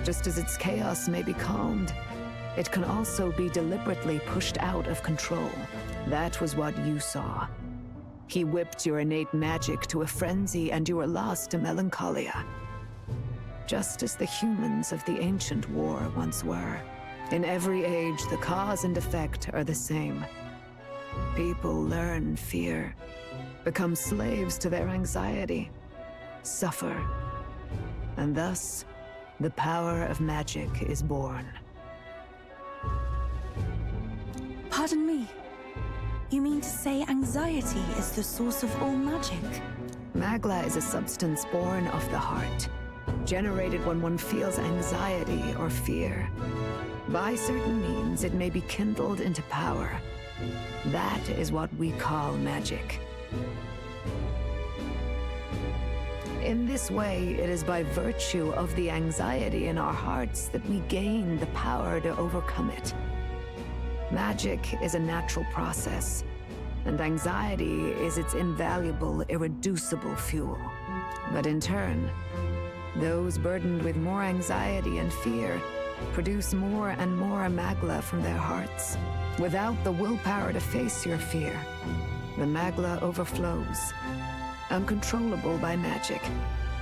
just as its chaos may be calmed, it can also be deliberately pushed out of control. That was what you saw. He whipped your innate magic to a frenzy and you were lost to melancholia. Just as the humans of the ancient war once were. In every age, the cause and effect are the same. People learn fear, become slaves to their anxiety, suffer, and thus, the power of magic is born. Pardon me. You mean to say anxiety is the source of all magic? Magla is a substance born of the heart, generated when one feels anxiety or fear. By certain means, it may be kindled into power. That is what we call magic. In this way, it is by virtue of the anxiety in our hearts that we gain the power to overcome it. Magic is a natural process. and anxiety is its invaluable, irreducible fuel. But in turn, those burdened with more anxiety and fear produce more and more magla from their hearts. Without the willpower to face your fear, the magla overflows. Uncontrollable by magic,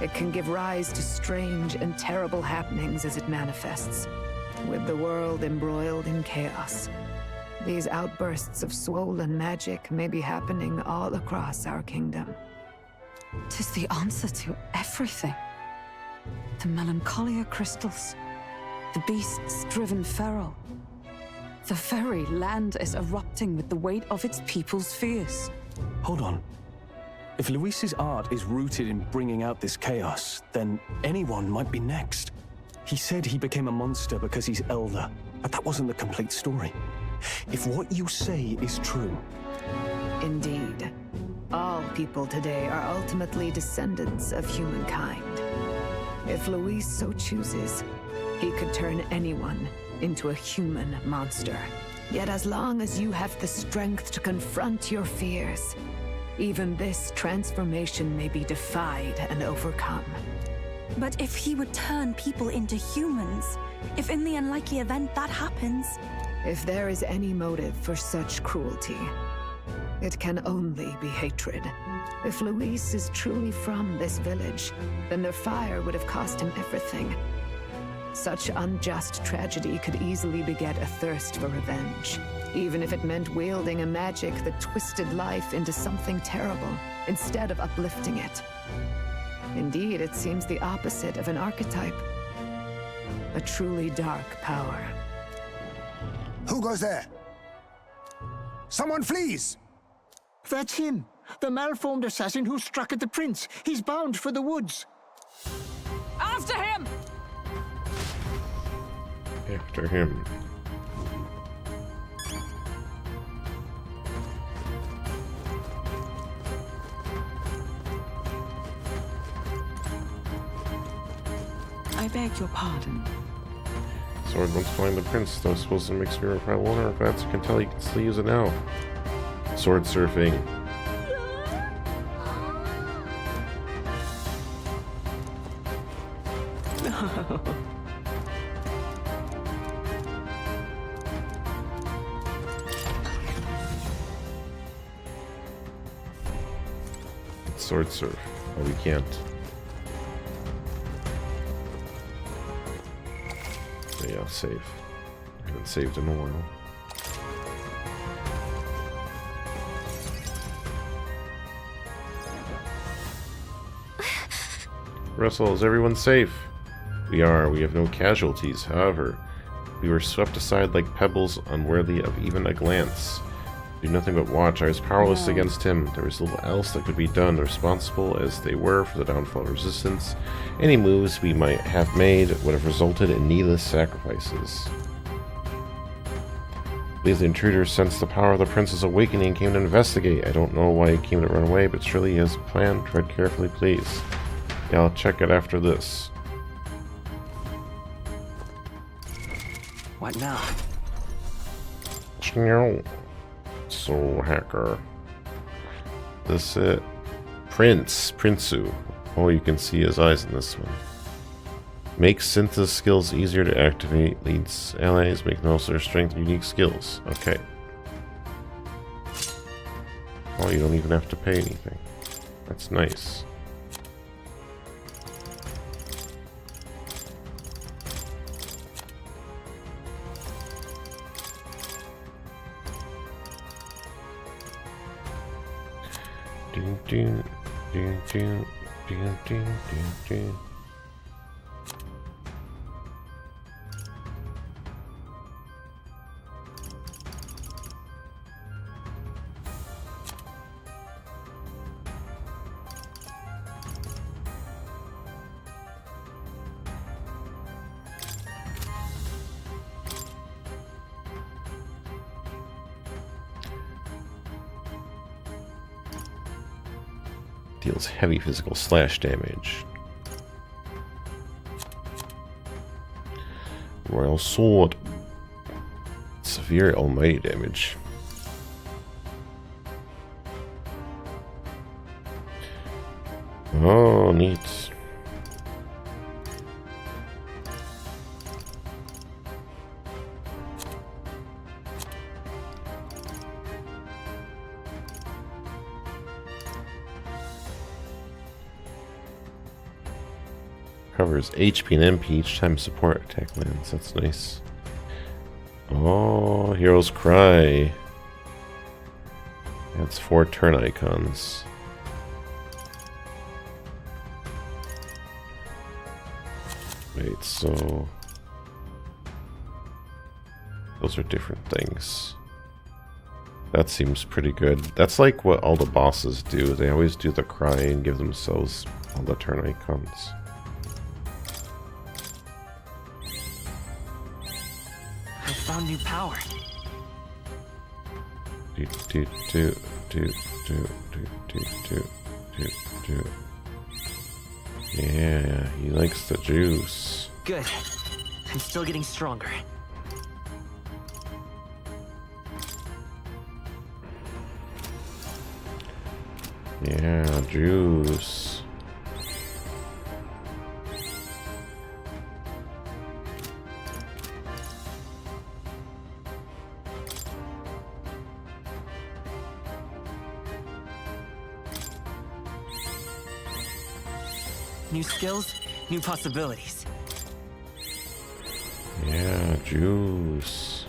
it can give rise to strange and terrible happenings as it manifests. With the world embroiled in chaos, these outbursts of swollen magic may be happening all across our kingdom. 'Tis the answer to everything. The melancholia crystals, the beasts driven feral. The very land is erupting with the weight of its people's fears. Hold on. If Luis's art is rooted in bringing out this chaos, then anyone might be next. He said he became a monster because he's elder, but that wasn't the complete story. If what you say is true... Indeed. All people today are ultimately descendants of humankind. If Luis so chooses, he could turn anyone into a human monster. Yet as long as you have the strength to confront your fears, even this transformation may be defied and overcome. But if he would turn people into humans, if in the unlikely event that happens... If there is any motive for such cruelty, it can only be hatred. If Luis is truly from this village, then their fire would have cost him everything. Such unjust tragedy could easily beget a thirst for revenge, even if it meant wielding a magic that twisted life into something terrible, instead of uplifting it. Indeed, it seems the opposite of an archetype. A truly dark power. Who goes there? Someone flees! That's him! The malformed assassin who struck at the prince! He's bound for the woods! After him! After him. I beg your pardon. Sword wants to find the prince. That was supposed to make Spirit of Primal Owner. If that's you can tell, you can still use it now. Sword surfing. Sword surf. Oh, we can't. Yeah, save. I haven't saved in a while. Russell, is everyone safe? We are. We have no casualties. However, we were swept aside like pebbles, unworthy of even a glance. Do nothing but watch. I was powerless against him. There was little else that could be done. Responsible as they were for the downfall of resistance, any moves we might have made would have resulted in needless sacrifices. I believe the intruder sensed the power of the prince's awakening and came to investigate. I don't know why he came to run away, but surely he has a plan. Tread carefully, please. Yeah, I'll check it after this. What now? Soul hacker. This it. Prinsu. Oh, you can see his eyes in this one. Makes synthesis skills easier to activate. Leads allies, make most of their strength and unique skills. Okay. Oh, you don't even have to pay anything. That's nice. Ding ding ding ding ding ding ding ding. Deals heavy physical slash damage. Royal Sword. Severe almighty damage. Oh, neat. Covers HP and MP each time support attack lands. That's nice. Oh, Hero's Cry. That's 4 turn icons. Wait, so those are different things. That seems pretty good. That's like what all the bosses do. They always do the cry and give themselves all the turn icons. I found new power. Yeah, he likes the juice. Good. I'm still getting stronger. Yeah, juice. New skills, new possibilities. Yeah, juice.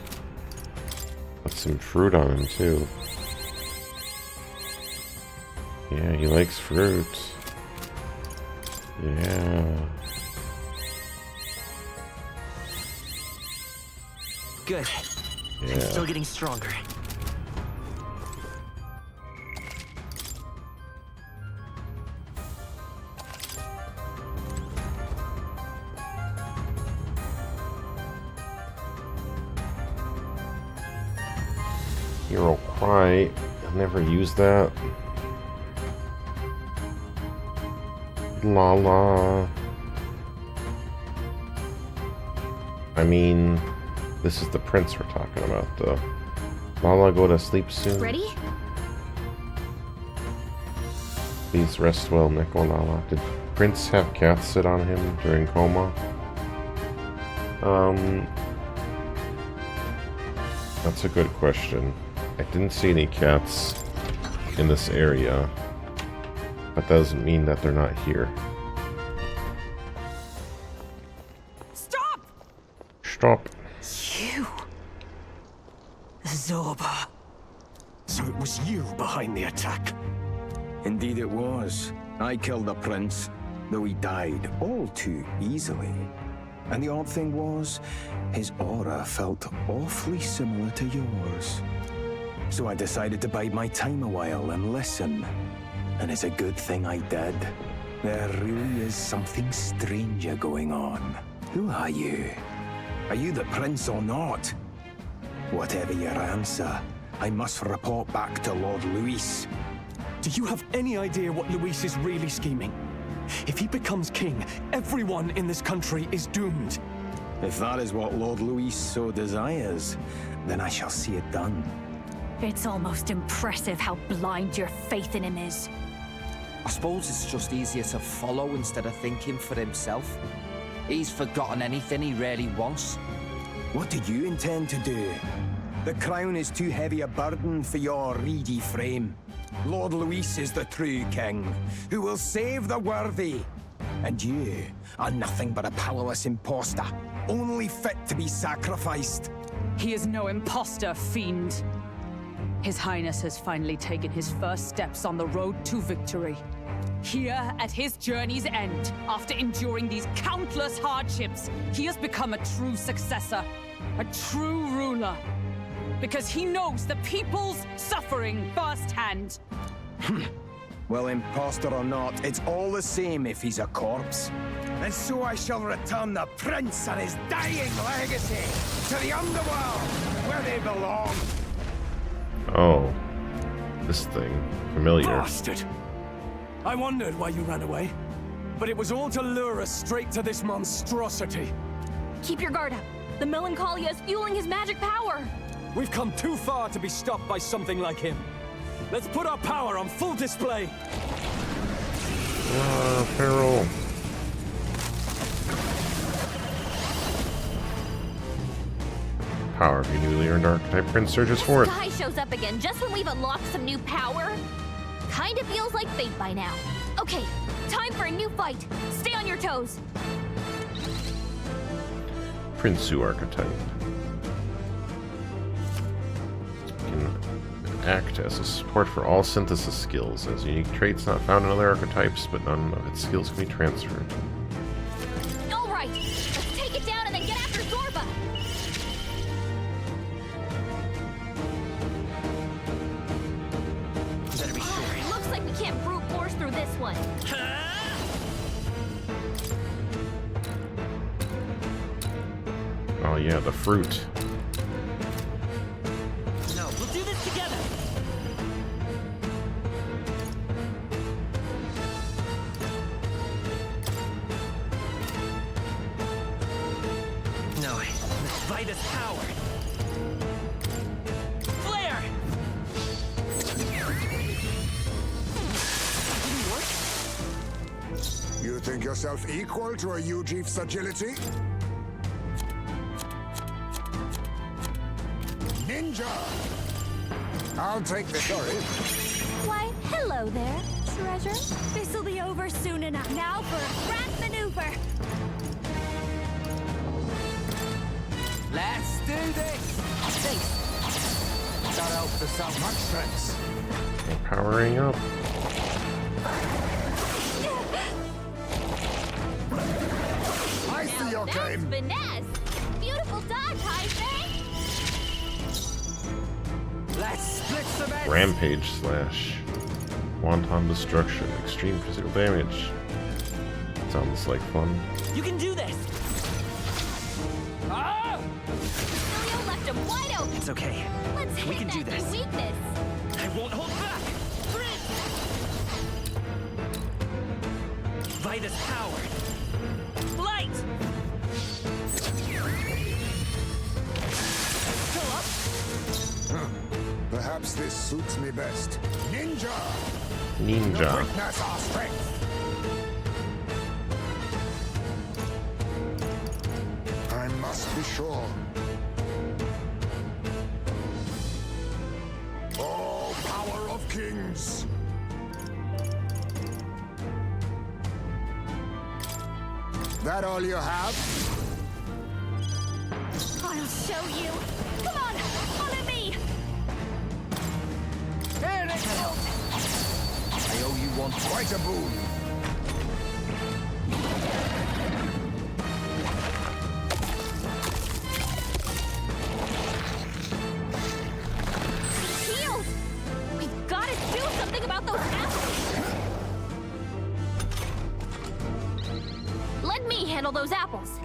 Put some fruit on him too. Yeah, he likes fruit. Yeah. Good. Yeah. I'm still getting stronger. Hero Cry. I've never used that. Lala. I mean, this is the prince we're talking about, though. Lala, go to sleep soon. Ready? Please rest well, Neko Lala. Did Prince have cats sit on him during coma? That's a good question. I didn't see any cats in this area, but that doesn't mean that they're not here. Stop! Stop. You. Zorba. So it was you behind the attack? Indeed it was. I killed the prince, though he died all too easily. And the odd thing was, his aura felt awfully similar to yours. So I decided to bide my time a while and listen. And it's a good thing I did. There really is something stranger going on. Who are you? Are you the prince or not? Whatever your answer, I must report back to Lord Luis. Do you have any idea what Luis is really scheming? If he becomes king, everyone in this country is doomed. If that is what Lord Luis so desires, then I shall see it done. It's almost impressive how blind your faith in him is. I suppose it's just easier to follow instead of thinking for himself. He's forgotten anything he really wants. What do you intend to do? The crown is too heavy a burden for your reedy frame. Lord Luis is the true king, who will save the worthy. And you are nothing but a powerless imposter, only fit to be sacrificed. He is no imposter, fiend. His Highness has finally taken his first steps on the road to victory. Here, at his journey's end, after enduring these countless hardships, he has become a true successor, a true ruler. Because he knows the people's suffering firsthand. Well, imposter or not, it's all the same if he's a corpse. And so I shall return the prince and his dying legacy to the underworld, where they belong. Oh, this thing. Familiar. Bastard! I wondered why you ran away, but it was all to lure us straight to this monstrosity. Keep your guard up. The Melancholia is fueling his magic power. We've come too far to be stopped by something like him. Let's put our power on full display. Feral. Power of your newly earned archetype prince surges forth. Guy shows up again just when we've unlocked some new power. Kinda feels like fate by now. Okay, time for a new fight. Stay on your toes. Prinsu archetype. Can act as a support for all synthesis skills, as unique traits not found in other archetypes, but none of its skills can be transferred. Alright, let's take it down and then get after Zorba. Better be sure. Looks like we can't brute force through this one. Oh yeah, the fruit. No, we'll do this together. No, Vitus power. Flare. You think yourself equal to a Ujief's agility? Ninja! I'll take the sorry. Why, hello there, treasure. This'll be over soon enough. Now for a grand maneuver. Let's do this! That helps us out much strength. Powering up. I see your game. Finesse! Beautiful dodge, Heisei! Let's split some heads. Rampage slash. Wanton destruction. Extreme physical damage. Sounds like fun. You can do this. Ah! Julio left him wide open. It's okay. Let's hit We can that do this. new weakness. I won't hold back. Vitus power. Light. Still up? Perhaps this suits me best. Ninja! Ninja. Your weakness, our strength. I must be sure. Oh, power of kings! That all you have? I'll show you. Come on, follow me. Here it comes. I owe you one. Quite a boon. Shield! We've got to do something about those apples. Let me handle those apples.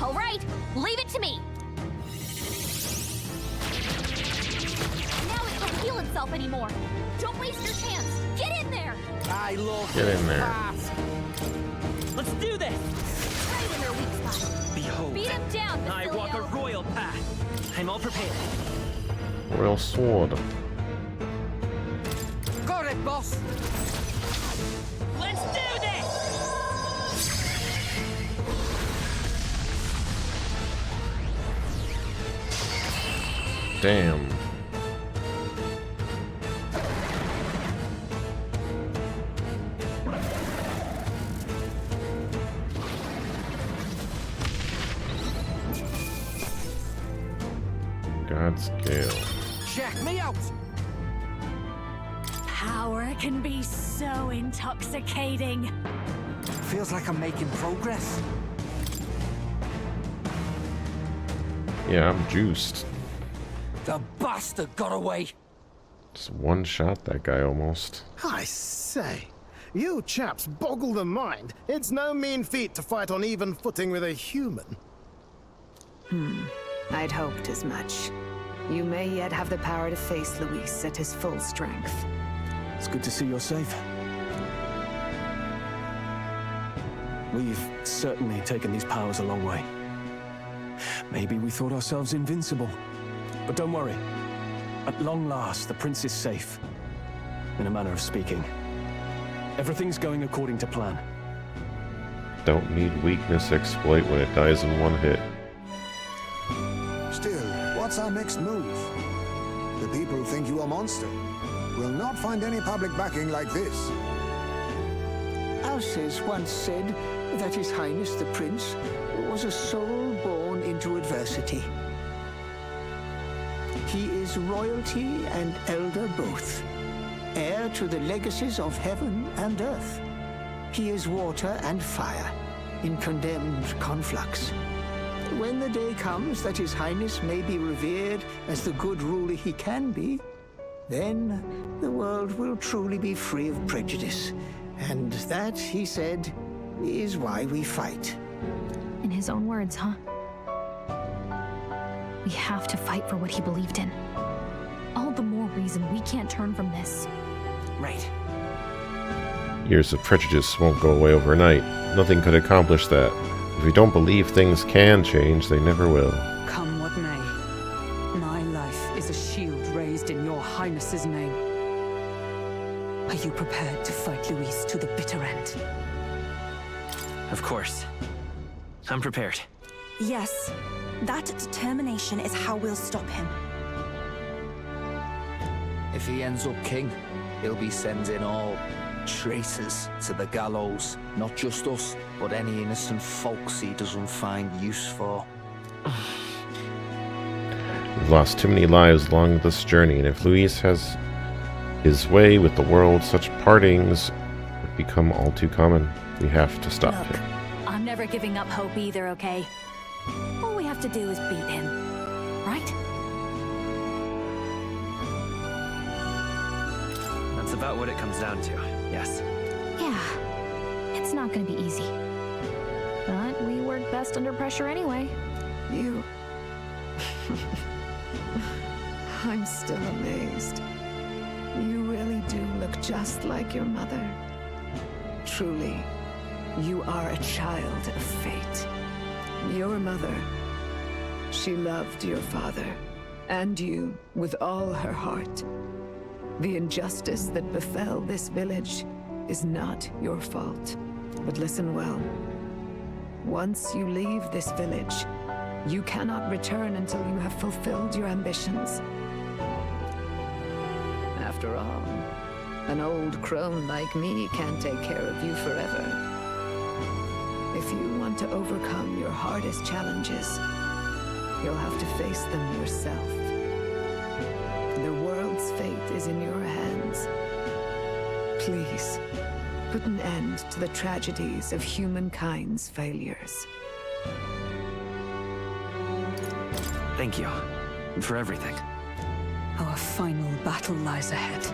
All right, leave it to me. Now it can't heal itself anymore. Don't waste your chance. Get in there. I love Get in there. fast. Let's do this. Right in their weak spot. Behold. Beat him down, I walk a Basilio. royal path. I'm all prepared. Royal sword. Got it, boss. Let's do this. Damn. God's scale. Check me out. Power can be so intoxicating. Feels like I'm making progress. Yeah, I'm juiced. The bastard got away. Just one shot that guy almost. I say, you chaps boggle the mind. It's no mean feat to fight on even footing with a human. I'd hoped as much. You may yet have the power to face Luis at his full strength. It's good to see you're safe. We've certainly taken these powers a long way. Maybe we thought ourselves invincible. But don't worry. At long last, the prince is safe. In a manner of speaking. Everything's going according to plan. Don't need weakness exploit when it dies in one hit. Still, what's our next move? The people think you a monster. We'll not find any public backing like this. Alces once said that His Highness the Prince was a soul born into adversity. He is royalty and elder both, heir to the legacies of heaven and earth. He is water and fire, in condemned conflux. When the day comes that His Highness may be revered as the good ruler he can be, then the world will truly be free of prejudice. And that, he said, is why we fight. In his own words, huh? We have to fight for what he believed in. All the more reason we can't turn from this. Right. Years of prejudice won't go away overnight. Nothing could accomplish that. If we don't believe things can change, they never will. Come what may, my life is a shield raised in your Highness's name. Are you prepared to fight Luis to the bitter end? Of course. I'm prepared. Yes, that determination is how we'll stop him. If he ends up king, he'll be sending all traitors to the gallows. Not just us, but any innocent folks he doesn't find use for. We've lost too many lives along this journey, and if Luis has his way with the world, such partings would become all too common. We have to stop Look, him. I'm never giving up hope either, okay? All we have to do is beat him, right? That's about what it comes down to, yes. Yeah, it's not gonna be easy. But we work best under pressure anyway. You... I'm still amazed. You really do look just like your mother. Truly, you are a child of fate. Your mother, she loved your father, and you with all her heart. The injustice that befell this village is not your fault. But listen well. Once you leave this village, you cannot return until you have fulfilled your ambitions. After all, an old crone like me can't take care of you forever. If you want to overcome your hardest challenges, you'll have to face them yourself. The world's fate is in your hands. Please, put an end to the tragedies of humankind's failures. Thank you. And for everything. Our final battle lies ahead.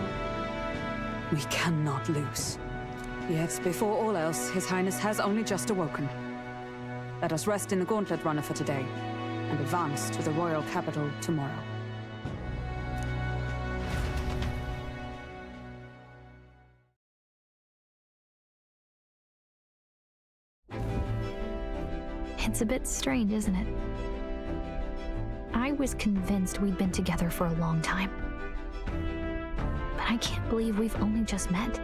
We cannot lose. Yet, before all else, His Highness has only just awoken. Let us rest in the Gauntlet Runner for today, and advance to the royal capital tomorrow. It's a bit strange, isn't it? I was convinced we'd been together for a long time. But I can't believe we've only just met.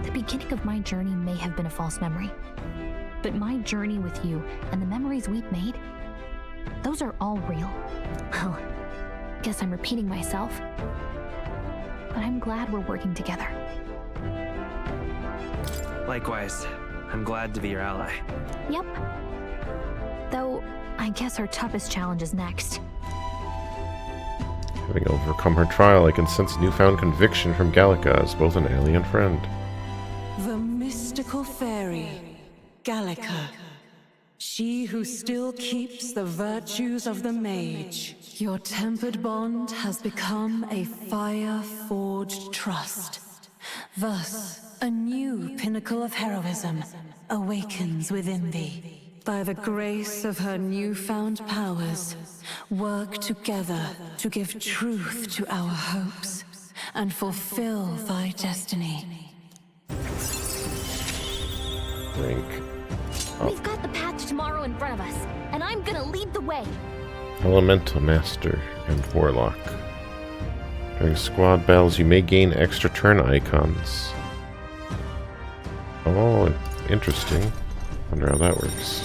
The beginning of my journey may have been a false memory. But my journey with you and the memories we've made, those are all real. Well, guess I'm repeating myself. But I'm glad we're working together. Likewise, I'm glad to be your ally. Yep. Though, I guess our toughest challenge is next. Having overcome her trial, I can sense newfound conviction from Gallica as both an ally and friend. The mystical fairy, Gallica. She who still keeps the virtues of the mage. Your tempered bond has become a fire-forged trust. Thus, a new pinnacle of heroism awakens within thee. By the grace of her newfound powers, work together to give truth to our hopes and fulfill thy destiny. Rank up. We've got the path to tomorrow in front of us, and I'm gonna lead the way. Elemental Master and Warlock. During squad battles, you may gain extra turn icons. Oh, interesting. Wonder how that works.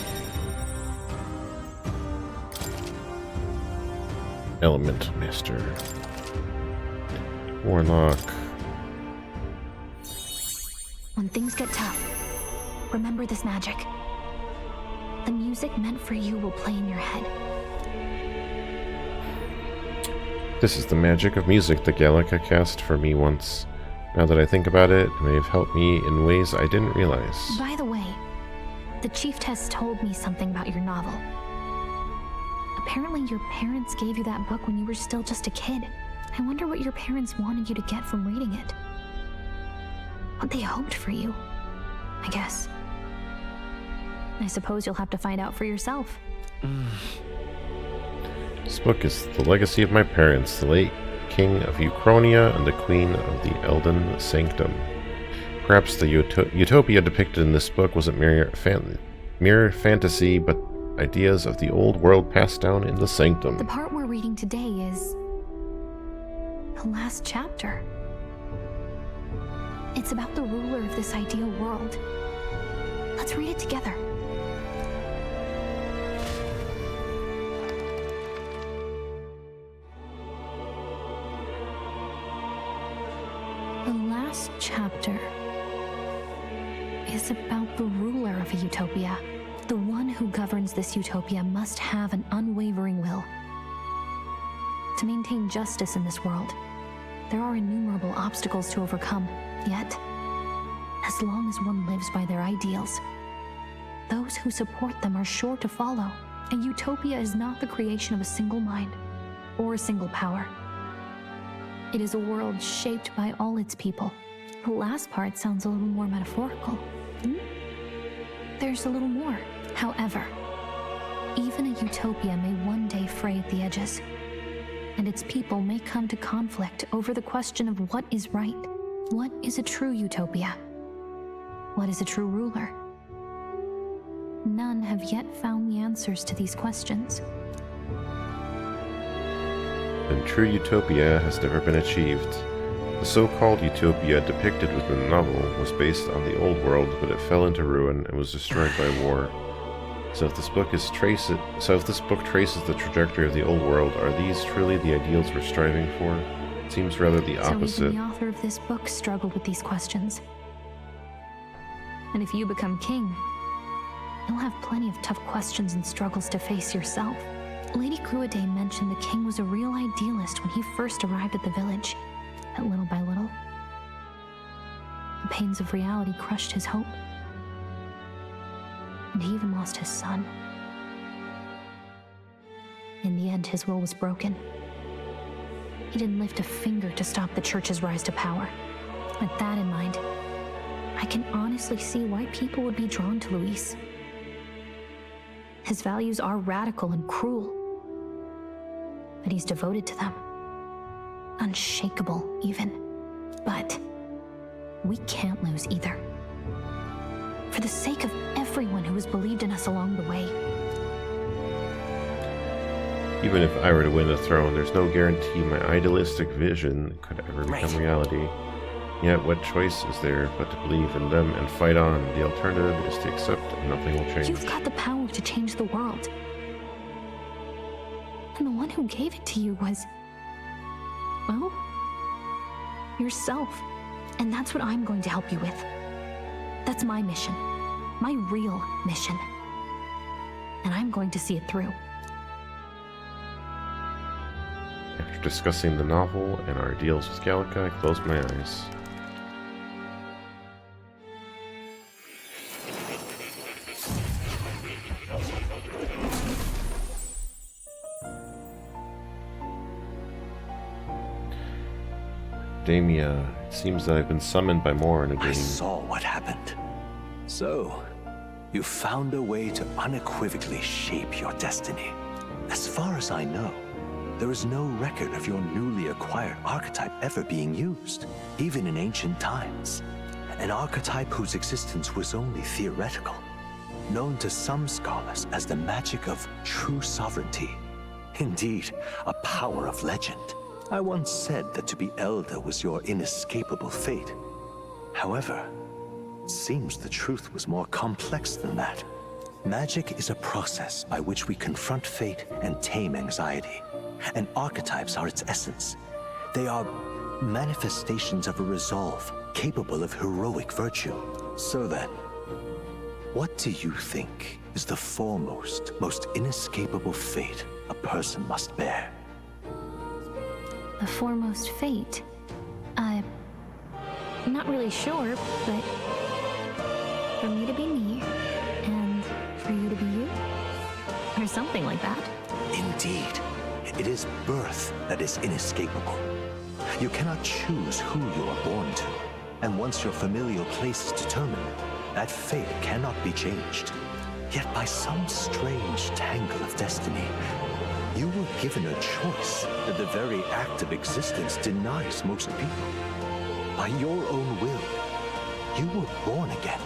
Element Master. Warlock. When things get tough, remember this magic. The music meant for you will play in your head. This is the magic of music that Gallica cast for me once. Now that I think about it, it may have helped me in ways I didn't realize. By the way, the Chieftess told me something about your novel. Apparently your parents gave you that book when you were still just a kid. I wonder what your parents wanted you to get from reading it. What they hoped for you, I guess. I suppose you'll have to find out for yourself. This book is the legacy of my parents, the late King of Uchronia and the Queen of the Elden Sanctum. Perhaps the utopia depicted in this book wasn't mere fantasy, but ideas of the old world passed down in the Sanctum. The part we're reading today is the last chapter. It's about the ruler of this ideal world. Let's read it together. The last chapter is about the ruler of a utopia. The one who governs this utopia must have an unwavering will. To maintain justice in this world, there are innumerable obstacles to overcome. Yet, as long as one lives by their ideals, those who support them are sure to follow. A utopia is not the creation of a single mind or a single power. It is a world shaped by all its people. The last part sounds a little more metaphorical. There's a little more. However, even a utopia may one day fray at the edges, and its people may come to conflict over the question of what is right. What is a true utopia? What is a true ruler? None have yet found the answers to these questions. And true utopia has never been achieved. The so-called utopia depicted within the novel was based on the old world, but it fell into ruin and was destroyed by war. So if this book traces the trajectory of the old world, are these truly the ideals we're striving for? It seems rather the opposite. So even the author of this book struggled with these questions. And if you become king, you'll have plenty of tough questions and struggles to face yourself. Lady Cruiday mentioned the king was a real idealist when he first arrived at the village. But little by little, the pains of reality crushed his hope. And he even lost his son. In the end, his will was broken. He didn't lift a finger to stop the church's rise to power. With that in mind, I can honestly see why people would be drawn to Luis. His values are radical and cruel, but he's devoted to them. Unshakable, even. But we can't lose either. For the sake of everyone who has believed in us along the way. Even if I were to win the throne, there's no guarantee my idealistic vision could ever become reality. Yet what choice is there but to believe in them and fight on? The alternative is to accept and nothing will change. You've got the power to change the world. And the one who gave it to you was, well, yourself. And that's what I'm going to help you with. That's my mission. My real mission. And I'm going to see it through. After discussing the novel and our deals with Gallica, I closed my eyes. Damia, it seems that I've been summoned by more in a dream. I saw what happened. So, you found a way to unequivocally shape your destiny. As far as I know, there is no record of your newly acquired archetype ever being used, even in ancient times. An archetype whose existence was only theoretical, known to some scholars as the magic of true sovereignty. Indeed, a power of legend. I once said that to be elder was your inescapable fate. However, it seems the truth was more complex than that. Magic is a process by which we confront fate and tame anxiety. And archetypes are its essence. They are manifestations of a resolve capable of heroic virtue. So then, what do you think is the foremost, most inescapable fate a person must bear? The foremost fate? I'm not really sure, but for me to be me, and for you to be you? Or something like that. Indeed. It is birth that is inescapable. You cannot choose who you are born to. And once your familial place is determined, that fate cannot be changed. Yet by some strange tangle of destiny, you were given a choice that the very act of existence denies most people. By your own will, you were born again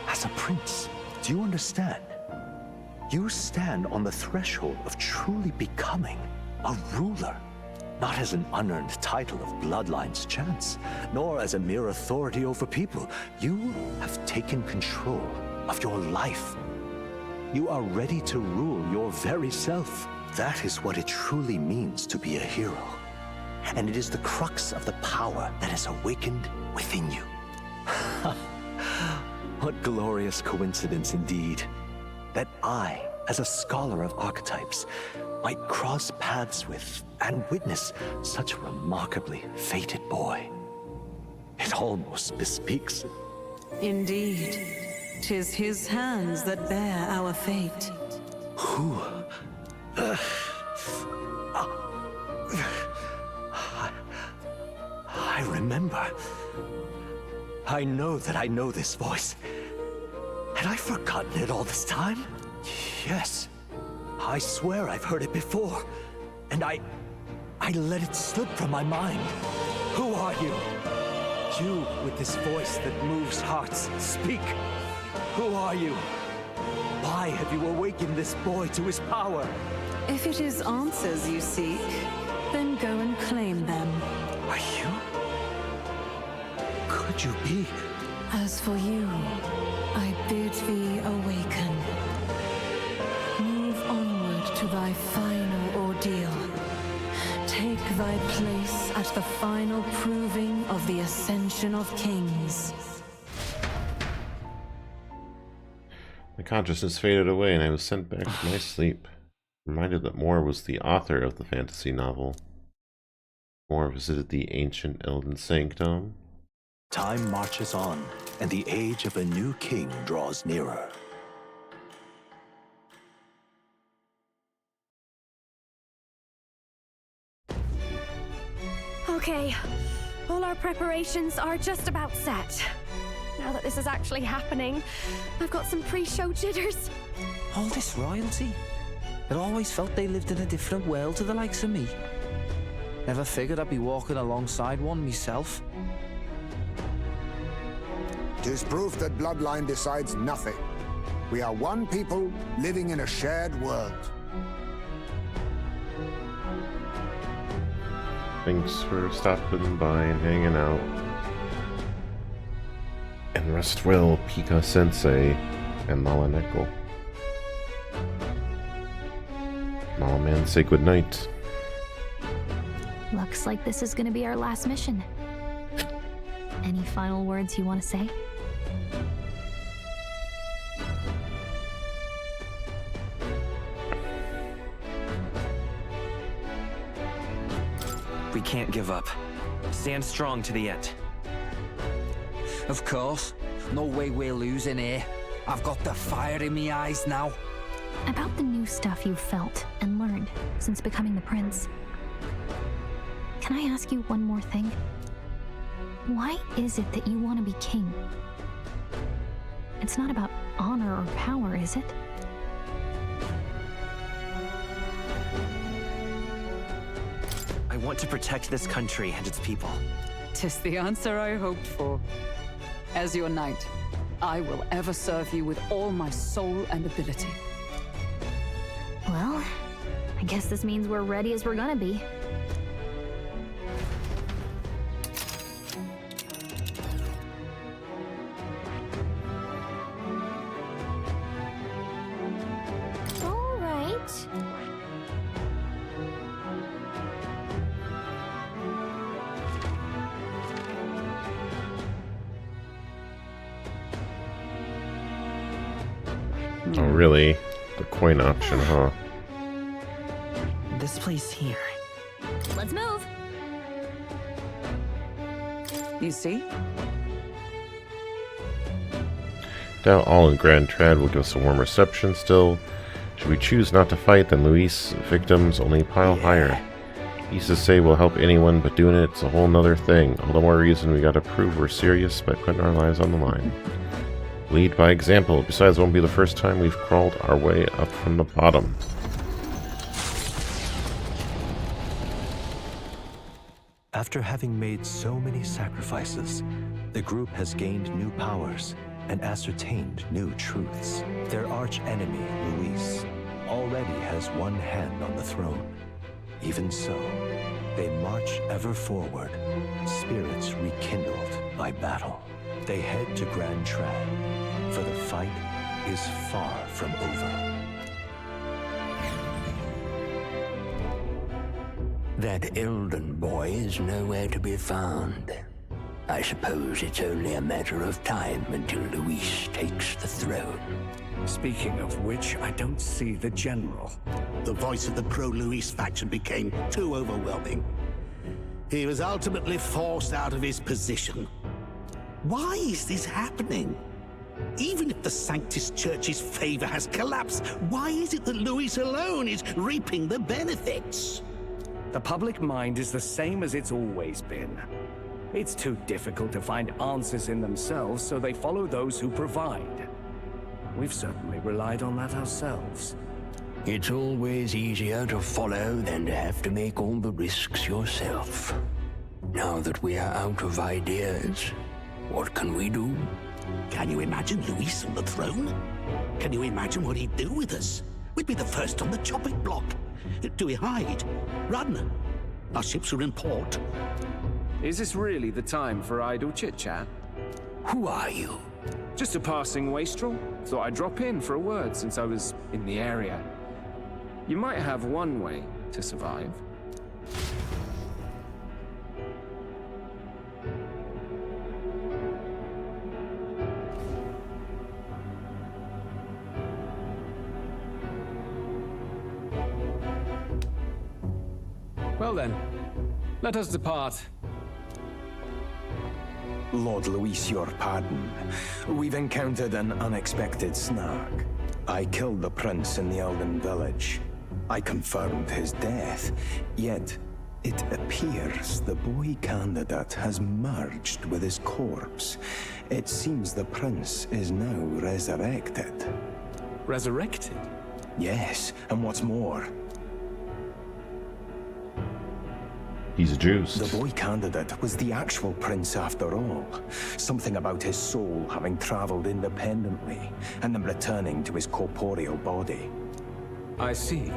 as a prince. Do you understand? You stand on the threshold of truly becoming a ruler, not as an unearned title of bloodline's chance, nor as a mere authority over people. You have taken control of your life. You are ready to rule your very self. That is what it truly means to be a hero. And it is the crux of the power that has awakened within you. What glorious coincidence indeed, that I, as a scholar of archetypes, might cross paths with and witness such a remarkably fated boy. It almost bespeaks it. Indeed, 'tis his hands that bear our fate. Who? I remember. I know that I know this voice. Had I forgotten it all this time? Yes. I swear I've heard it before. And I let it slip from my mind. Who are you? You with this voice that moves hearts. Speak. Who are you? Why have you awakened this boy to his power? If it is answers you seek, then go and claim them. Are you? Could you be? As for you, I bid thee awaken. Move onward to thy final ordeal. Take thy place at the final proving of the ascension of kings. My consciousness faded away and I was sent back to my sleep. Reminded that Moore was the author of the fantasy novel. Moore visited the ancient Elden Sanctum. Time marches on, and the age of a new king draws nearer. Okay, all our preparations are just about set. Now that this is actually happening, I've got some pre-show jitters. All this royalty? I'd always felt they lived in a different world to the likes of me. Never figured I'd be walking alongside one myself. 'Tis proof that bloodline decides nothing. We are one people living in a shared world. Thanks for stopping by and hanging out. And rest well, Pika Sensei and Lala Neko. Lala Man, say goodnight. Looks like this is gonna be our last mission. Any final words you want to say? We can't give up. Stand strong to the end. Of course. No way we're losing here. I've got the fire in me eyes now. About the new stuff you've felt and learned since becoming the prince. Can I ask you one more thing? Why is it that you want to be king? It's not about honor or power, is it? I want to protect this country and its people. 'Tis the answer I hoped for. As your knight, I will ever serve you with all my soul and ability. Well, I guess this means we're ready as we're gonna be. right. Oh, really? The coin option, huh? This place here. Let's move. You see? Doubt all in Grand Trad will give us a warm reception still. Should we choose not to fight, then Luis' victims only pile higher. Easy to say we'll help anyone, but doing it's a whole nother thing. All the more reason we gotta prove we're serious by putting our lives on the line. Lead by example. Besides, it won't be the first time we've crawled our way up from the bottom. After having made so many sacrifices, the group has gained new powers and ascertained new truths. Their arch-enemy, Luis, already has one hand on the throne. Even so, they march ever forward, spirits rekindled by battle. They head to Grand Trad, for the fight is far from over. That Elden boy is nowhere to be found. I suppose it's only a matter of time until Luis takes the throne. Speaking of which, I don't see the general. The voice of the pro-Luis faction became too overwhelming. He was ultimately forced out of his position. Why is this happening? Even if the Sanctus Church's favor has collapsed, why is it that Luis alone is reaping the benefits? The public mind is the same as it's always been. It's too difficult to find answers in themselves, so they follow those who provide. We've certainly relied on that ourselves. It's always easier to follow than to have to make all the risks yourself. Now that we are out of ideas, what can we do? Can you imagine Luis on the throne? Can you imagine what he'd do with us? We'd be the first on the chopping block. Do we hide? Run? Our ships are in port. Is this really the time for idle chit-chat? Who are you? Just a passing wastrel. Thought I'd drop in for a word since I was in the area. You might have one way to survive. Well then, let us depart. Lord Luis, your pardon. We've encountered an unexpected snag. I killed the prince in the Elden village. I confirmed his death, yet it appears the boy candidate has merged with his corpse. It seems the prince is now resurrected. Resurrected? Yes, and what's more, he's juiced. the boy candidate was the actual prince after all. Something about his soul having traveled independently and then returning to his corporeal body. I see.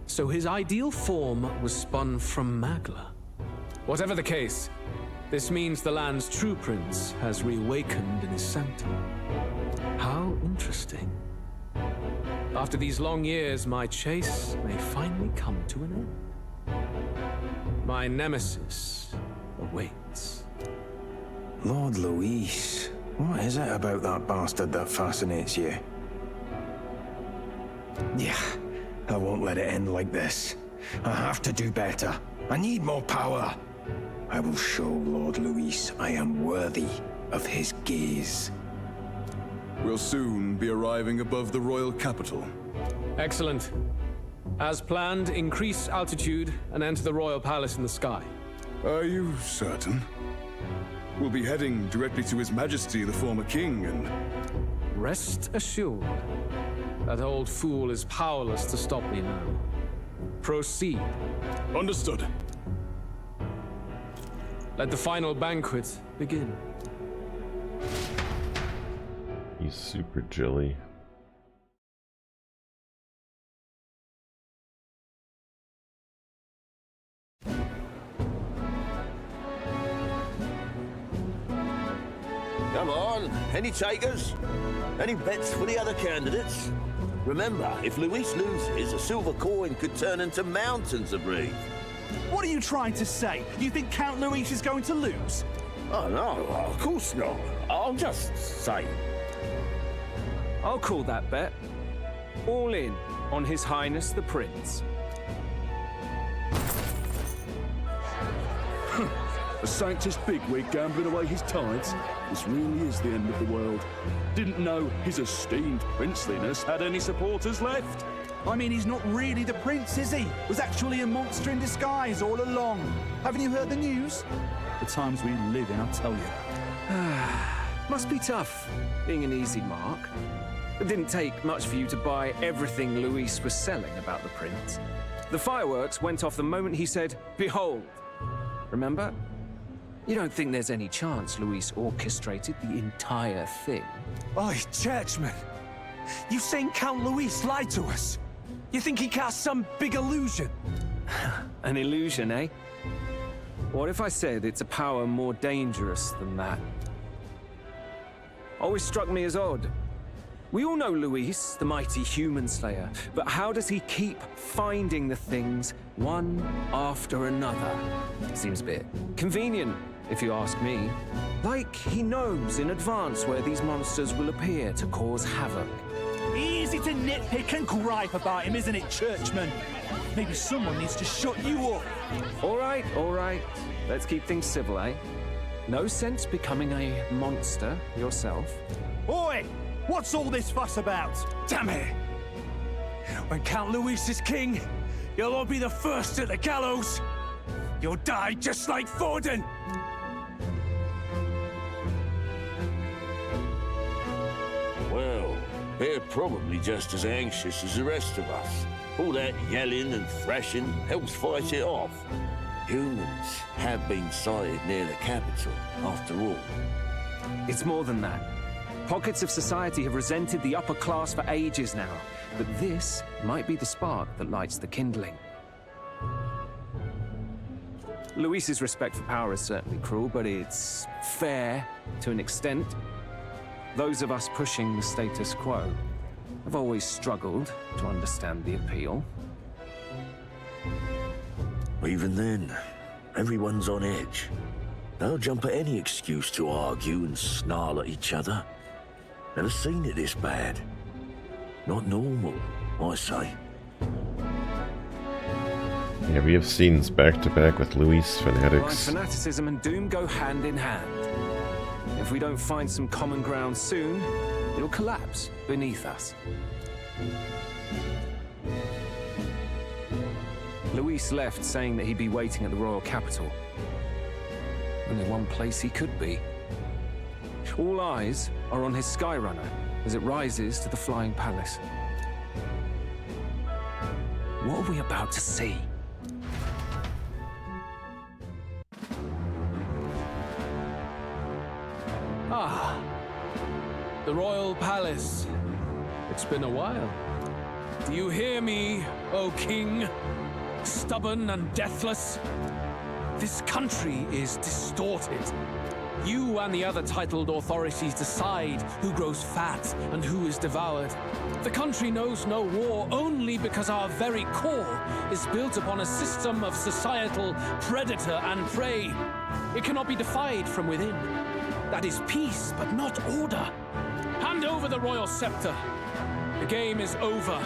So his ideal form was spun from Magla. Whatever the case, this means the land's true prince has reawakened in his sanctum. How interesting. After these long years, my chase may finally come to an end. My nemesis awaits. Lord Luis, what is it about that bastard that fascinates you? Yeah, I won't let it end like this. I have to do better. I need more power. I will show Lord Luis I am worthy of his gaze. We'll soon be arriving above the royal capital. Excellent. As planned, increase altitude and enter the royal palace in the sky. Are you certain? We'll be heading directly to His Majesty, the former king, and... Rest assured, that old fool is powerless to stop me now. Proceed. Understood. Let the final banquet begin. He's super jilly. Come on, any takers? Any bets for the other candidates? Remember, if Luis loses, a silver coin could turn into mountains of Reeve. What are you trying to say? You think Count Luis is going to lose? Oh, no, of course not. I'm just saying. I'll call that bet. All in on His Highness the Prince. A Sanctus bigwig gambling away his tides? This really is the end of the world. Didn't know his esteemed princeliness had any supporters left. I mean, he's not really the prince, is he? Was actually a monster in disguise all along. Haven't you heard the news? The times we live in, I'll tell you. Must be tough, being an easy mark. It didn't take much for you to buy everything Luis was selling about the prince. The fireworks went off the moment he said, "Behold." Remember? You don't think there's any chance Luis orchestrated the entire thing? Oi, churchman! You saying Count Luis lied to us? You think he cast some big illusion? An illusion, eh? What if I said it's a power more dangerous than that? Always struck me as odd. We all know Luis, the mighty human slayer, but how does he keep finding the things one after another? Seems a bit convenient, if you ask me. Like he knows in advance where these monsters will appear to cause havoc. Easy to nitpick and gripe about him, isn't it, churchman? Maybe someone needs to shut you up. All right. Let's keep things civil, eh? No sense becoming a monster yourself. Oi! What's all this fuss about? Damn it! When Count Luis is king, you'll all be the first at the gallows. You'll die just like Forden. Well, they're probably just as anxious as the rest of us. All that yelling and thrashing helps fight it off. Humans have been sighted near the capital, after all. It's more than that. Pockets of society have resented the upper class for ages now, but this might be the spark that lights the kindling. Luis's respect for power is certainly cruel, but it's fair to an extent. Those of us pushing the status quo have always struggled to understand the appeal. Even then, everyone's on edge. They'll jump at any excuse to argue and snarl at each other. Never seen it this bad. Not normal, I say. Yeah, we have scenes back-to-back with Luis fanatics. Blind fanaticism and doom go hand in hand. If we don't find some common ground soon, it'll collapse beneath us. Luis left saying that he'd be waiting at the royal capital. Only one place he could be. All eyes are on his Skyrunner as it rises to the flying palace. What are we about to see? Ah, the royal palace. It's been a while. Do you hear me, O king? Stubborn and deathless? This country is distorted. You and the other titled authorities decide who grows fat and who is devoured. The country knows no war only because our very core is built upon a system of societal predator and prey. It cannot be defied from within. That is peace, but not order. Hand over the royal scepter. The game is over.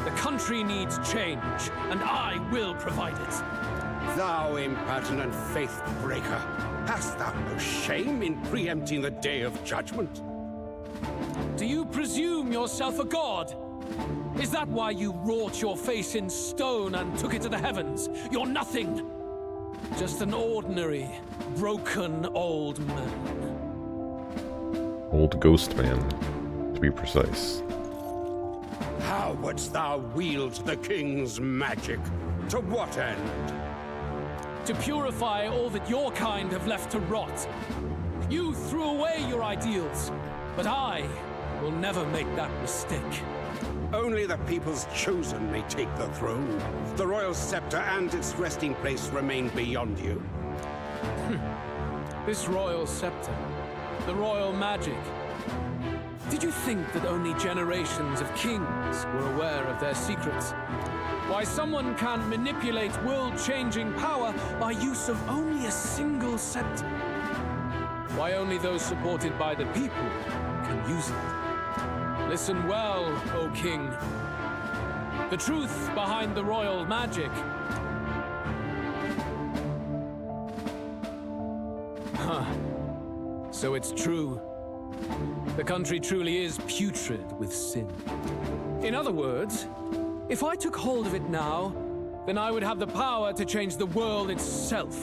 The country needs change, and I will provide it. Thou impertinent faith breaker, hast thou no shame in preempting the day of judgment? Do you presume yourself a god? Is that why you wrought your face in stone and took it to the heavens? You're nothing. Just an ordinary, broken old man. Old ghost man, to be precise. How wouldst thou wield the king's magic? To what end? To purify all that your kind have left to rot. You threw away your ideals, but I will never make that mistake. Only the people's chosen may take the throne. The royal scepter and its resting place remain beyond you. This royal scepter, the royal magic. Did you think that only generations of kings were aware of their secrets? Why someone can manipulate world-changing power by use of only a single scepter? Why only those supported by the people can use it? Listen well, O King. The truth behind the royal magic. Huh. So it's true. The country truly is putrid with sin. In other words, if I took hold of it now, then I would have the power to change the world itself.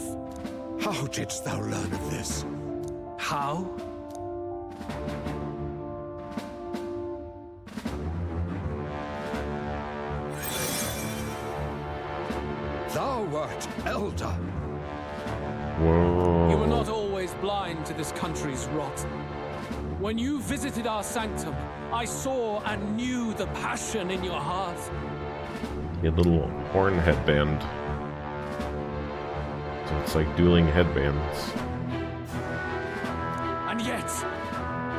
How didst thou learn of this? How? Thou wert elder. Whoa. You were not always blind to this country's rot. When you visited our sanctum, I saw and knew the passion in your heart. A little horn headband. So it's like dueling headbands. And yet,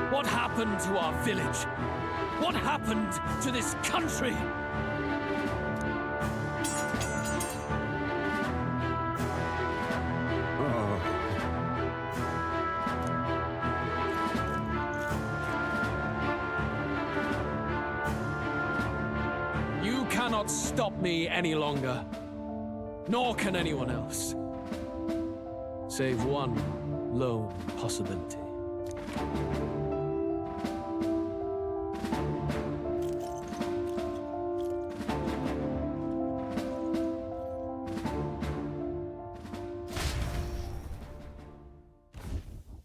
what happened to our village? What happened to this country? You cannot stop me any longer. Nor can anyone else. Save one lone possibility.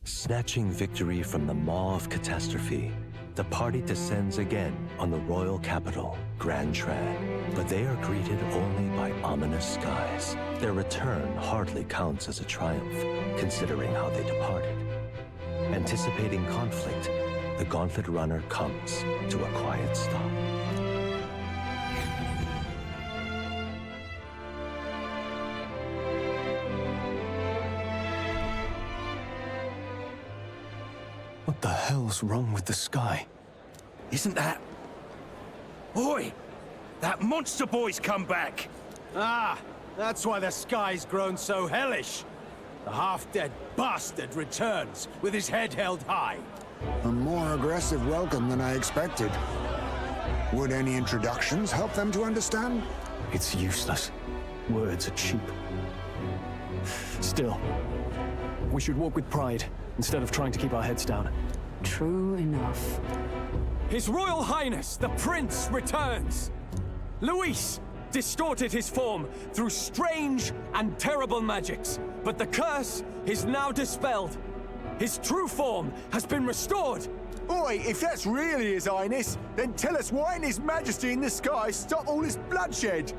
Snatching victory from the maw of catastrophe, the party descends again on the royal capital, Grand Trad. But they are greeted only by ominous skies. Their return hardly counts as a triumph, considering how they departed. Anticipating conflict, the Gauntlet Runner comes to a quiet stop. What the hell's wrong with the sky? Isn't that... Oi! That monster boy's come back! Ah, that's why the sky's grown so hellish. The half-dead bastard returns with his head held high. A more aggressive welcome than I expected. Would any introductions help them to understand? It's useless. Words are cheap. Still, we should walk with pride instead of trying to keep our heads down. True enough. His Royal Highness, the Prince, returns! Luis distorted his form through strange and terrible magics, but the curse is now dispelled. His true form has been restored! Oi, if that's really His Highness, then tell us why in His Majesty in the sky stop all this bloodshed?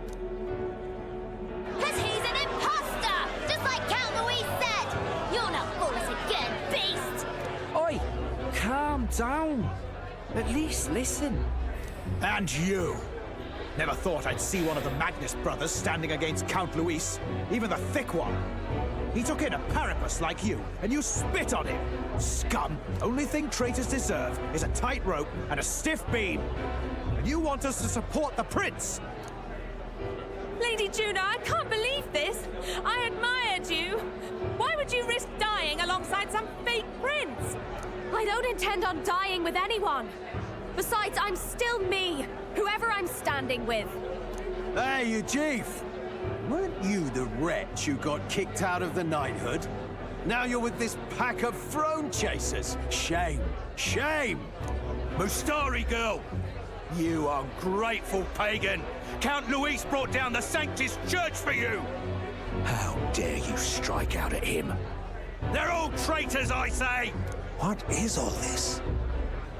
Because he's an imposter! Just like Count Louis said! You'll not fool us again, beast! Oi, calm down. At least listen. And you! Never thought I'd see one of the Magnus brothers standing against Count Luis, even the thick one. He took in a parapus like you, and you spit on him. Scum! Only thing traitors deserve is a tight rope and a stiff beam. And you want us to support the prince? Lady Juna, I can't believe this. I admired you. Why would you risk dying alongside some fake prince? I don't intend on dying with anyone. Besides, I'm still me, whoever I'm standing with. Hey, you chief! Weren't you the wretch who got kicked out of the knighthood? Now you're with this pack of throne chasers. Shame! Shame! Mustari girl! You ungrateful pagan! Count Luis brought down the Sanctus Church for you! How dare you strike out at him? They're all traitors, I say! What is all this?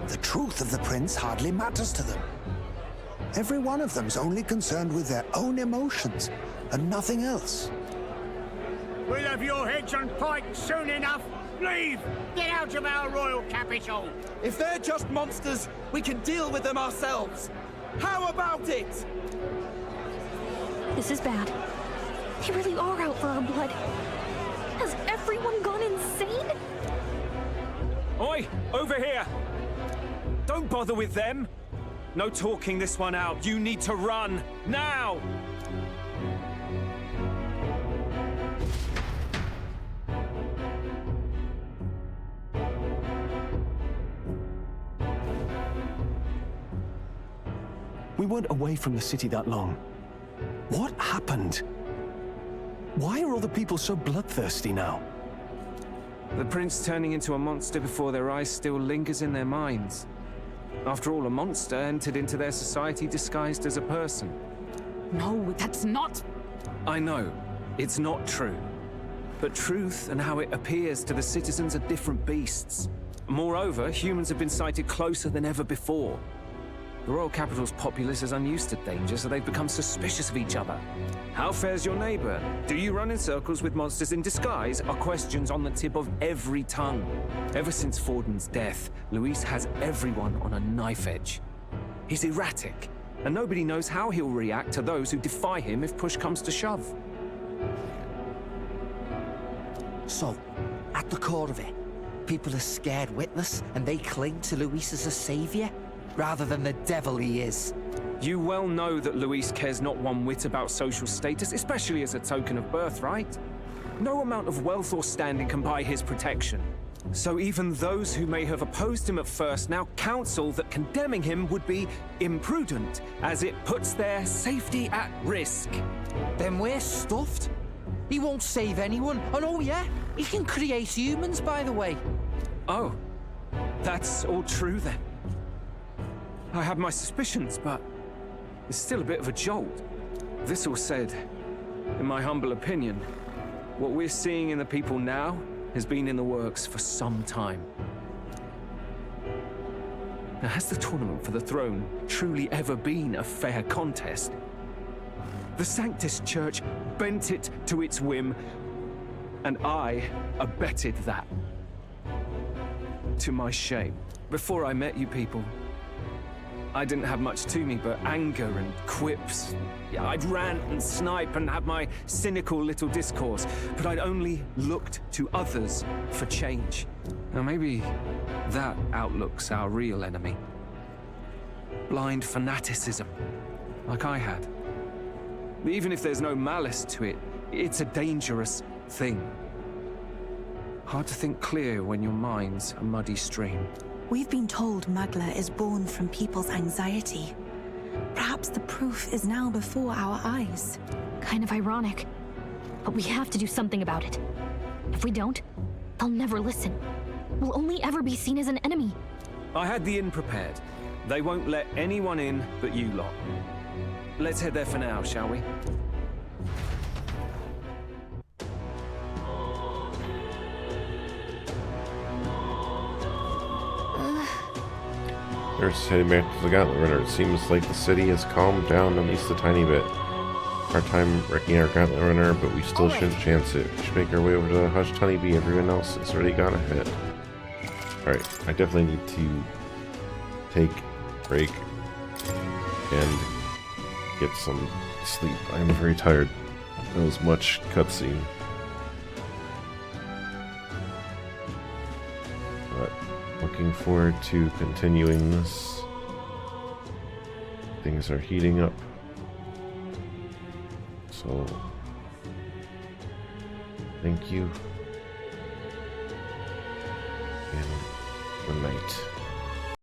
The truth of the prince hardly matters to them. Every one of them's only concerned with their own emotions and nothing else. We'll have your heads on pikes soon enough. Leave! Get out of our royal capital! If they're just monsters, we can deal with them ourselves. How about it? This is bad. They really are out for our blood. Has everyone gone insane? Oi! Over here! Don't Don't bother with them! No talking this one out. You need to run, now! We weren't away from the city that long. What happened? Why are all the people so bloodthirsty now? The prince turning into a monster before their eyes still lingers in their minds. After all, a monster entered into their society disguised as a person. No, that's not... I know, it's not true. But truth and how it appears to the citizens are different beasts. Moreover, humans have been sighted closer than ever before. The royal capital's populace is unused to danger, so they've become suspicious of each other. How fares your neighbor? Do you run in circles with monsters in disguise? Are questions on the tip of every tongue. Ever since Forden's death, Luis has everyone on a knife edge. He's erratic, and nobody knows how he'll react to those who defy him if push comes to shove. So, at the core of it, people are scared witless, and they cling to Luis as a savior, rather than the devil he is. You well know that Luis cares not one whit about social status, especially as a token of birthright. No amount of wealth or standing can buy his protection. So even those who may have opposed him at first now counsel that condemning him would be imprudent, as it puts their safety at risk. Then we're stuffed. He won't save anyone, and oh yeah, he can create humans, by the way. Oh, that's all true then. I had my suspicions, but it's still a bit of a jolt. This all said, in my humble opinion, what we're seeing in the people now has been in the works for some time. Now, has the tournament for the throne truly ever been a fair contest? The Sanctus Church bent it to its whim, and I abetted that. To my shame. Before I met you people, I didn't have much to me but anger and quips. Yeah, I'd rant and snipe and have my cynical little discourse, but I'd only looked to others for change. Now maybe that outlook's our real enemy. Blind fanaticism, like I had. Even if there's no malice to it, it's a dangerous thing. Hard to think clear when your mind's a muddy stream. We've been told Magla is born from people's anxiety. Perhaps the proof is now before our eyes. Kind of ironic. But we have to do something about it. If we don't, they'll never listen. We'll only ever be seen as an enemy. I had the inn prepared. They won't let anyone in but you lot. Let's head there for now, shall we? There's heading back to the Gauntlet Runner. It seems like the city has calmed down at least a tiny bit. Hard time wrecking our Gauntlet Runner, but we still shouldn't chance it. We should make our way over to the Hushed Honeybee. Everyone else has already gone ahead. Alright, I definitely need to take a break and get some sleep. I am very tired. That was much cutscene. But looking forward to continuing this. Things are heating up. So, thank you. And good night.